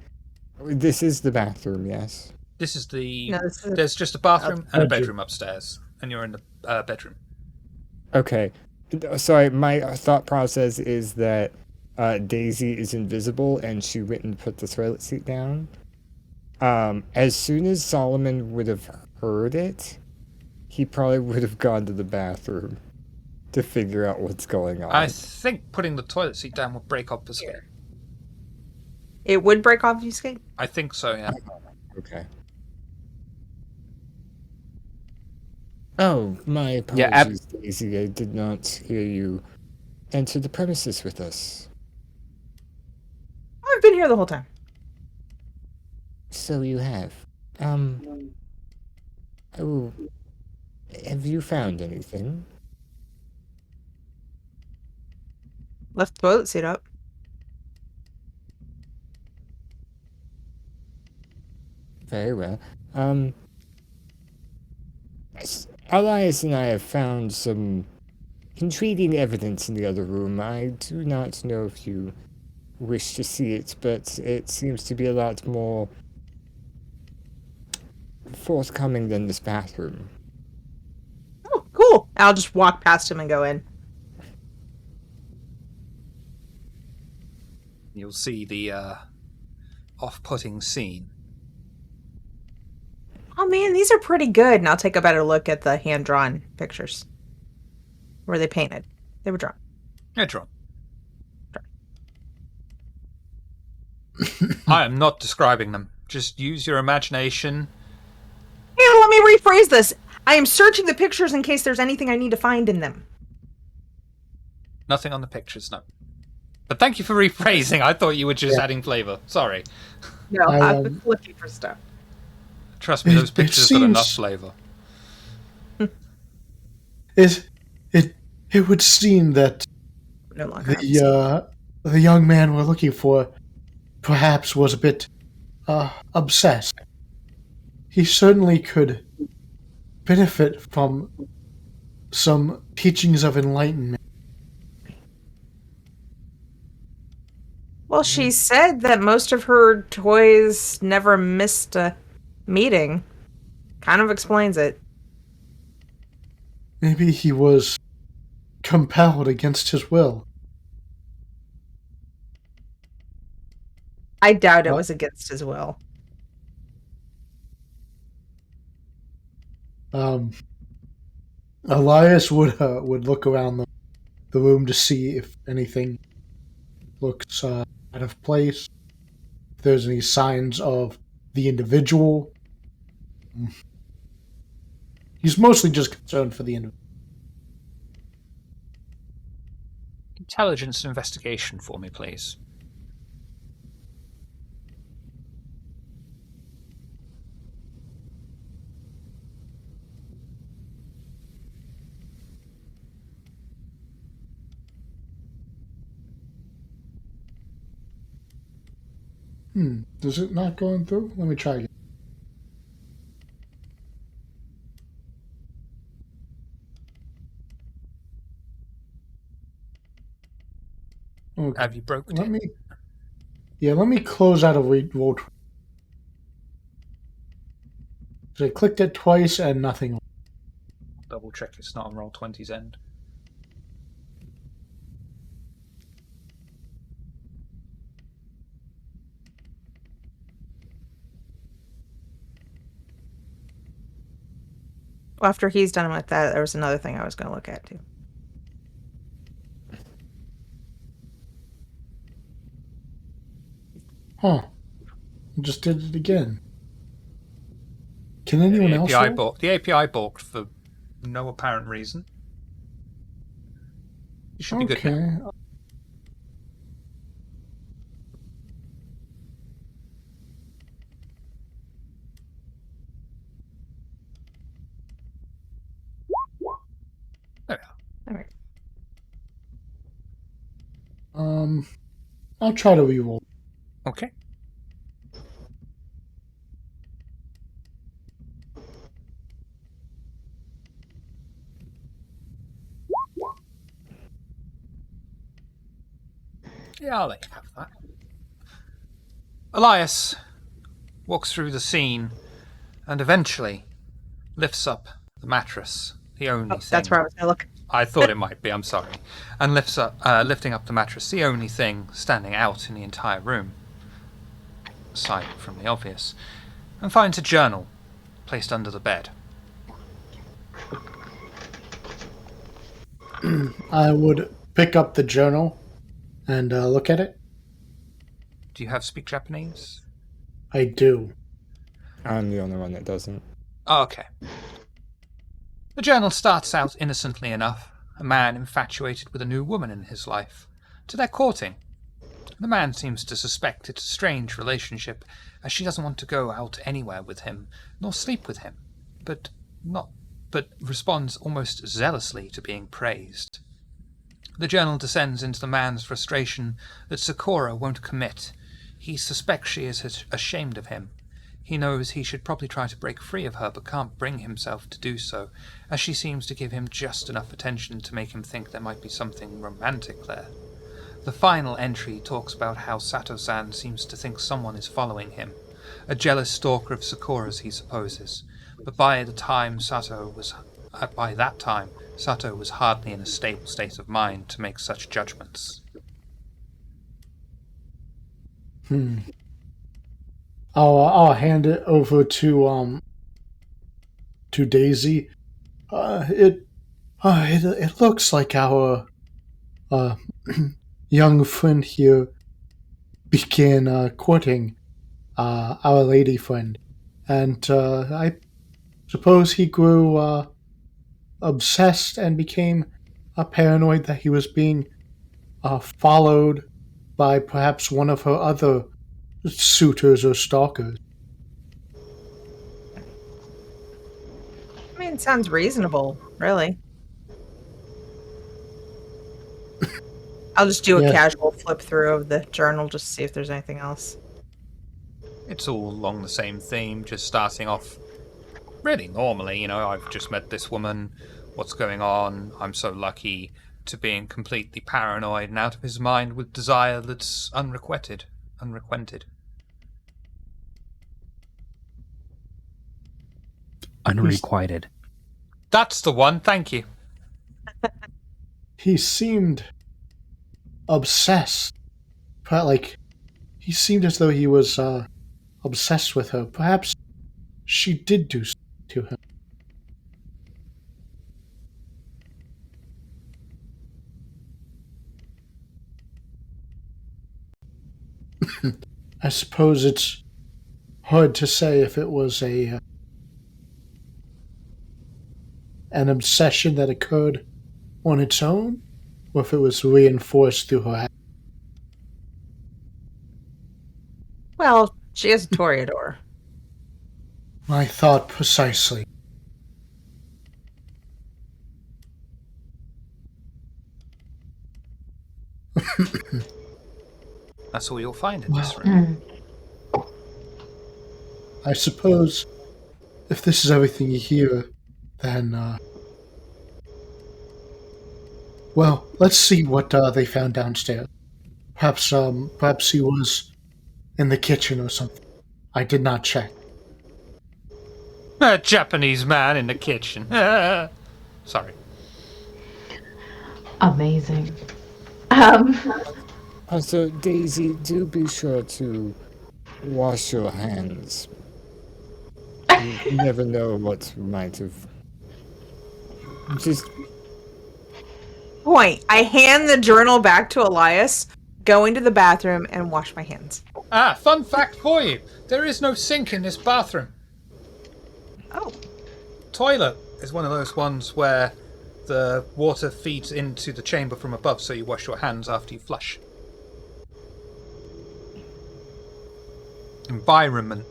This is the bathroom, yes? This is the... No, this is There's just a bathroom and a bedroom upstairs, and you're in the bedroom. Okay. Sorry, my thought process is that Daisy is invisible and she went and put the toilet seat down. As soon as Solomon would have heard it, he probably would have gone to the bathroom to figure out what's going on. I think putting the toilet seat down will break off the skin. It would break off your skin? I think so, yeah. Okay. Oh, my apologies, Yeah, Daisy. I did not hear you enter the premises with us. I've been here the whole time. So you have. Oh, have you found anything? Left the toilet seat up. Very well. Elias and I have found some intriguing evidence in the other room. I do not know if you wish to see it, but it seems to be a lot more forthcoming than this bathroom. Oh, cool. I'll just walk past him and go in. You'll see the off-putting scene. Oh man, these are pretty good. And I'll take a better look at the hand-drawn pictures. Were they painted? They were drawn. Yeah, drawn. I am not describing them. Just use your imagination. Here, let me rephrase this. I am searching the pictures in case there's anything I need to find in them. Nothing on the pictures, no. But thank you for rephrasing. I thought you were just adding flavour. Sorry. No, I've been looking for stuff. Trust me, those pictures have got enough flavour. It would seem that No longer. the young man we're looking for perhaps was a bit obsessed. He certainly could benefit from some teachings of enlightenment. Well, she said that most of her toys never missed a meeting. Kind of explains it. Maybe he was compelled against his will. I doubt it was against his will. Elias would look around the room to see if anything looks out of place, if there's any signs of the individual. He's mostly just concerned for the individual. Intelligence investigation for me, please. Is it not going through? Let me try again. Okay. Have you broken it? Let me close out of roll. So I clicked it twice and nothing. Double check it's not on Roll20's end. After he's done with that, there was another thing I was going to look at too. Huh. I just did it again. Can anyone else? The API balked for no apparent reason. You should be good now. There we are. All right. I'll try to reroll. Okay. Yeah, I'll let you have that. Elias walks through the scene and eventually lifts up the mattress, the only thing. That's where I was going to look. I thought it might be, I'm sorry. And lifting up the mattress, the only thing standing out in the entire room, aside from the obvious, and finds a journal placed under the bed. I would pick up the journal and look at it. Do you have speak Japanese? I do. I'm the only one that doesn't. Oh, okay. The journal starts out innocently enough. A man infatuated with a new woman in his life. To their courting. The man seems to suspect it's a strange relationship, as she doesn't want to go out anywhere with him, nor sleep with him, but responds almost zealously to being praised. The journal descends into the man's frustration that Sakura won't commit. He suspects she is ashamed of him. He knows he should probably try to break free of her, but can't bring himself to do so, as she seems to give him just enough attention to make him think there might be something romantic there. The final entry talks about how Sato-san seems to think someone is following him, a jealous stalker of Sakura's, he supposes, but by that time Sato was hardly in a stable state of mind to make such judgments. I'll hand it over to Daisy. It looks like our young friend here began courting our lady friend, and I suppose he grew obsessed and became paranoid that he was being followed by perhaps one of her other suitors or stalkers. I mean, it sounds reasonable, really. I'll just do a casual flip through of the journal just to see if there's anything else. It's all along the same theme, just starting off really normally, I've just met this woman, what's going on, I'm so lucky, to being completely paranoid and out of his mind with desire that's unrequited. Unrequited. That's the one, thank you. He seemed obsessed. He seemed as though he was obsessed with her. Perhaps she did do something to him. I suppose it's hard to say if it was an obsession that occurred on its own, or if it was reinforced through her act. Well, she is a Toreador. I thought precisely. That's all you'll find in this room. I suppose if this is everything you hear, then, well, let's see what they found downstairs. Perhaps he was in the kitchen or something. I did not check. A Japanese man in the kitchen. Sorry. Amazing. Also, Daisy, do be sure to wash your hands. You never know what might have... Just... Point. I hand the journal back to Elias, go into the bathroom, and wash my hands. Fun fact for you. There is no sink in this bathroom. Oh. Toilet is one of those ones where the water feeds into the chamber from above, so you wash your hands after you flush. Environment.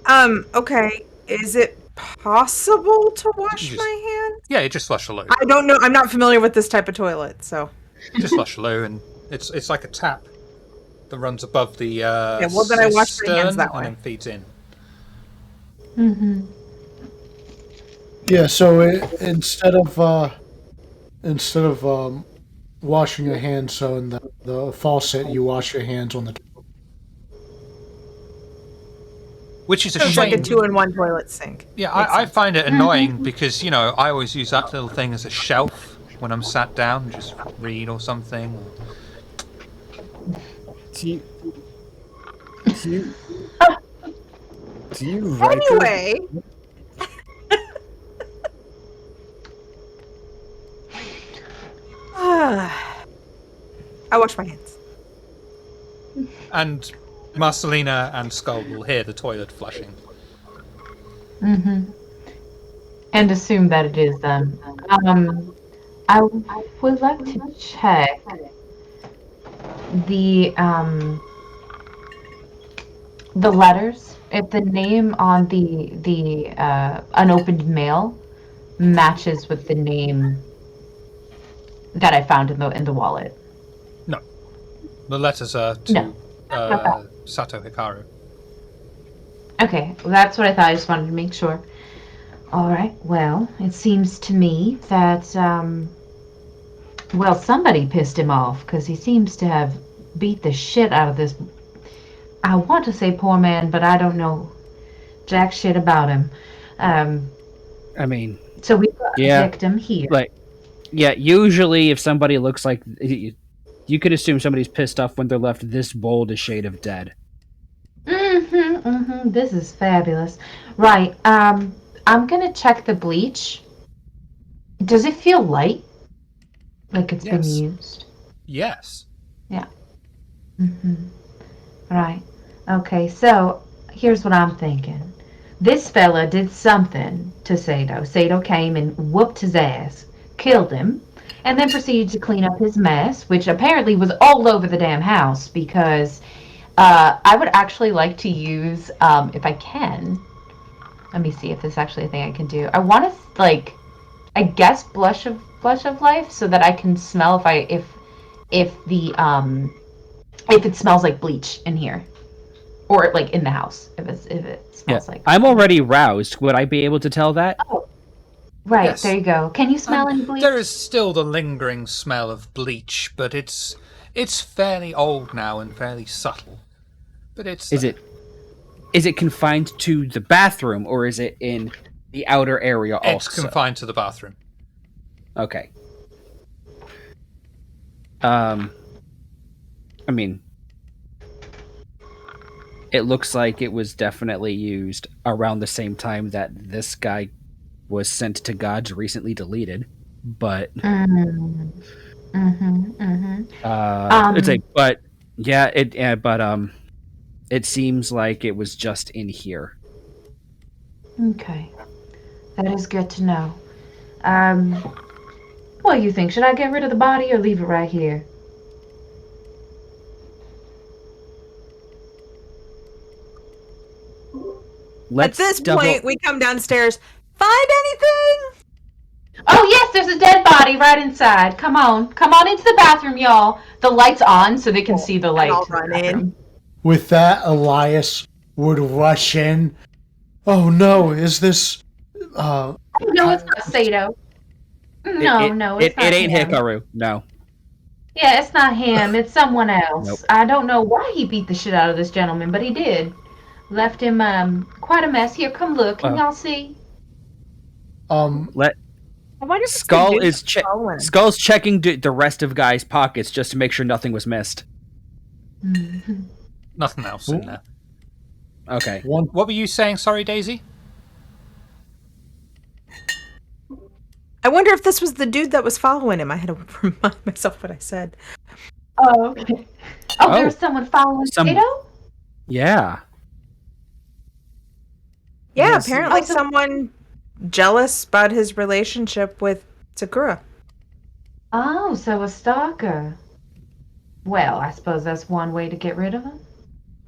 Okay. Is it possible to wash my hands? Yeah, you just flush the loo. I don't know. I'm not familiar with this type of toilet, so. You just flush the loo, and it's like a tap that runs above the yeah, well, then I wash my hands that way. And then feeds in. Mm-hmm. Yeah, so instead of washing your hands on the faucet, you wash your hands on the. Which is a It's shame. like a 2-in-1 toilet sink. Yeah, I find it annoying because, I always use that little thing as a shelf when I'm sat down and just read or something. Do you write Anyway. I wash my hands. And Marcelina and Skull will hear the toilet flushing. Mm-hmm. And assume that it is them. I would like to check the letters. If the name on the unopened mail matches with the name that I found in the wallet. No. The letters are to Sato Hikaru. Okay, well, that's what I thought. I just wanted to make sure. All right. Well, it seems to me that well, somebody pissed him off because he seems to have beat the shit out of this. I want to say poor man, but I don't know jack shit about him. Um, I mean, so we've got yeah, a victim here. like, yeah. Usually, if somebody looks like you could assume somebody's pissed off when they're left this bold a shade of dead. This is fabulous. Right. I'm gonna check the bleach. Does it feel light? Like it's been Yes. used? Yes. Right. Okay, so here's what I'm thinking. This fella did something to Sato. Sato came and whooped his ass, killed him, and then proceeded to clean up his mess, which apparently was all over the damn house because I would actually like to use, if I can, let me see if this is actually a thing I can do. I want to, like, I guess blush of life so that I can smell if it smells like bleach in here. Or like in the house, if it smells like. I'm already roused. Would I be able to tell that? Oh, right. Yes. There you go. Can you smell any bleach? There is still the lingering smell of bleach, but it's fairly old now and fairly subtle. But it's Is it confined to the bathroom or is it in the outer area also? It's confined to the bathroom. Okay. I mean, it looks like it was definitely used around the same time that this guy was sent to God's recently deleted, but it seems like it was just in here. Okay, that is good to know. What do you think? Should I get rid of the body or leave it right here? At this point, we come downstairs. Find anything? Oh yes, there's a dead body right inside. Come on into the bathroom, y'all. The light's on, so they can see the light. I'll run in. With that, Elias would rush in. Oh no, is this... No, it's not Sato. No, it's not it ain't him. Hikaru. No. Yeah, it's not him. It's someone else. Nope. I don't know why he beat the shit out of this gentleman, but he did. Left him quite a mess. Here, come look. Can y'all see? Let I wonder if it's Skull the dude is that's following him. Skull's checking the rest of guys' pockets just to make sure nothing was missed. Nothing else in there. Okay. One, What were you saying? Sorry, Daisy. I wonder if this was the dude that was following him. I had to remind myself what I said. Oh, okay. Oh, there was someone following Sato? Yeah. Yeah, Yes. apparently Oh, so- someone jealous about his relationship with Sakura. Oh, so a stalker. Well, I suppose that's one way to get rid of him.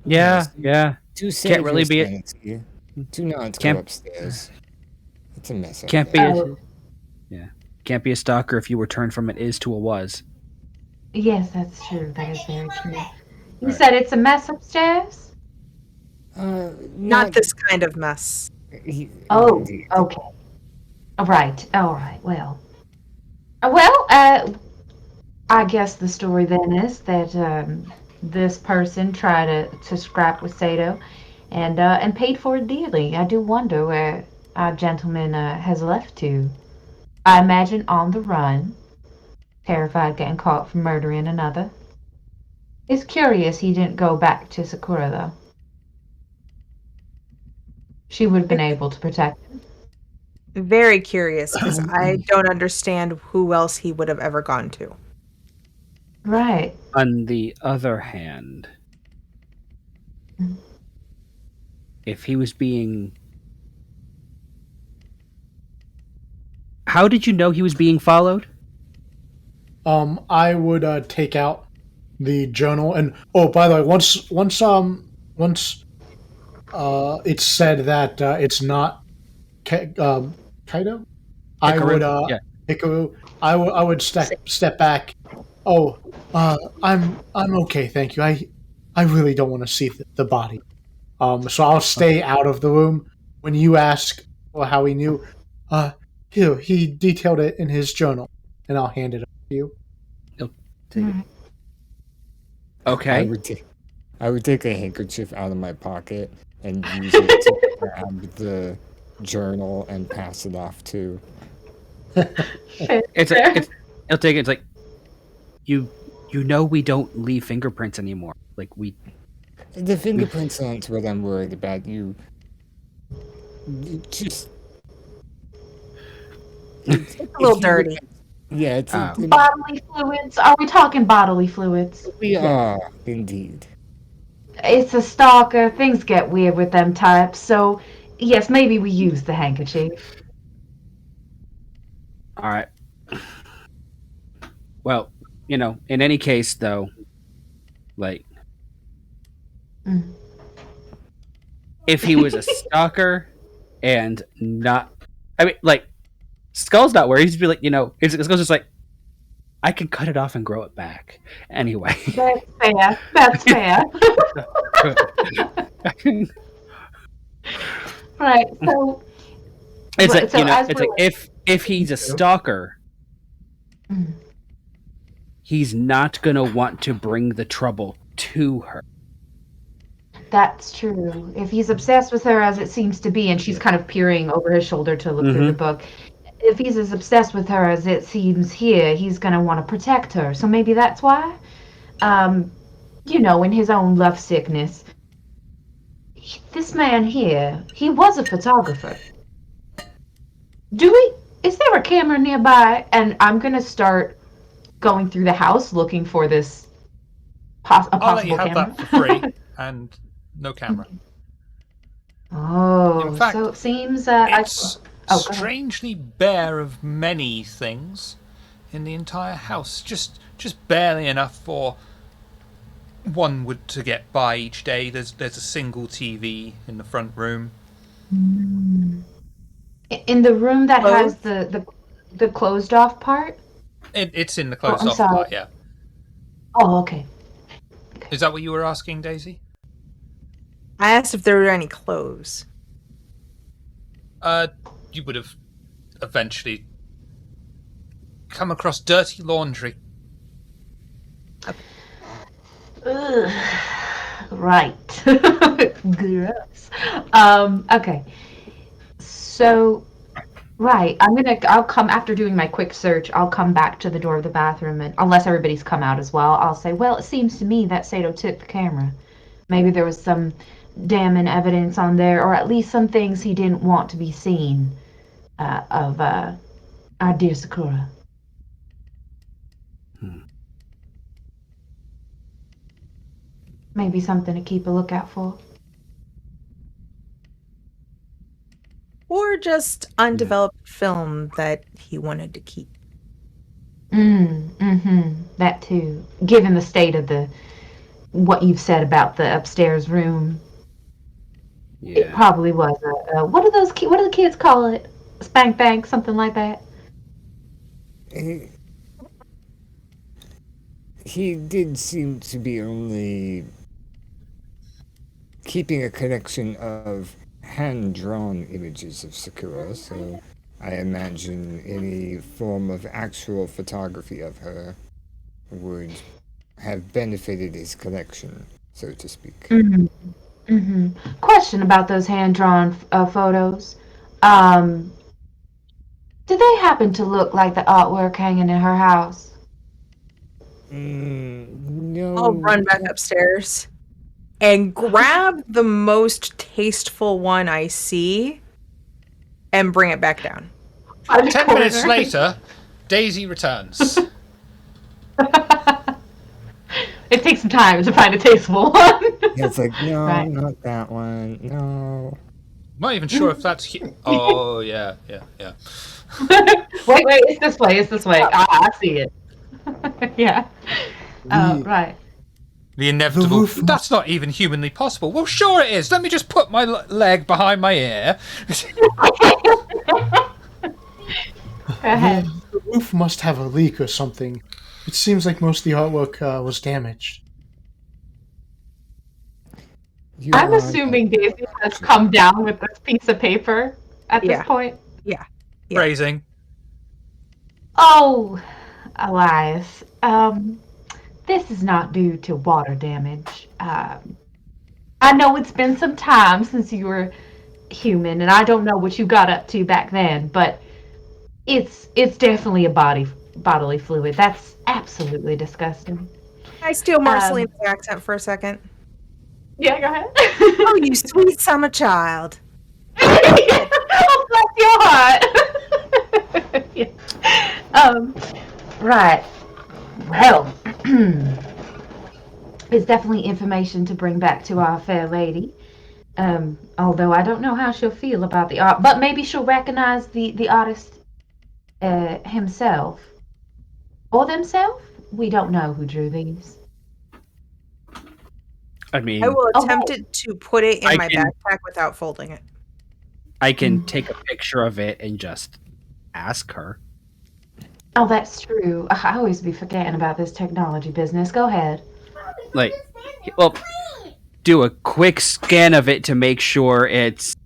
Yeah. Two Can't really be it. sanity. Do not Can't- go upstairs. It's a mess. up Can't be there. Oh. Can't be a stalker if you were turned from an is to a was. Yes, that's true. That is very true. You said it's a mess upstairs? Not this kind of mess. Oh, indeed. okay. All right. Well, I guess the story then is that this person tried to scrap with Sato and paid for it dearly. I do wonder where our gentleman has left to. I imagine on the run, terrified getting caught for murdering another. It's curious he didn't go back to Sakura, though. She would have been able to protect him. Very curious because I don't understand who else he would have ever gone to. Right. On the other hand, if he was being... How did you know he was being followed? I would take out the journal and by the way, once it's said that it's not Kaido, I would Yeah. Hikaru, I would step back. I'm okay, thank you. I really don't want to see the body. So I'll stay out of the room. When you ask how he knew, here, he detailed it in his journal, and I'll hand it over to you. Take it. I Okay. would take a handkerchief out of my pocket and use it to grab the journal and pass it off to. It's like he'll take it. It's like you know we don't leave fingerprints anymore. Like we The fingerprints aren't what I'm worried about. You just. It's a little dirty. Yeah, it's Bodily fluids? Are we talking bodily fluids? we are indeed. It's a stalker. Things get weird with them types. So, yes, maybe we use the handkerchief. all right. Well, in any case, though, like, if he was a stalker and not, I mean, like, Skull's not worried. He'd be like, Skull's just like, I can cut it off and grow it back. Anyway. That's fair. Right. So It's like, so as it's we're like if he's a stalker, he's not gonna want to bring the trouble to her. That's true. If he's obsessed with her, as it seems to be, and she's kind of peering over his shoulder to look through the book, if he's as obsessed with her as it seems here, he's going to want to protect her. So maybe that's why, in his own love sickness, this man here, he was a photographer. Is there a camera nearby? And I'm going to start going through the house looking for this possible I'll let you have camera. that for free and no camera. Oh, In fact, so it seems It's go ahead. strangely bare of many things in the entire house. Just barely enough for one would to get by each day. There's a single TV in the front room. In the room that has Closed? the closed off part? It's in the closed I'm off sorry. part, yeah. Oh, okay. Is that what you were asking, Daisy? I asked if there were any clothes. You would have eventually come across dirty laundry. Ugh. Right. Gross. Okay. So, right. I'll come after doing my quick search. I'll come back to the door of the bathroom, and unless everybody's come out as well, I'll say, well, it seems to me that Sato took the camera. Maybe there was some damning evidence on there, or at least some things he didn't want to be seen of our dear Sakura. Maybe something to keep a lookout for. Or just undeveloped film that he wanted to keep. That too. Given the state of what you've said about the upstairs room, it probably was what do the kids call it? Spank bank, something like that. He did seem to be only keeping a collection of hand-drawn images of Sakura, so I imagine any form of actual photography of her would have benefited his collection, so to speak. Question about those hand-drawn photos. Did they happen to look like the artwork hanging in her house? No. I'll run back upstairs and grab the most tasteful one I see and bring it back down. 10 minutes later, Daisy returns. It takes some time to find a tasteful one. It's like, no, Right. not that one. No. Not even sure if that's... Oh, yeah. Wait, it's this way. I see it. Yeah. Right. The inevitable... roof- That's not even humanly possible. Well, sure it is. Let me just put my leg behind my ear. Go ahead. The roof must have a leak or something. It seems like most of the artwork was damaged. You I'm are assuming Daisy has come down with this piece of paper at Yeah. this point. Yeah. Phrasing. Oh, Elias, this is not due to water damage. I know it's been some time since you were human, and I don't know what you got up to back then, but it's definitely a bodily fluid. That's absolutely disgusting. Can I steal Marcelina's accent for a second? Yeah, go ahead. Oh, you sweet summer child. Oh, bless your heart. Yeah. Right. Well, it's definitely information to bring back to our fair lady. Although I don't know how she'll feel about the art, but maybe she'll recognize the artist himself or themselves. We don't know who drew these. I mean, I will Oh. attempt to put it in I my can- backpack without folding it. I can take a picture of it and just ask her. Oh, that's true. I always be forgetting about this technology business. Go ahead. Like, well, do a quick scan of it to make sure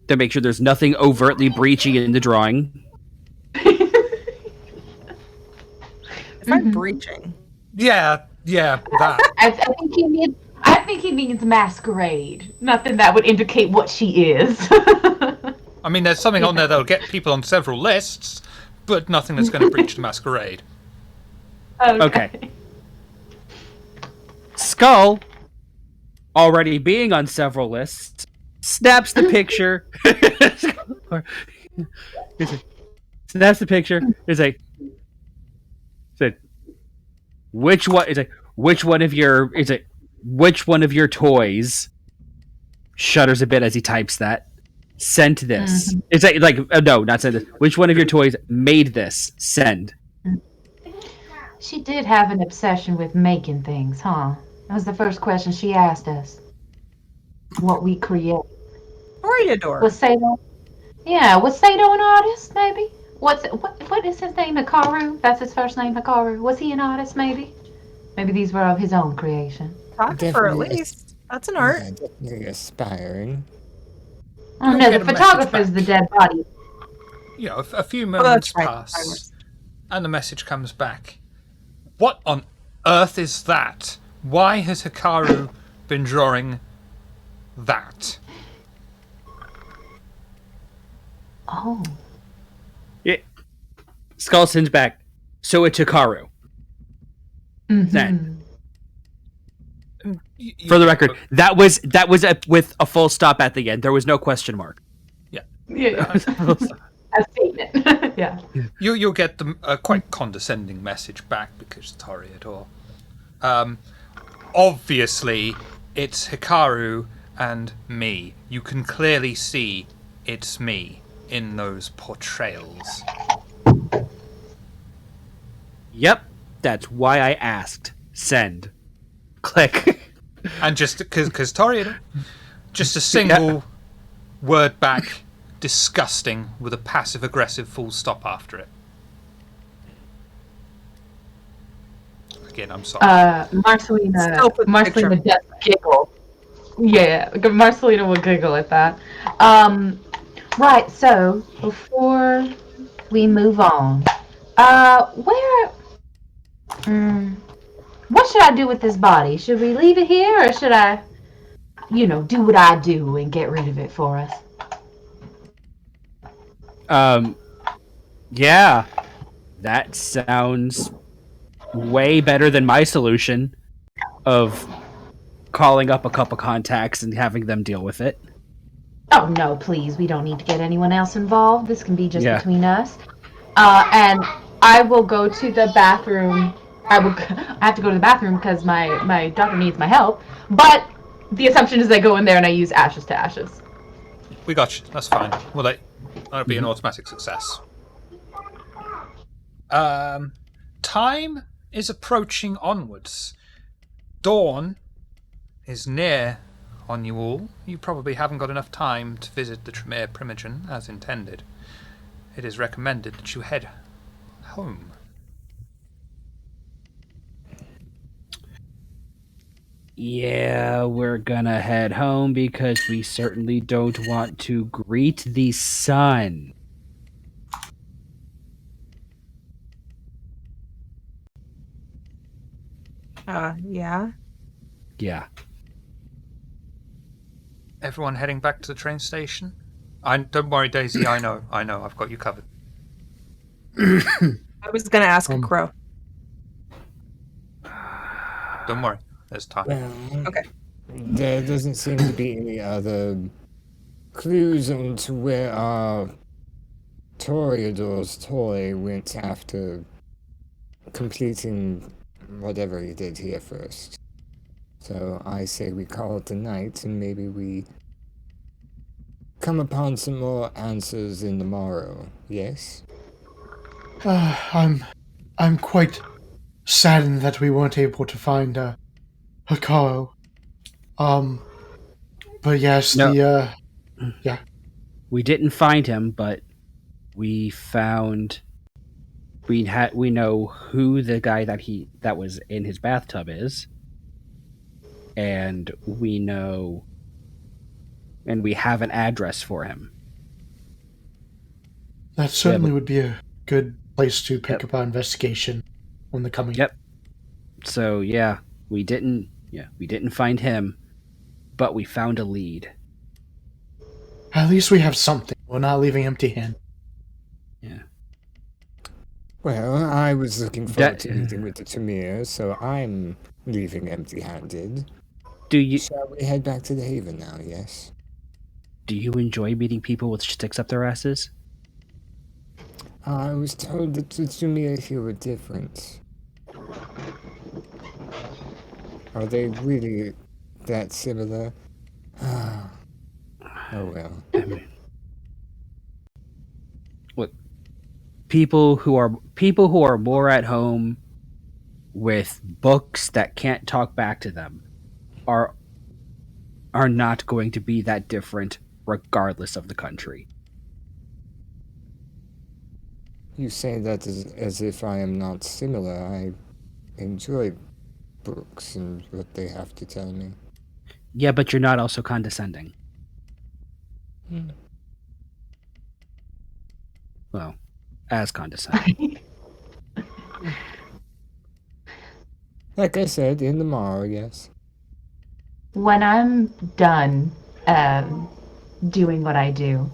there's nothing overtly breachy in the drawing. If I'm breaching. Yeah, that. I think he means masquerade. Nothing that would indicate what she is. I mean, there's something on there that'll get people on several lists, but nothing that's going to breach the masquerade. Okay. Skull, already being on several lists, snaps the picture. Snaps the picture. It's like, which one of your toys? Shudders a bit as he types that. Sent this. It's no, not send this. Which one of your toys made this? Send. She did have an obsession with making things, huh? That was the first question she asked us. What we create. Toreador. Was Sato? Yeah, was Sato an artist? Maybe. What is his name? Hikaru? That's his first name, Hikaru. Was he an artist? Maybe. Maybe these were of his own creation. Photographer, at Definitely. least. That's an art. Yeah, definitely aspiring. Oh You'll no, get the a message photographer's back. the dead body. You know, a few that's moments right. pass, and the message comes back. What on earth is that? Why has Hikaru been drawing that? Oh. Skull sends back. So it's Hikaru. Then. For the record, that was with a full stop at the end. There was no question mark. Yeah. A statement. Yeah. You'll get a quite condescending message back because Toreador. Obviously, it's Hikaru and me. You can clearly see it's me in those portrayals. Yep, that's why I asked. Send. Click. And just because Toreador, just a single word back, disgusting, with a passive-aggressive full stop after it. Again, I'm sorry. Marcelina Still put the picture. does giggle. Yeah, Marcelina will giggle at that. Right, so before we move on, what should I do with this body? Should we leave it here, or should I, do what I do and get rid of it for us? Yeah, that sounds way better than my solution of calling up a couple contacts and having them deal with it. Oh no, please, we don't need to get anyone else involved. This can be just Yeah. between us. And I will go to the bathroom. I have to go to the bathroom because my daughter needs my help. But the assumption is I go in there and I use ashes to ashes. We got you. That's fine. Well, that'll be an automatic success. Time is approaching onwards. Dawn is near on you all. You probably haven't got enough time to visit the Tremere Primogen as intended. It is recommended that you head home. Yeah, we're gonna head home because we certainly don't want to greet the sun. Yeah. Yeah. Everyone heading back to the train station? Don't worry, Daisy. I know. I've got you covered. I was gonna ask a crow. Don't worry. There's time. Well, Okay. there doesn't seem to be any other clues onto where our Toreador's toy went after completing whatever he did here first. So I say we call it a night, and maybe we come upon some more answers in the morrow. Yes? I'm quite saddened that we weren't able to find Hikaru. But yes, No. yeah. We didn't find him, but we found we know who the guy that was in his bathtub is. And we have an address for him. That certainly would be a good place to pick up our investigation on the coming. Yep. So yeah, we didn't find him, but we found a lead. At least we have something. We're not leaving empty-handed. Yeah. Well, I was looking forward to meeting with the Tamir, so I'm leaving empty-handed. Shall we head back to the Haven now, yes? Do you enjoy meeting people with sticks up their asses? I was told that the Tamir here were different. Are they really that similar? Oh well. I mean, look, people who are more at home with books that can't talk back to them are not going to be that different regardless of the country. You say that as if I am not similar. I enjoy books and what they have to tell me. Yeah, but you're not also condescending. Well, as condescending. Like I said, in the morrow, yes. When I'm done doing what I do,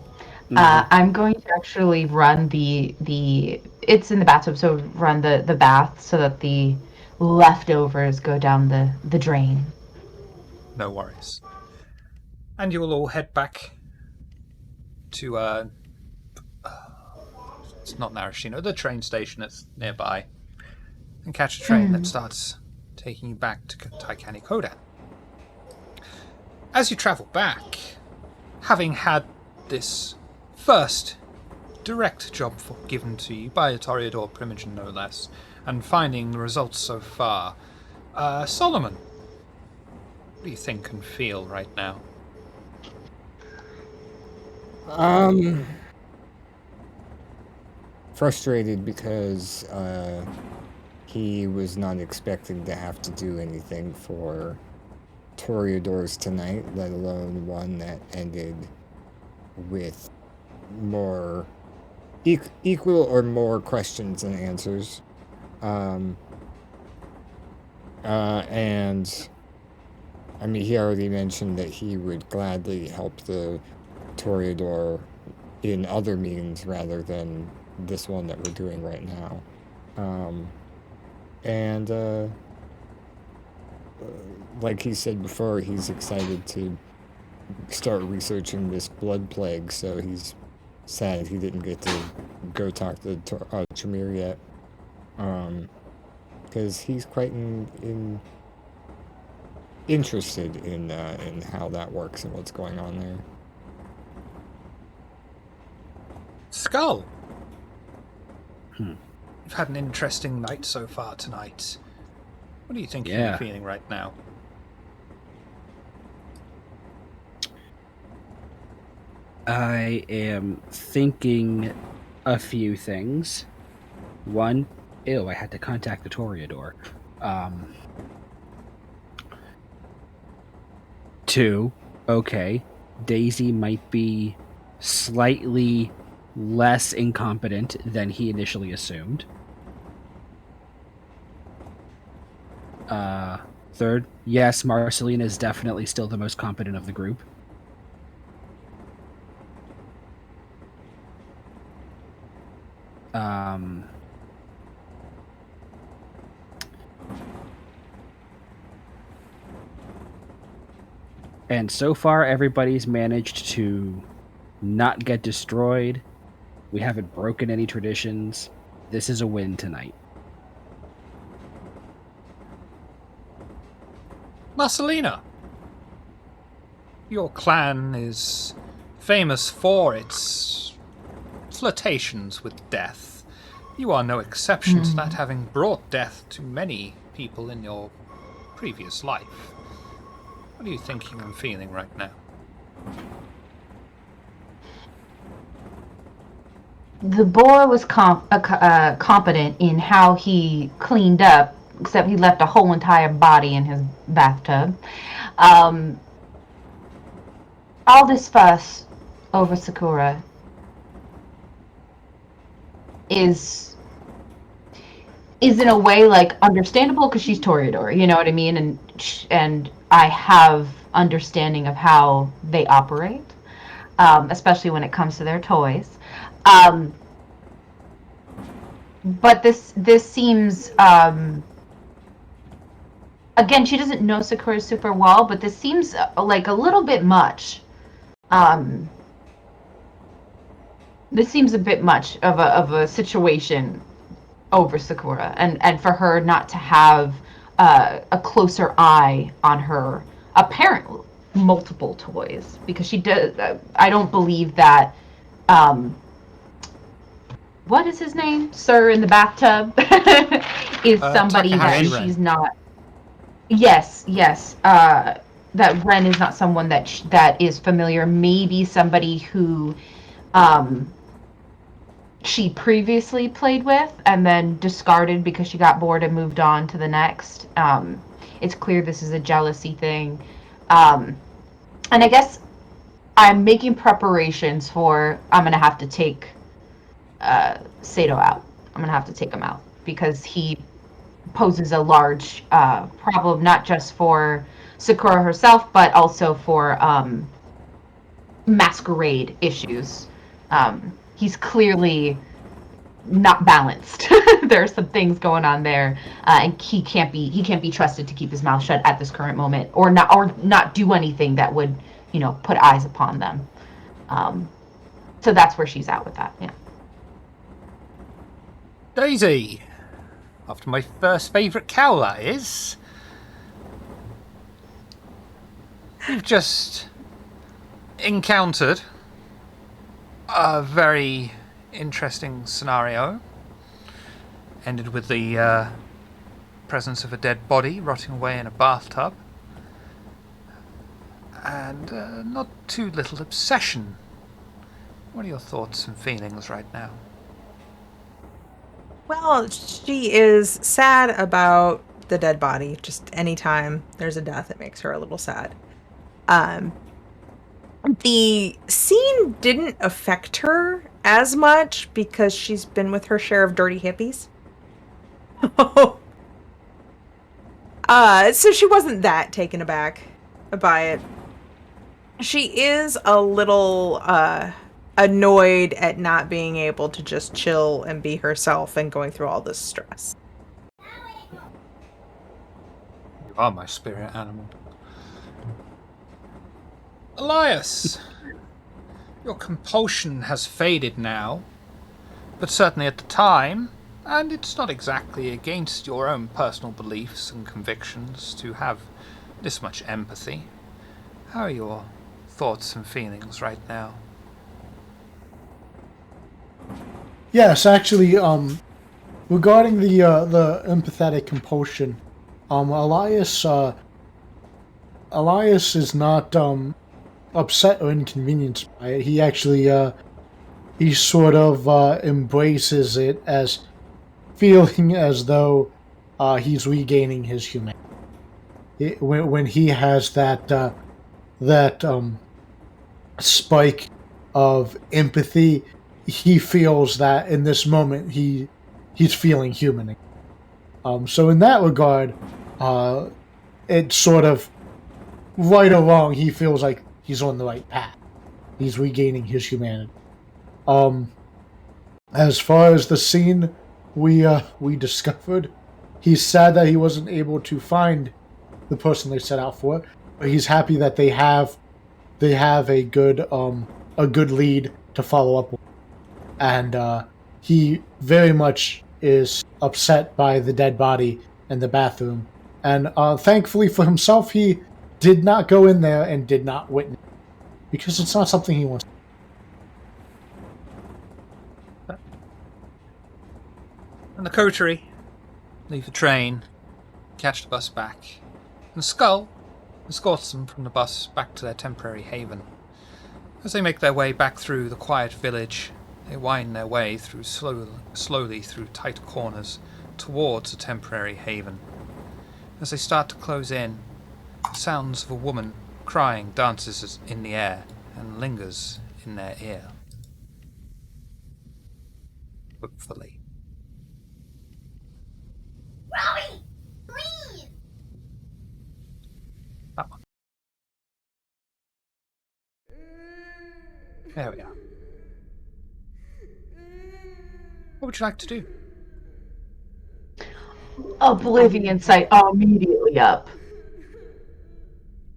I'm going to actually run the it's in the bathtub, so run the bath so that the leftovers go down the drain. No worries. And you will all head back to it's not Narashino, the train station that's nearby, and catch a train that starts taking you back to Taikani Kodan. As you travel back, having had this first direct job given to you by a Toreador Primogen, no less, and finding the results so far, Solomon, what do you think and feel right now? Frustrated because he was not expecting to have to do anything for Toreadors tonight, let alone one that ended with more equal or more questions than answers. And I mean, he already mentioned that he would gladly help the Toreador in other means rather than this one that we're doing right now. Like he said before, he's excited to start researching this blood plague, so he's sad he didn't get to go talk to Tremere yet. Because he's quite interested in how that works and what's going on there. Skull! You've had an interesting night so far tonight. What do you think you're feeling right now? I am thinking a few things. One, I had to contact the Toreador. 2. Okay. Daisy might be slightly less incompetent than he initially assumed. 3rd, yes, Marcelina is definitely still the most competent of the group. And so far, everybody's managed to not get destroyed. We haven't broken any traditions. This is a win tonight. Marcelina, your clan is famous for its flirtations with death. You are no exception to that, having brought death to many people in your previous life. What are you thinking and feeling right now? The boar was competent in how he cleaned up, except he left a whole entire body in his bathtub. All this fuss over Sakura is in a way like understandable because she's Toreador, you know what I mean, and I have understanding of how they operate, especially when it comes to their toys. But this seems again, she doesn't know Sakura super well, but this seems like a little bit much. This seems a bit much of a situation over Sakura, and for her not to have a closer eye on her apparent multiple toys, because she does. I don't believe that. What is his name? Sir in the bathtub is somebody that she's not. Yes. That Ren is not someone that is familiar. Maybe somebody who she previously played with and then discarded because she got bored and moved on to the next. It's clear this is a jealousy thing. And I guess I'm making preparations for I'm going to have to take Sato out. I'm going to have to take him out because he poses a large problem, not just for Sakura herself, but also for Masquerade issues. He's clearly not balanced. There are some things going on there, and he can't be trusted to keep his mouth shut at this current moment, or not do anything that would, put eyes upon them. So that's where she's at with that. Yeah. Daisy, after my first favourite cow, that is. You've just encountered a very interesting scenario. Ended with the presence of a dead body rotting away in a bathtub. And not too little obsession. What are your thoughts and feelings right now? Well, she is sad about the dead body. Just anytime there's a death, it makes her a little sad. The scene didn't affect her as much because she's been with her share of dirty hippies. So she wasn't that taken aback by it. She is a little annoyed at not being able to just chill and be herself and going through all this stress. You are my spirit animal. Elias, your compulsion has faded now, but certainly at the time, and it's not exactly against your own personal beliefs and convictions to have this much empathy. How are your thoughts and feelings right now? Yes, actually, regarding the empathetic compulsion, Elias is not upset or inconvenienced by it. He actually he sort of embraces it as feeling as though he's regaining his humanity. When he has that that spike of empathy, he feels that in this moment he's feeling human. So in that regard, it's sort of right or wrong. He feels like he's on the right path. He's regaining his humanity. As far as the scene we discovered, he's sad that he wasn't able to find the person they set out for, but he's happy that they have a good lead to follow up with. And he very much is upset by the dead body in the bathroom. And thankfully for himself, he did not go in there and did not witness, because it's not something he wants. And the coterie leave the train, catch the bus back, and Skull escorts them from the bus back to their temporary haven. As they make their way back through the quiet village, they wind their way through slowly through tight corners towards the temporary haven. As they start to close in, the sounds of a woman crying dances in the air and lingers in their ear. Hopefully. Rowie, please! That one. There we are. What would you like to do? Oblivion Site immediately up.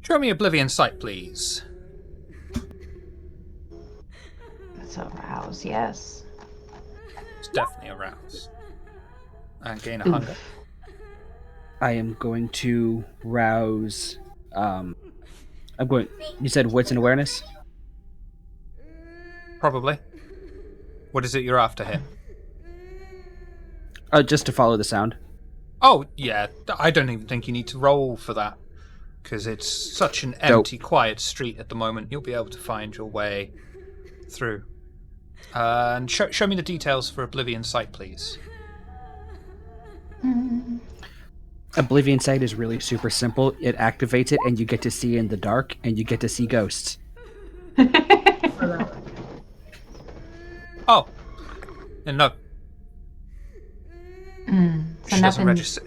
Show me Oblivion Site, please. That's arouse, yes. It's definitely aroused. And gain a hunger. I am going to rouse. You said wits and awareness? Probably. What is it you're after here? Just to follow the sound. Oh, yeah. I don't even think you need to roll for that. Because it's such an empty, quiet street at the moment. You'll be able to find your way through. And show me the details for Oblivion Site, please. Oblivion Site is really super simple. It activates it, and you get to see in the dark, and you get to see ghosts. Oh. And no. So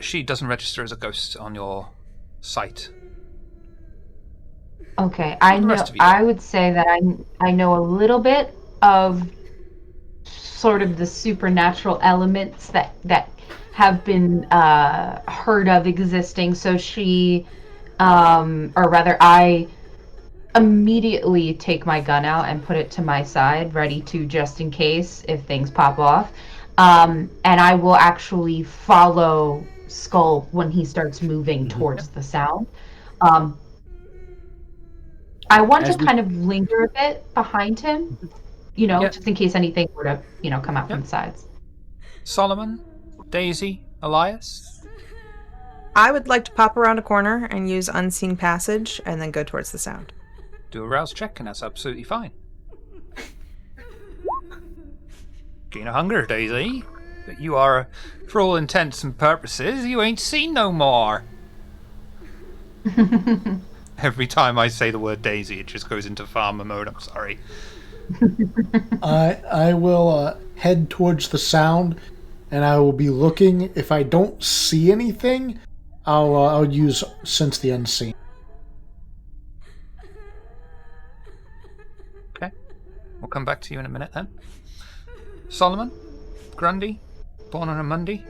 She doesn't register as a ghost on your site. Okay, I The know. rest of you. I would say that I know a little bit of sort of the supernatural elements that have been heard of existing. So she, or rather, I immediately take my gun out and put it to my side, ready to just in case if things pop off. And I will actually follow Skull when he starts moving towards the sound. I want to kind of linger a bit behind him, just in case anything were to, come out from the sides. Solomon, Daisy, Elias? I would like to pop around a corner and use Unseen Passage and then go towards the sound. Do a rouse check, and that's absolutely fine. Gain a hunger, Daisy. But you are, for all intents and purposes, you ain't seen no more. Every time I say the word Daisy, it just goes into farmer mode. I'm sorry. I will head towards the sound, and I will be looking. If I don't see anything, I'll use Sense the Unseen. Okay. We'll come back to you in a minute then. Solomon? Grundy? Born on a Monday?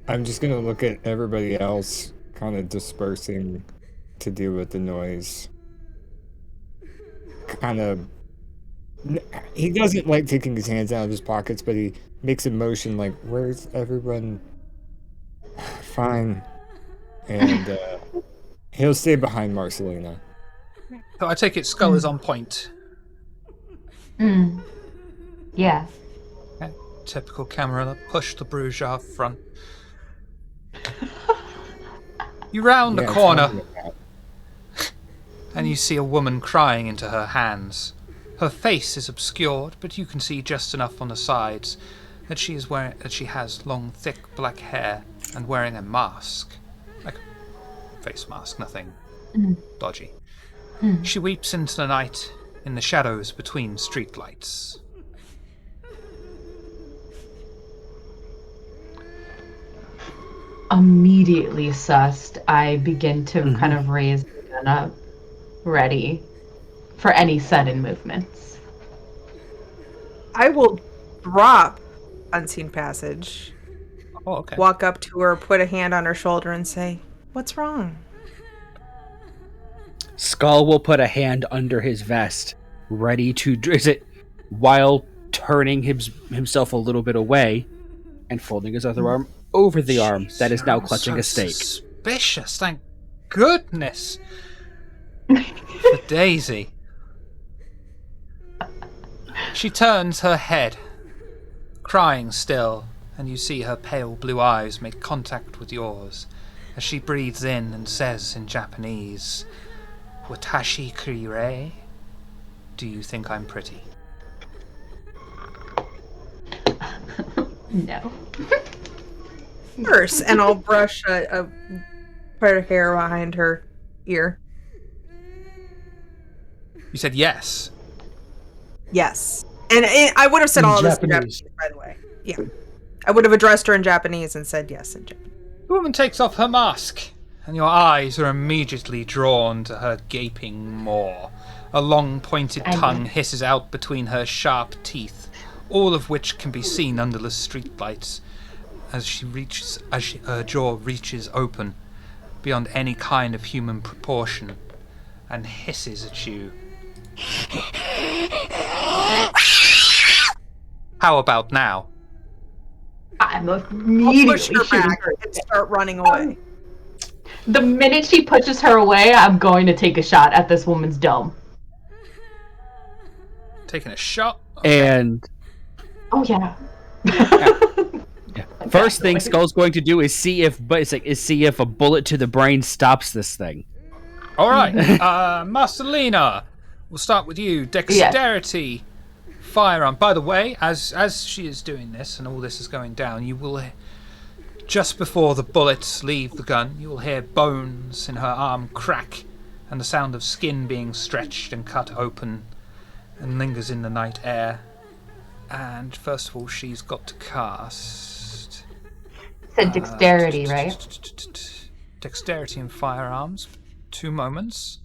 I'm just gonna look at everybody else kind of dispersing to deal with the noise. He doesn't like taking his hands out of his pockets, but he makes a motion like, where's everyone? Fine. And he'll stay behind Marcelina. So I take it Skull is on point. Yeah. Okay. Typical camera, push the Bruges off front. You round the corner, and you see a woman crying into her hands. Her face is obscured, but you can see just enough on the sides that she has long, thick black hair and wearing a mask, like face mask, nothing Mhm. dodgy. Hmm. She weeps into the night in the shadows between streetlights. Immediately sussed, I begin to kind of raise the gun up, ready for any sudden movements. I will drop Unseen Passage, Oh, okay. walk up to her, put a hand on her shoulder, and say, "What's wrong?" Skull will put a hand under his vest, ready to while turning himself a little bit away and folding his other arm over the arm that is now Jeez, clutching so a stake. Suspicious, thank goodness. For Daisy. She turns her head, crying still, and you see her pale blue eyes make contact with yours as she breathes in and says in Japanese, "Watashi kirei? Do you think I'm pretty?" No. First, and I'll brush a part of hair behind her ear. You said yes. Yes. And I would have said In all of this in Japanese. Japanese, by the way. Yeah. I would have addressed her in Japanese and said yes in Japanese. The woman takes off her mask, and your eyes are immediately drawn to her gaping maw. A long pointed tongue hisses out between her sharp teeth, all of which can be seen under the streetlights as her jaw reaches open beyond any kind of human proportion and hisses at you. How about now? I'm I'll immediately push her shooting back her. and start running away. The minute she pushes her away, I'm going to take a shot at this woman's dome. Taking a shot? Okay. And Oh yeah. first thing Skull's going to do is see if a bullet to the brain stops this thing. All right, Marcelina, we'll start with you. Dexterity, firearm. By the way, as she is doing this and all this is going down, you will, just before the bullets leave the gun, you will hear bones in her arm crack and the sound of skin being stretched and cut open and lingers in the night air. And first of all, she's got to cast... Said dexterity, right? Dexterity and firearms. 2 moments.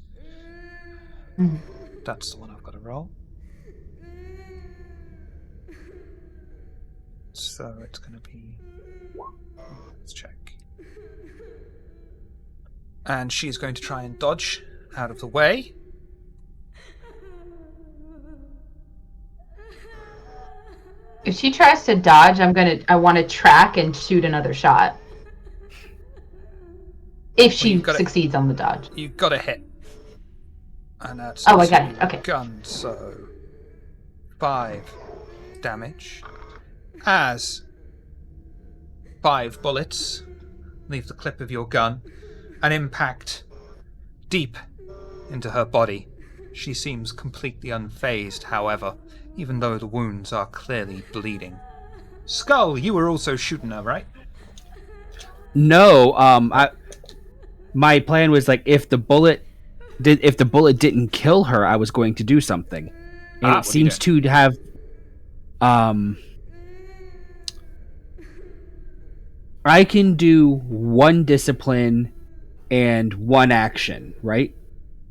Mhm. That's the one I've got to roll. So it's going to be... Let's check. And she's going to try and dodge out of the way. If she tries to dodge, I want to track and shoot another shot. If she you've got to- succeeds on the dodge. You've got to hit. And that's Oh, I got it. Okay. gun, so 5 damage. As 5 bullets leave the clip of your gun and impact deep into her body. She seems completely unfazed, however, even though the wounds are clearly bleeding. Skull, you were also shooting her, right? No, my plan was like if the bullet didn't kill her, I was going to do something. And it seems to have I can do 1 discipline and 1 action, right?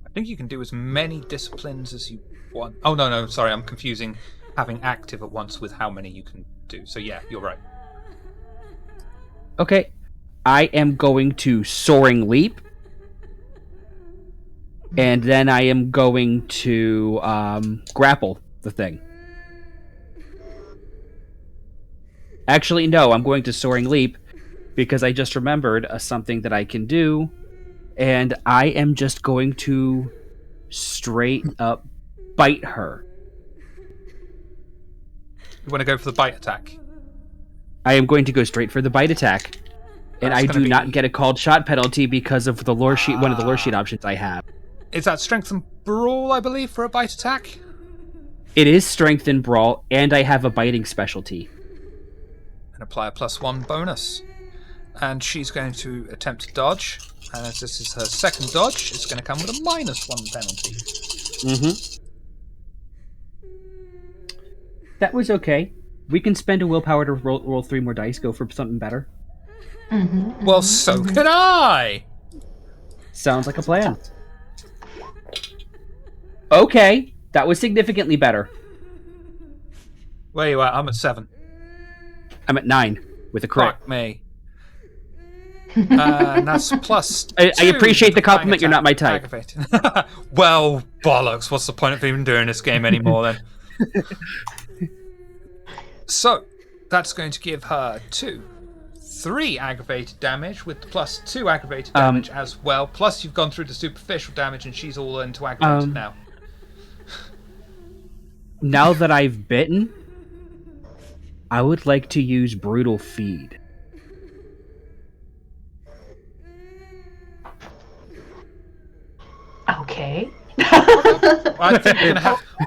I think you can do as many disciplines as you want. Oh, no, sorry, I'm confusing having active at once with how many you can do. So yeah, you're right. Okay. I am going to Soaring Leap. And then I am going to grapple the thing. Actually, no, I'm going to Soaring Leap because I just remembered something that I can do. And I am just going to straight up bite her. You want to go for the bite attack? I am going to go straight for the bite attack. And That's I gonna do be- not get a called shot penalty because of the lore sheet, one of the lore sheet options I have. Is that strength and brawl, I believe, for a bite attack? It is strength and brawl, and I have a biting specialty. And apply a +1 bonus. And she's going to attempt to dodge. And as this is her second dodge, it's going to come with a -1 penalty. Mm-hmm. That was okay. We can spend a willpower to roll 3 more dice, go for something better. Well, so can I! Sounds like a plan. Okay, that was significantly better. Where you at? I'm at 7. I'm at 9 with a crit. Fuck me. And that's plus I 2 appreciate the flying compliment, you're not my type. Aggravating. Well, bollocks. What's the point of even doing this game anymore then? So, that's going to give her 3 aggravated damage with plus 2 aggravated damage as well. Plus, you've gone through the superficial damage and she's all into aggravated now. Now that I've bitten, I would like to use Brutal Feed. Okay. I think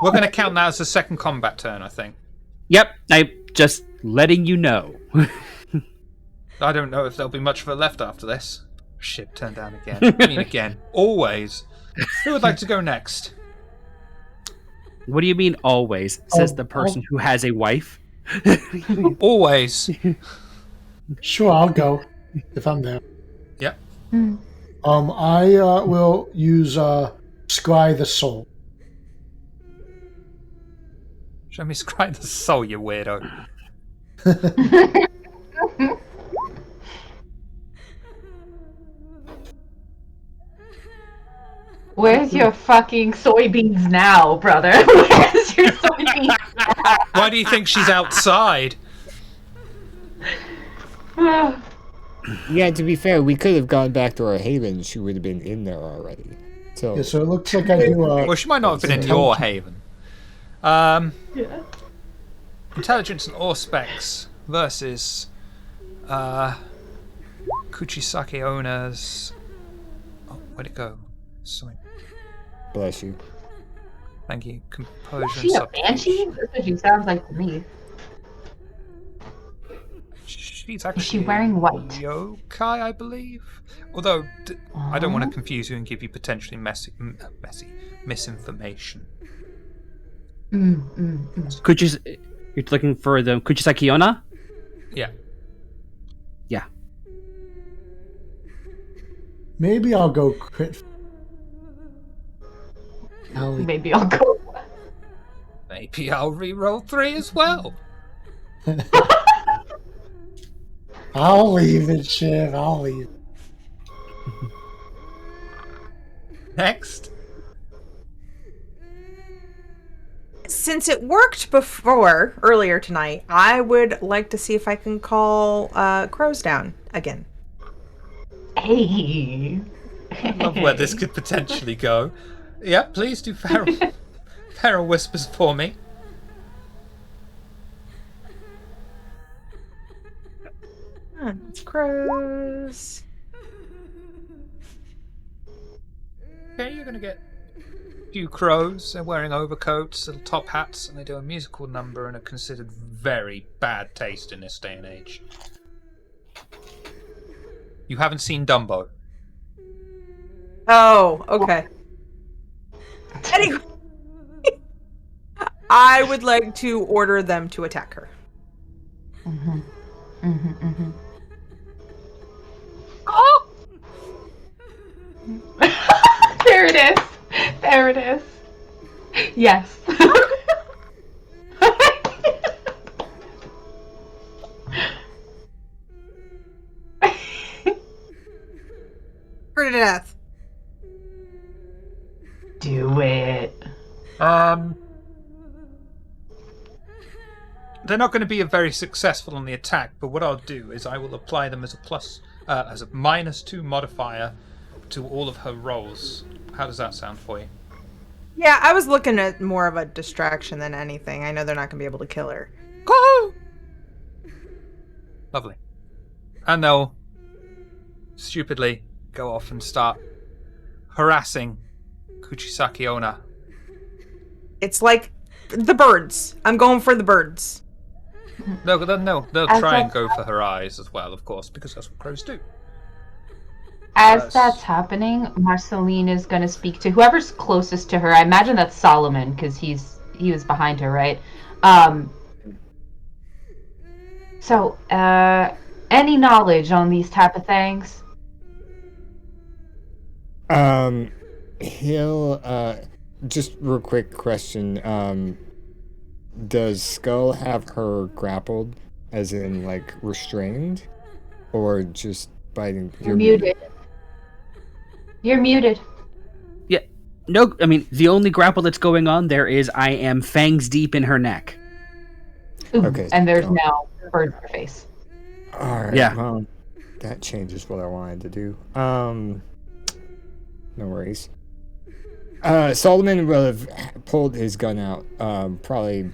we're going to count that as a second combat turn, I think. Yep, I'm just letting you know. I don't know if there'll be much of it left after this. Shit, turn down again. I mean, again. Always. Who would like to go next? What do you mean always? Says the person who has a wife. Always. Sure, I'll go if I'm there. Yep. I will use Scry the Soul. Show me Scry the Soul, you weirdo. Where's your fucking soybeans now, brother? Where's your soybeans now? Why do you think she's outside? Yeah, to be fair, we could have gone back to our haven. She would have been in there already. So, Yeah, so it looks like I do. Well, she might not have been in your haven. Yeah. Intelligence and Auspex versus Kuchisake Ona's... Oh, where'd it go? Sorry. bless you. Thank you. Composure Is and she a subterfuge. banshee? That's what she sounds like to me. She's actually Is she wearing white? yokai, I believe. Although, I don't want to confuse you and give you potentially messy misinformation. You're looking for the Kuchisake Onna? Yeah. Yeah. Maybe I'll go crit. Maybe I'll go. Maybe I'll re-roll 3 as well. I'll leave it, Shiv. I'll leave. Next. Since it worked before, earlier tonight, I would like to see if I can call crows down again. Hey. I love where this could potentially go. Yeah, please do feral whispers for me. It's crows. Okay, you're gonna get a few crows. They're wearing overcoats, little top hats, and they do a musical number and are considered very bad taste in this day and age. You haven't seen Dumbo. Oh, okay. Anyway, I would like to order them to attack her. Oh! There it is. There it is. Yes. Her to death. Do it. They're not going to be very successful on the attack, but what I'll do is I will apply them as a -2 modifier to all of her rolls. How does that sound for you? Yeah, I was looking at more of a distraction than anything. I know they're not going to be able to kill her. Go! Lovely. And they'll stupidly go off and start harassing Kuchisake Onna. It's like the birds. I'm going for the birds. No, they'll As try and that- go for her eyes as well, of course, because that's what crows do. As Yes. that's happening, Marcelina is going to speak to whoever's closest to her. I imagine that's Solomon because he was behind her, right? So, any knowledge on these type of things? He'll just real quick question. Does Skull have her grappled, as in like restrained, or just biting? You're muted. You're muted. Yeah. No, I mean, the only grapple that's going on there is I am fangs deep in her neck. Ooh, Okay, and there's go. now bird in her face. All right. Yeah. Well, that changes what I wanted to do. No worries. Solomon will have pulled his gun out, probably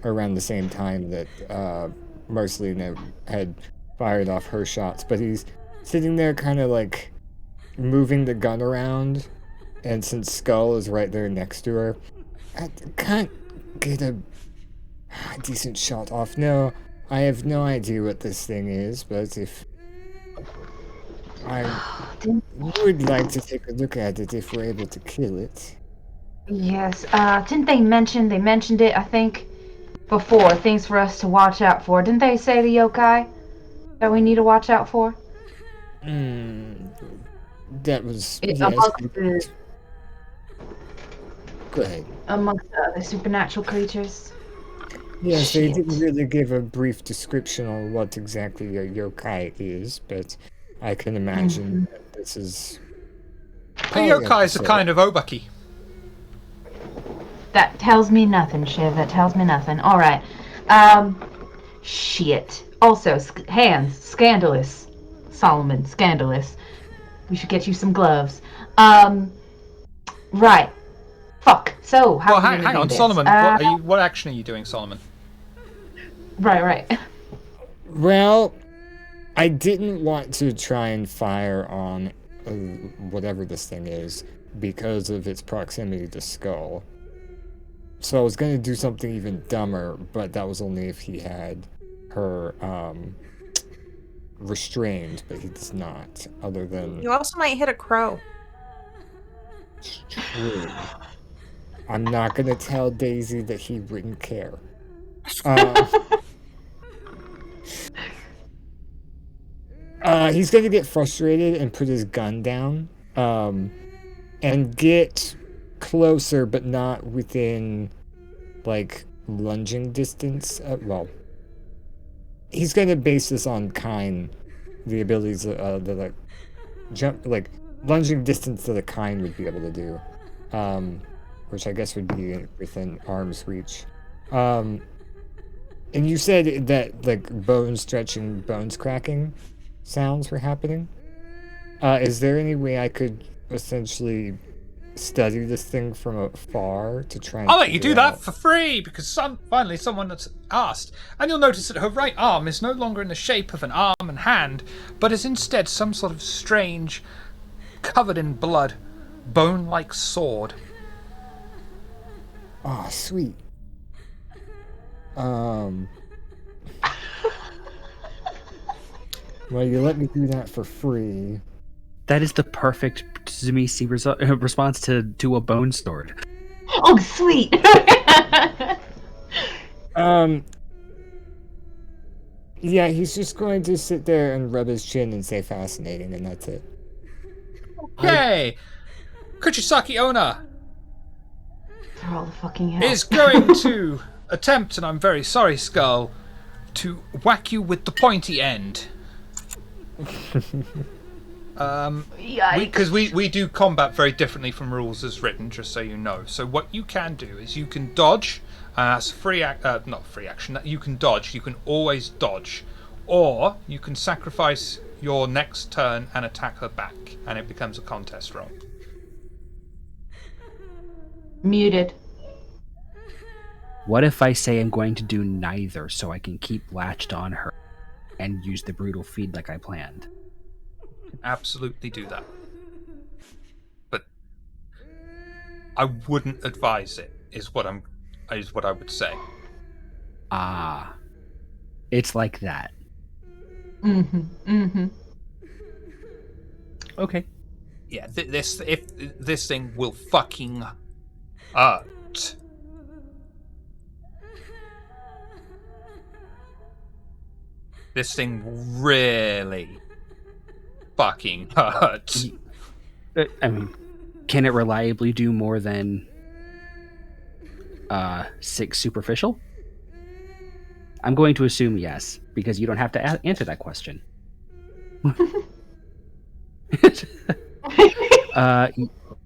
around the same time that Marcelina had fired off her shots, but he's sitting there kind of like moving the gun around, and since Skull is right there next to her, I can't get a decent shot off. No, I have no idea what this thing is, but if I would like to take a look at it if we're able to kill it. Yes. Didn't they mentioned it, I think, before. Things for us to watch out for. Didn't they say the yokai that we need to watch out for? That was It, yes. Go ahead. Amongst the supernatural creatures. Yes, they Shit. didn't really give a brief description on what exactly a yokai is, but I can imagine that this is. The probably of yokai is the a sort. kind of obaki. That tells me nothing, Shiv. That tells me nothing. All right. Shit. Also, hands. Scandalous. Solomon. Scandalous. We should get you some gloves. Right. Fuck. So, how Well, are we hang gonna do on, this? Solomon. What action are you doing, Solomon? Right. Well, I didn't want to try and fire on whatever this thing is because of its proximity to Skull. So I was going to do something even dumber, but that was only if he had her restrained, but he does not, other than... You also might hit a crow. True. I'm not going to tell Daisy that he wouldn't care. He's going to get frustrated and put his gun down and get closer, but not within, like, lunging distance. Well, he's going to base this on kind, the abilities that, like, jump, like, lunging distance that a kind would be able to do, which I guess would be within arm's reach. And you said that, like, bone stretching, bones cracking sounds were happening. Is there any way I could essentially study this thing from afar to try and I'll let you figure do that out- for free, because finally someone has asked. And you'll notice that her right arm is no longer in the shape of an arm and hand, but is instead some sort of strange, covered in blood, bone-like sword. Oh, sweet. Well, you let me do that for free. That is the perfect Zumisi response to a bone sword. Oh, sweet. Yeah, he's just going to sit there and rub his chin and say fascinating, and that's it. Yay! Kuchisaki Onna For all the fucking hell. is going to attempt, and I'm very sorry, Skull, to whack you with the pointy end. Because we do combat very differently from rules as written, just so you know. So what you can do is you can dodge. That's not free action. You can dodge. You can always dodge, or you can sacrifice your next turn and attack her back, and it becomes a contest roll. Muted. What if I say I'm going to do neither so I can keep latched on her and use the brutal feed like I planned? Absolutely do that. But I wouldn't advise it, is what I would say. Ah. It's like that. Okay. Yeah, this thing will fucking hurt. This thing really fucking hurts. I mean, can it reliably do more than 6 superficial? I'm going to assume yes, because you don't have to answer that question.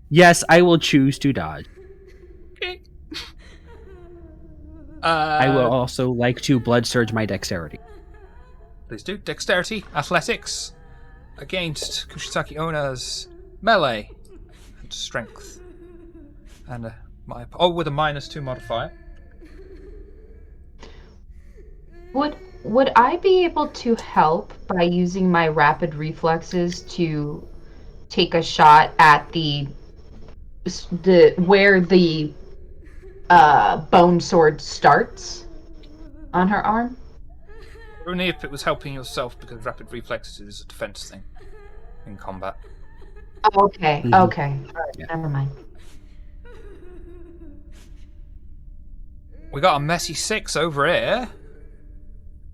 Yes, I will choose to dodge. Okay. I will also like to blood surge my dexterity. Please do. Dexterity, athletics, against Kushitaki Ona's melee and strength. And with a -2 modifier. Would I be able to help by using my rapid reflexes to take a shot at the where the bone sword starts on her arm? Only if it was helping yourself, because rapid reflexes is a defense thing in combat. Oh, okay, Mhm. okay. All right, Yeah. never mind. We got a messy 6 over here.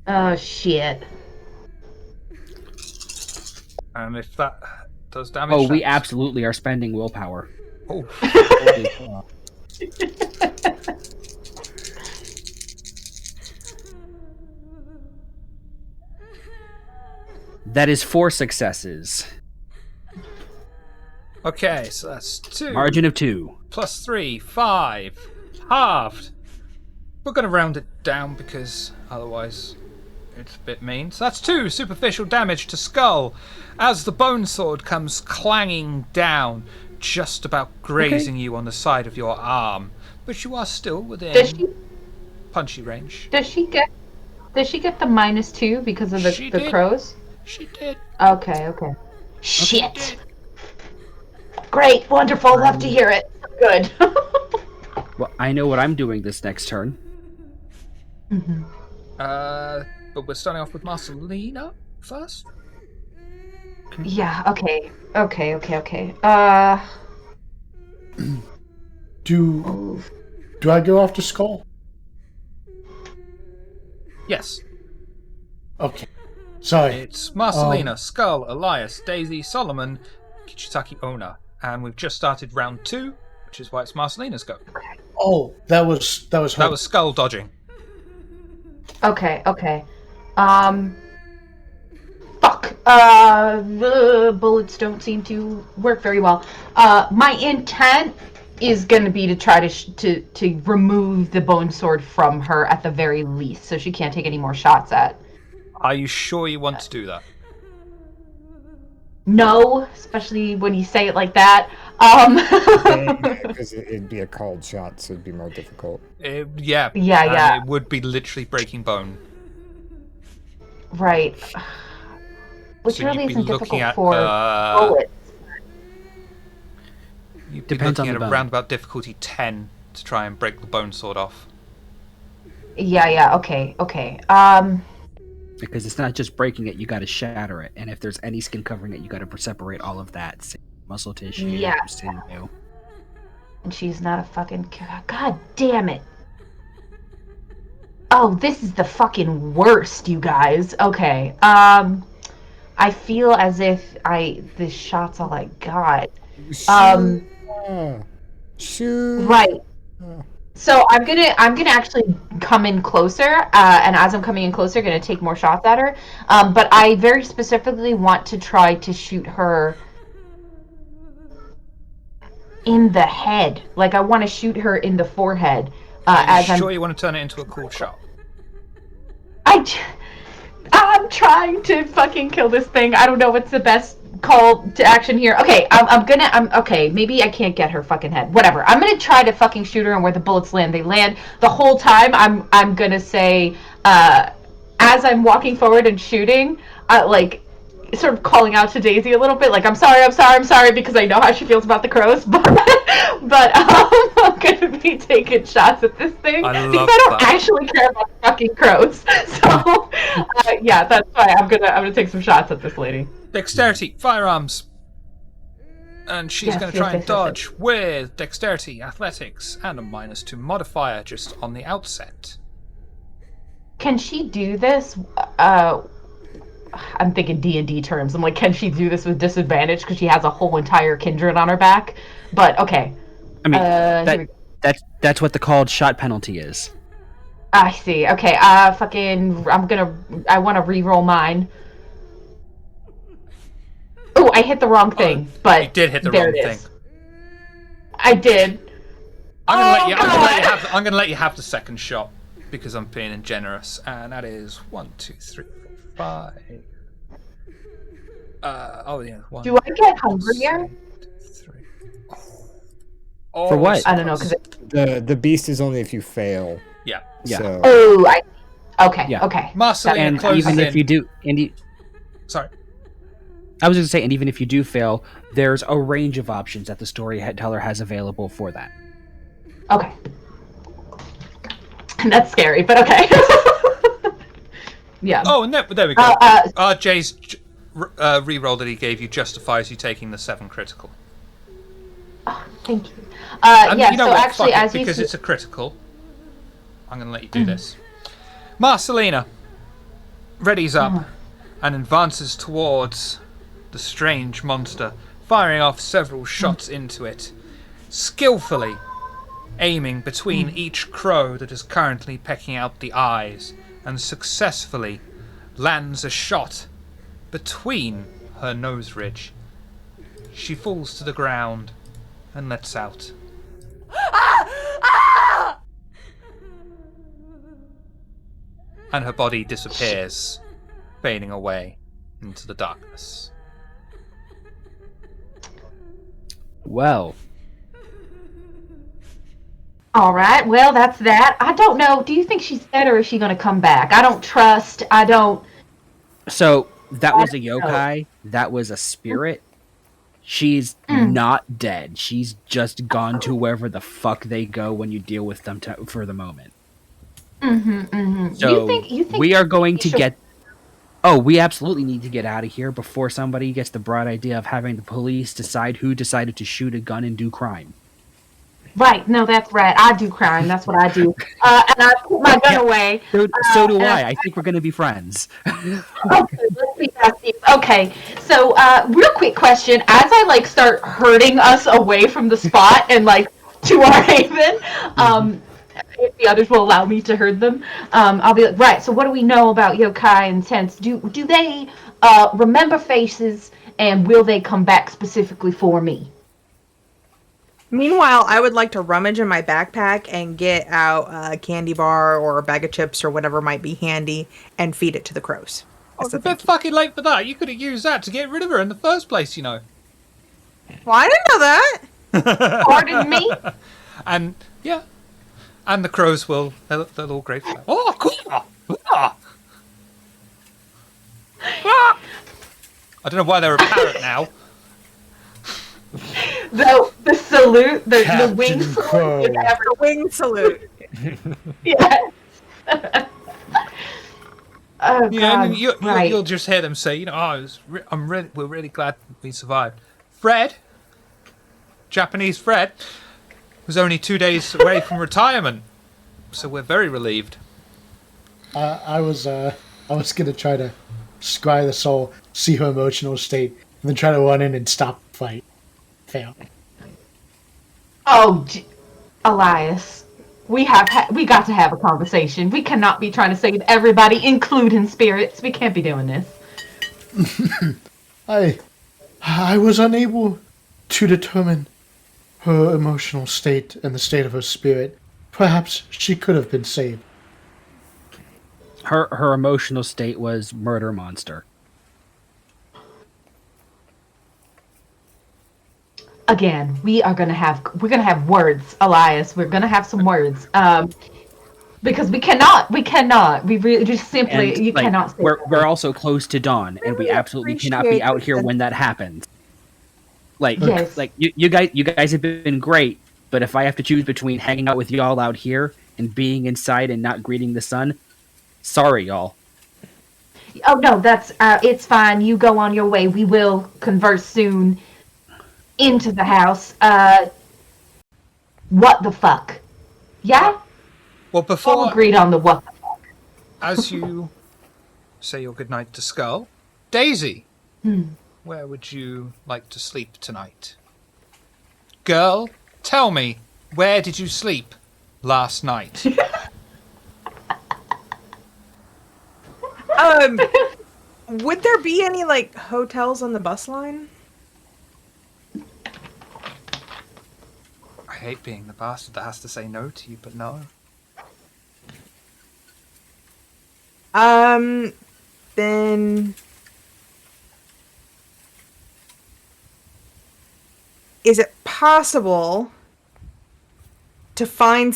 Oh, shit. And if that does damage... Oh, we that's- absolutely are spending willpower. Oh, Holy fuck. That is 4 successes. okay, so that's 2. Margin of 2. Plus 3, 5. Halved. We're going to round it down because otherwise it's a bit mean. So that's 2 superficial damage to Skull as the bone sword comes clanging down, just about grazing you on the side of your arm. But you are still within Does she punchy range. does she get the -2 because of She the did. crows? She did. Okay. Shit. Great, wonderful, love to hear it. Good. Well, I know what I'm doing this next turn. But we're starting off with Marcelina first. Yeah, okay. Do I go after Skull? Yes. Okay. Sorry. It's Marcelina, Skull, Elias, Daisy, Solomon, Kichitaki Ona. And we've just started round 2, which is why it's Marcelina's go. Oh, that was her. That was Skull dodging. Okay. Fuck. The bullets don't seem to work very well. My intent is going to be to try to remove the bone sword from her at the very least, so she can't take any more shots at. Are you sure you want to do that? No, especially when you say it like that. Because it'd be a cold shot, so it'd be more difficult. Yeah. Yeah. And it would be literally breaking bone. Right. Which So really you'd be isn't looking difficult at, for bullets. You'd be Depends looking on at the a bone. roundabout difficulty 10 to try and break the bone sword off. Yeah, okay. Because it's not just breaking it, you gotta shatter it. And if there's any skin covering it, you gotta separate all of that. Muscle tissue, Yeah. sinew. And she's not a fucking... God damn it. Oh, this is the fucking worst, you guys. Okay, I feel as if this shot's all I got. Shoot. Right. So I'm gonna actually come in closer, and as I'm coming in closer, gonna take more shots at her. But I very specifically want to try to shoot her in the head. Like I want to shoot her in the forehead. Are As you I'm sure you want to turn it into a cool shot? I'm trying to fucking kill this thing. I don't know what's the best call to action here. Okay, I'm okay, maybe I can't get her fucking head. Whatever. I'm gonna try to fucking shoot her, and where the bullets land, they land. The whole time I'm gonna say, as I'm walking forward and shooting, like sort of calling out to Daisy a little bit, like I'm sorry, because I know how she feels about the crows, but but I'm gonna be taking shots at this thing I because love I don't that. actually care about fucking crows. So yeah, that's why I'm gonna take some shots at this lady. Dexterity, firearms. And she's Yes, going to yes, try and yes, yes, dodge with dexterity, athletics, and a -2 modifier just on the outset. Can she do this? I'm thinking D&D terms. I'm like, can she do this with disadvantage because she has a whole entire kindred on her back? But okay. I mean, Here we that's what the called shot penalty is. I see. Okay. I want to re-roll mine. Oh, I hit the wrong thing. But You did hit the there wrong it thing. is. I did. I'm God. going to let you have the second shot because I'm being generous, and that is 1, 2, 3, 4, 5. One. Do I get hungrier? 3. For what? I don't know because The beast is only if you fail. Yeah. Yeah. So, okay. Yeah. Okay. Marcelina And closes even in. if you do, Sorry. I was going to say, and even if you do fail, there's a range of options that the storyteller has available for that. Okay. That's scary, but okay. Yeah. Oh, no, there we go. Jay's reroll that he gave you justifies you taking the 7 critical. Thank you. And Yeah. you know So what? actually, Fuck it, as you because it's a critical, I'm going to let you do this. Marcelina readies up and advances towards the strange monster, firing off several shots into it, skillfully aiming between each crow that is currently pecking out the eyes, and successfully lands a shot between her nose ridge. She falls to the ground and lets out. And her body disappears, fading away into the darkness. Well, All right. Well, that's that. I don't know. Do you think she's dead or is she going to come back? I don't trust. I don't. so that was a yokai. That was a spirit. She's not dead. She's just gone to wherever the fuck they go when you deal with them for the moment. So You think we are going we to should- get. Oh, we absolutely need to get out of here before somebody gets the broad idea of having the police decide who decided to shoot a gun and do crime. Right. No, that's right. I do crime. That's what I do. And I put my gun away. So do and I. I think we're going to be friends. Okay, let's see past these. Okay, so real quick question: as I like start herding us away from the spot and like to our haven, if the others will allow me to herd them, I'll be like, right. So what do we know about yokai and tents? Do they remember faces, and will they come back specifically for me? Meanwhile, I would like to rummage in my backpack and get out a candy bar or a bag of chips or whatever might be handy and feed it to the crows. Oh, it's a bit fucking late for that. You could have used that to get rid of her in the first place, you know. Well, I didn't know that. Pardon me. And, yeah. And the crows will... They'll all grateful. Oh, cool! Ah. Ah. I don't know why they're a parrot now. The salute, the Captain wing salute Crow. is ever. The wing salute. Yes. Oh, Yeah, God. and you'll just hear them say, you know, we're really glad we survived. Fred, Japanese Fred, was only 2 days away from retirement, so we're very relieved. I was gonna try to scry the soul, see her emotional state, and then try to run in and stop the fight. Fail. Oh, Elias, we got to have a conversation. We cannot be trying to save everybody, including spirits. We can't be doing this. I was unable to determine her emotional state and the state of her spirit. Perhaps she could have been saved. Her emotional state was murder monster. Again, we're gonna have words, Elias. We're gonna have some words. Because we really just simply And, you like, cannot say we're also close to dawn, and we Really absolutely cannot be out here appreciate when that happens. Like, Yes. like you guys have been great, But if I have to choose between hanging out with y'all out here and being inside and not greeting the sun, sorry, y'all. Oh no, that's it's fine. You go on your way. We will converse soon. Into the house. What the fuck? Yeah? Well, All before, agreed on the what the fuck. as you say your goodnight to Skull, Daisy, where would you like to sleep tonight? Girl, tell me, where did you sleep last night? Would there be any like hotels on the bus line? I hate being the bastard that has to say no to you, but no. Then is it possible to find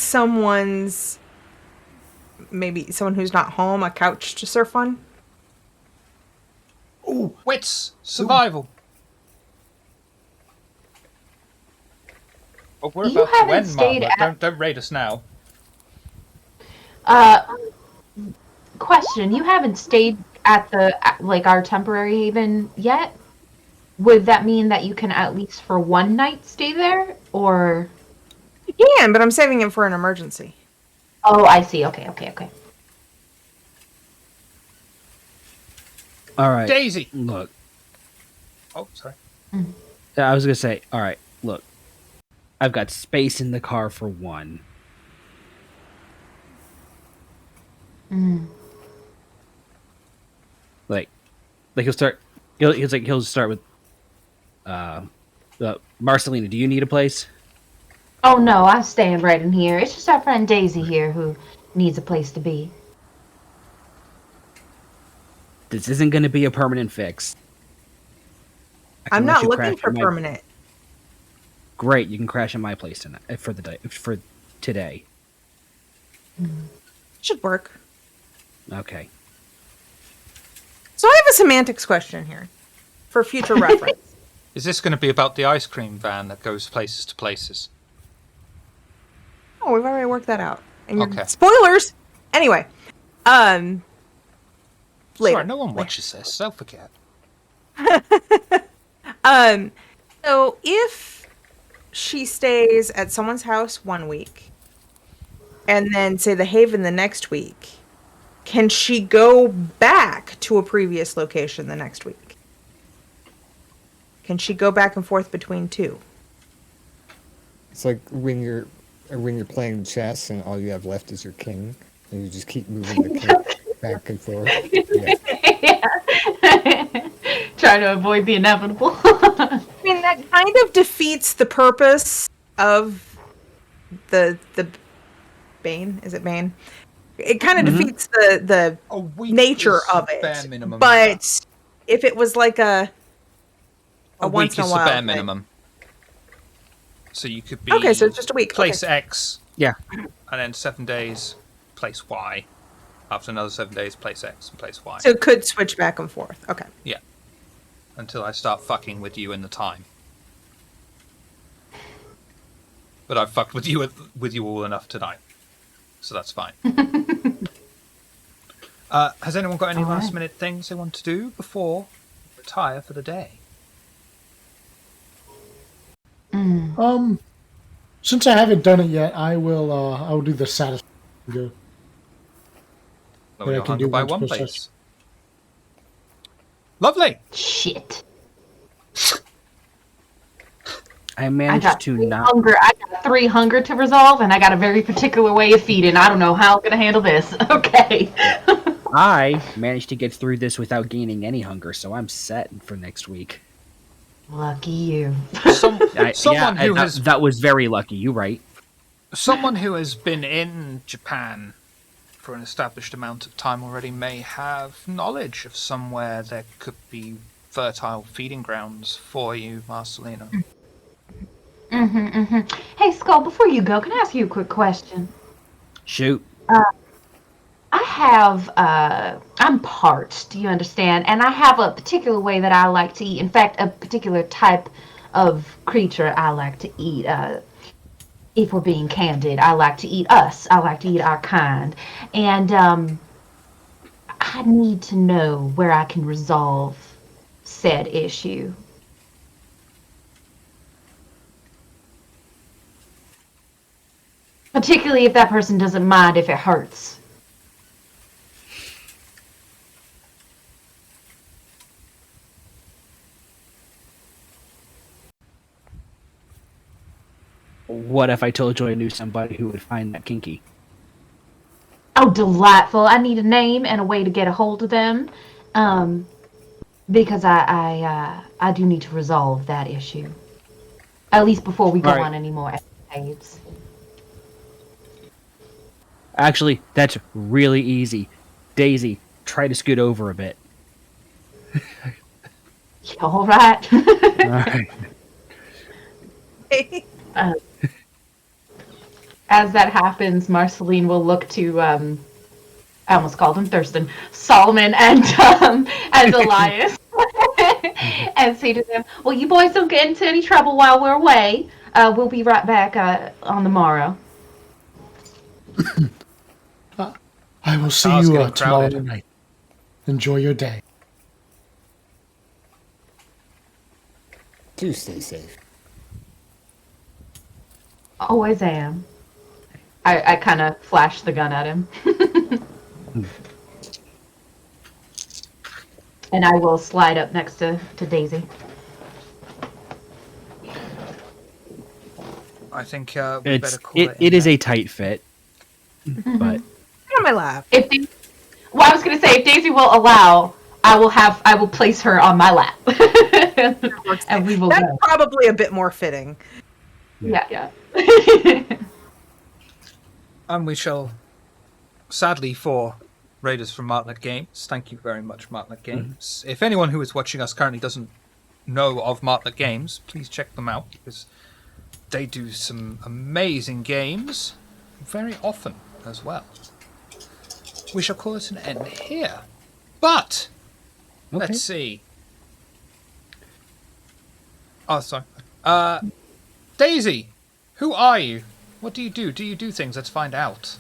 maybe someone who's not home, a couch to surf on? Ooh, wits, survival. Oh, we're You about to haven't end, stayed Marla. at- Don't raid us now. Question, you haven't stayed at our temporary haven yet? Would that mean that you can at least for one night stay there? Or... Yeah, but I'm saving it for an emergency. Oh, I see. Okay. All right. Daisy! Look, Oh, sorry. I was going to say, all right, look. I've got space in the car for one. Like he'll start with Marcelina, do you need a place? Oh no, I'm staying right in here. It's just our friend Daisy here who needs a place to be. This isn't going to be a permanent fix. I can I'm let not you looking crash for at my- permanent. Great, you can crash at my place tonight for today. Should work. Okay. So I have a semantics question here for future reference. Is this going to be about the ice cream van that goes places to places? Oh, we've already worked that out. And you're Okay. spoilers. Anyway, later. Sorry, no one watches this. They'll forget. So if she stays at someone's house one week, and then say the Haven the next week, can she go back to a previous location the next week? Can she go back and forth between two? It's like when you're playing chess and all you have left is your king, and you just keep moving the king back and forth. Yeah. Trying to avoid the inevitable. I mean, that kind of defeats the purpose of the Bane. Is it Bane? It kind of defeats the A week nature is of the bare it. minimum. But if it was like a once week in a is while the bare thing. minimum. So you could be Okay, so it's just a week. place Okay. X, Yeah. and then 7 days, place Y. After another 7 days, place X and place Y. So it could switch back and forth. Okay. Until I start fucking with you in the time. But I've fucked with you all enough tonight, so that's fine. Has anyone got any last minute things they want to do before retire for the day? Since I haven't done it yet, I will do the satisfaction. Lower I your can hunger do by once one per place. session. Lovely. Shit. I I managed got to three not. hunger. I got 3 hunger to resolve, and I got a very particular way of feeding. I don't know how I'm gonna handle this. Okay. I managed to get through this without gaining any hunger, so I'm set for next week. Lucky you. That was very lucky. You right. Someone who has been in Japan for an established amount of time already may have knowledge of somewhere there could be fertile feeding grounds for you, Marcelina. Hey, Skull, before you go, can I ask you a quick question? Shoot. I have, I'm parched, do you understand? And I have a particular way that I like to eat. In fact, a particular type of creature I like to eat. if we're being candid. I like to eat us. I like to eat our kind. And I need to know where I can resolve said issue. Particularly if that person doesn't mind if it hurts. What if I told you I knew somebody who would find that kinky? Oh, delightful. I need a name and a way to get a hold of them. Because I do need to resolve that issue. At least before we go Right. on any more escapades. Actually, that's really easy. Daisy, try to scoot over a bit. All right. Alright. As that happens, Marceline will look to I almost called him Thurston, Solomon and Elias, and say to them, "Well, you boys don't get into any trouble while we're away. We'll be right back on the morrow." I will see Car's you getting tomorrow crowded. night. Enjoy your day. Do stay safe. Always am. I kind of flash the gun at him. And I will slide up next to Daisy. I think we better call It is a tight fit, but Get on my lap. Well, I was gonna say, if Daisy will allow, I will place her on my lap, and we will That's go. probably a bit more fitting. Yeah. And we shall, sadly for Raiders from Martlet Games, thank you very much, Martlet Games. If anyone who is watching us currently doesn't know of Martlet Games, please check them out, because they do some amazing games very often as well. We shall call it an end here. But, let's see. Oh, sorry. Daisy, who are you? What do you do? Do you do things? Let's find out.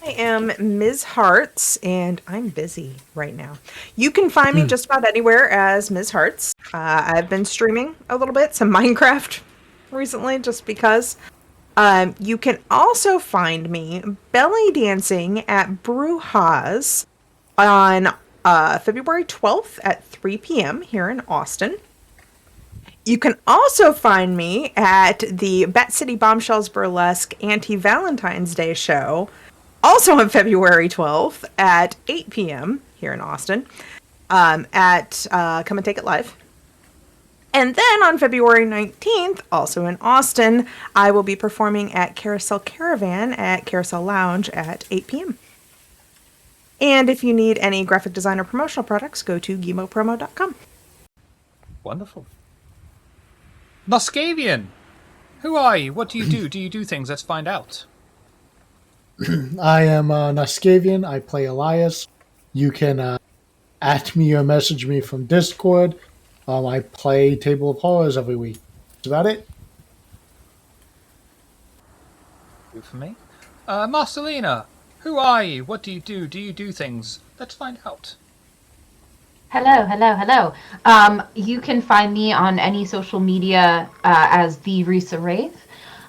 I am Ms. Hearts, and I'm busy right now. You can find me just about anywhere as Ms. Hearts. I've been streaming a little bit, some Minecraft recently, just because. You can also find me belly dancing at Brujas on February 12th at 3 p.m. here in Austin. You can also find me at the Bat City Bombshells Burlesque Anti-Valentine's Day show, also on February 12th at 8 p.m. here in Austin, at Come and Take It Live. And then on February 19th, also in Austin, I will be performing at Carousel Caravan at Carousel Lounge at 8 p.m. And if you need any graphic design or promotional products, go to gimopromo.com. Wonderful. Muscavian, who are you? What do you do? Do you do things? Let's find out. I am Nascavian. I play Elias. You can at me or message me from Discord. I play Table of Horrors every week. That's about it. Do for me. Marcelina, who are you? What do you do? Do you do things? Let's find out. Hello. You can find me on any social media as the Risa Wraith.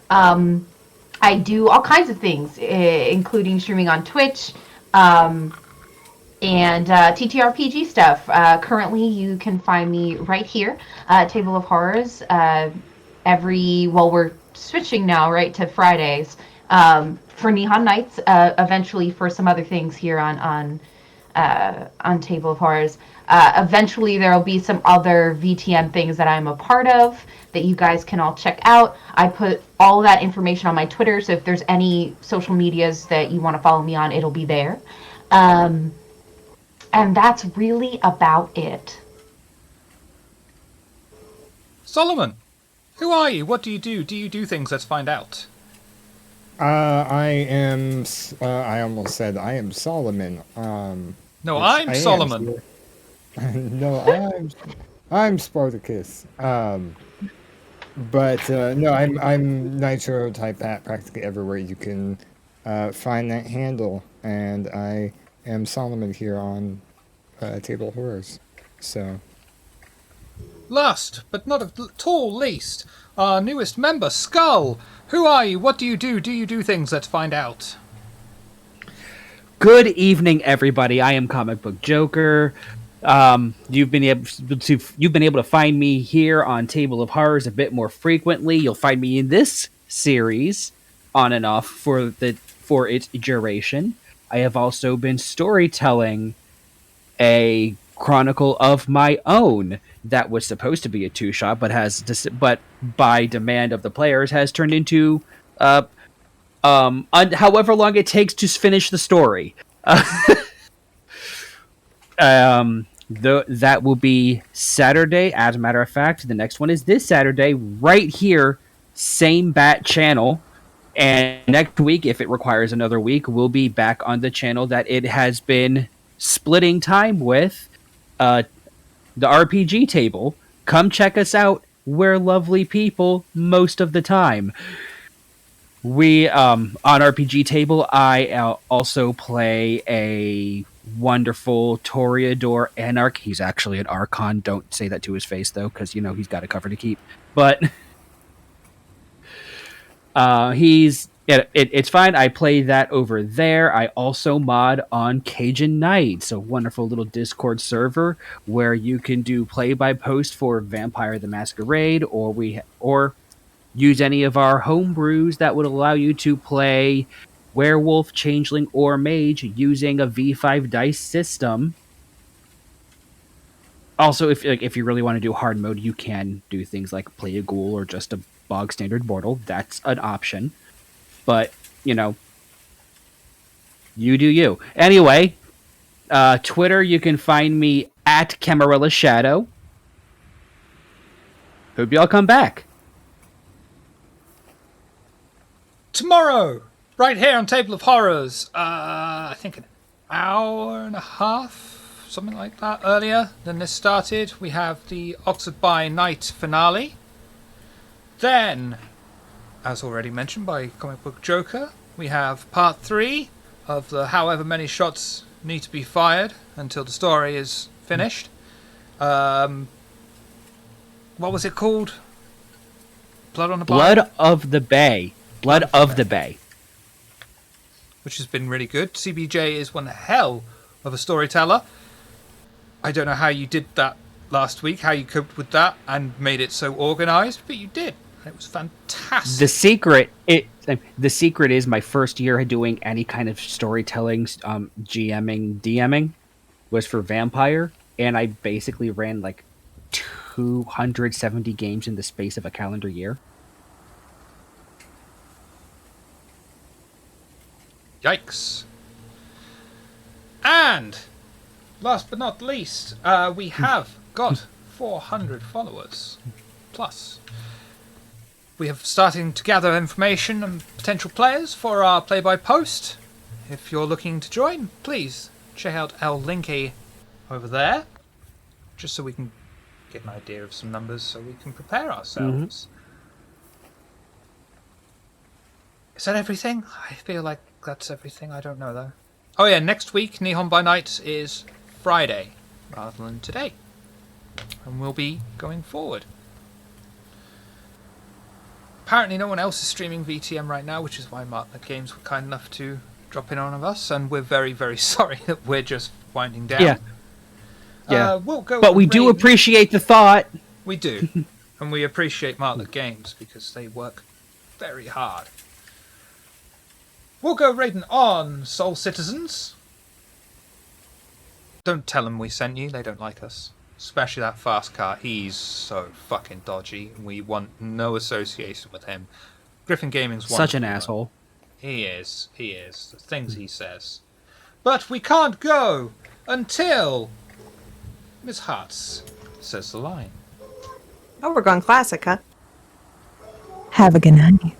I do all kinds of things, including streaming on Twitch and TTRPG stuff. Currently, you can find me right here, Table of Horrors. We're switching now, right, to Fridays for Nihon Nights. Eventually, for some other things here on Table of Horrors. Eventually, there will be some other VTM things that I'm a part of that you guys can all check out. I put all that information on my Twitter, so if there's any social medias that you want to follow me on, it'll be there. And that's really about it. Solomon, who are you? What do you do? Do you do things? Let's find out. I almost said I am Solomon. No, I I'm am Solomon. no, I'm Spartacus. But no, I'm Nitro type at practically everywhere you can find that handle, and I am Solomon here on Table of Horrors. So Last, but not at all least, our newest member, Skull. Who are you? What do you do? Do you do things? Let's find out. Good evening, everybody. I am Comic Book Joker. You've been able to find me here on Table of Horrors a bit more frequently. You'll find me in this series on and off for its duration. I have also been storytelling a chronicle of my own that was supposed to be a two-shot, but by demand of the players has turned into however long it takes to finish the story. That will be Saturday. As a matter of fact, the next one is this Saturday, right here, same bat channel. And next week, if it requires another week, we'll be back on the channel that it has been splitting time with, the RPG table. Come check us out. We're lovely people most of the time. We on RPG table, I also play a wonderful Toreador Anarch. He's actually an Archon. Don't say that to his face though, because he's got a cover to keep. But it's fine. I play that over there. I also mod on Cajun Knights, a wonderful little Discord server where you can do play-by-post for Vampire the Masquerade, or use any of our homebrews that would allow you to play Werewolf, Changeling, or Mage using a V5 dice system. Also, if you really want to do hard mode, you can do things like play a ghoul or just a bog standard mortal. That's an option. But, you do you. Anyway, Twitter, you can find me at Camarilla Shadow. Hope y'all come back. Tomorrow, right here on Table of Horrors, I think an hour and a half, something like that, earlier than this started, we have the Oxford by Night finale. Then, as already mentioned by Comic Book Joker, we have part 3 of the however many shots need to be fired until the story is finished. What was it called? Blood on the Bay? Blood of the Bay. Blood of the Bay. Which has been really good. CBJ is one hell of a storyteller. I don't know how you did that last week, how you coped with that and made it so organised, but you did. It was fantastic. The secret is my first year doing any kind of storytelling, GMing, DMing, was for Vampire, and I basically ran like 270 games in the space of a calendar year. Yikes. And, last but not least, we have got 400 followers plus. We have starting to gather information and potential players for our play-by-post. If you're looking to join, please check out our linky over there, just so we can get an idea of some numbers so we can prepare ourselves. Is that everything? I feel like that's everything. I don't know, though. Oh, yeah, next week, Nihon by Night is Friday, rather than today. And we'll be going forward. Apparently no one else is streaming VTM right now, which is why Martlet Games were kind enough to drop in on us, and we're very, very sorry that we're just winding down. Yeah. We'll go but we do appreciate the thought. We do. And we appreciate Martlet Games because they work very hard. We'll go raiding on Soul Citizens. Don't tell them we sent you, they don't like us. Especially that fast car, he's so fucking dodgy. We want no association with him. Griffin Gaming's such an asshole. He is. The things he says. But we can't go until Miss Hartz says the line. Oh, we're going classic, huh? Have a good night.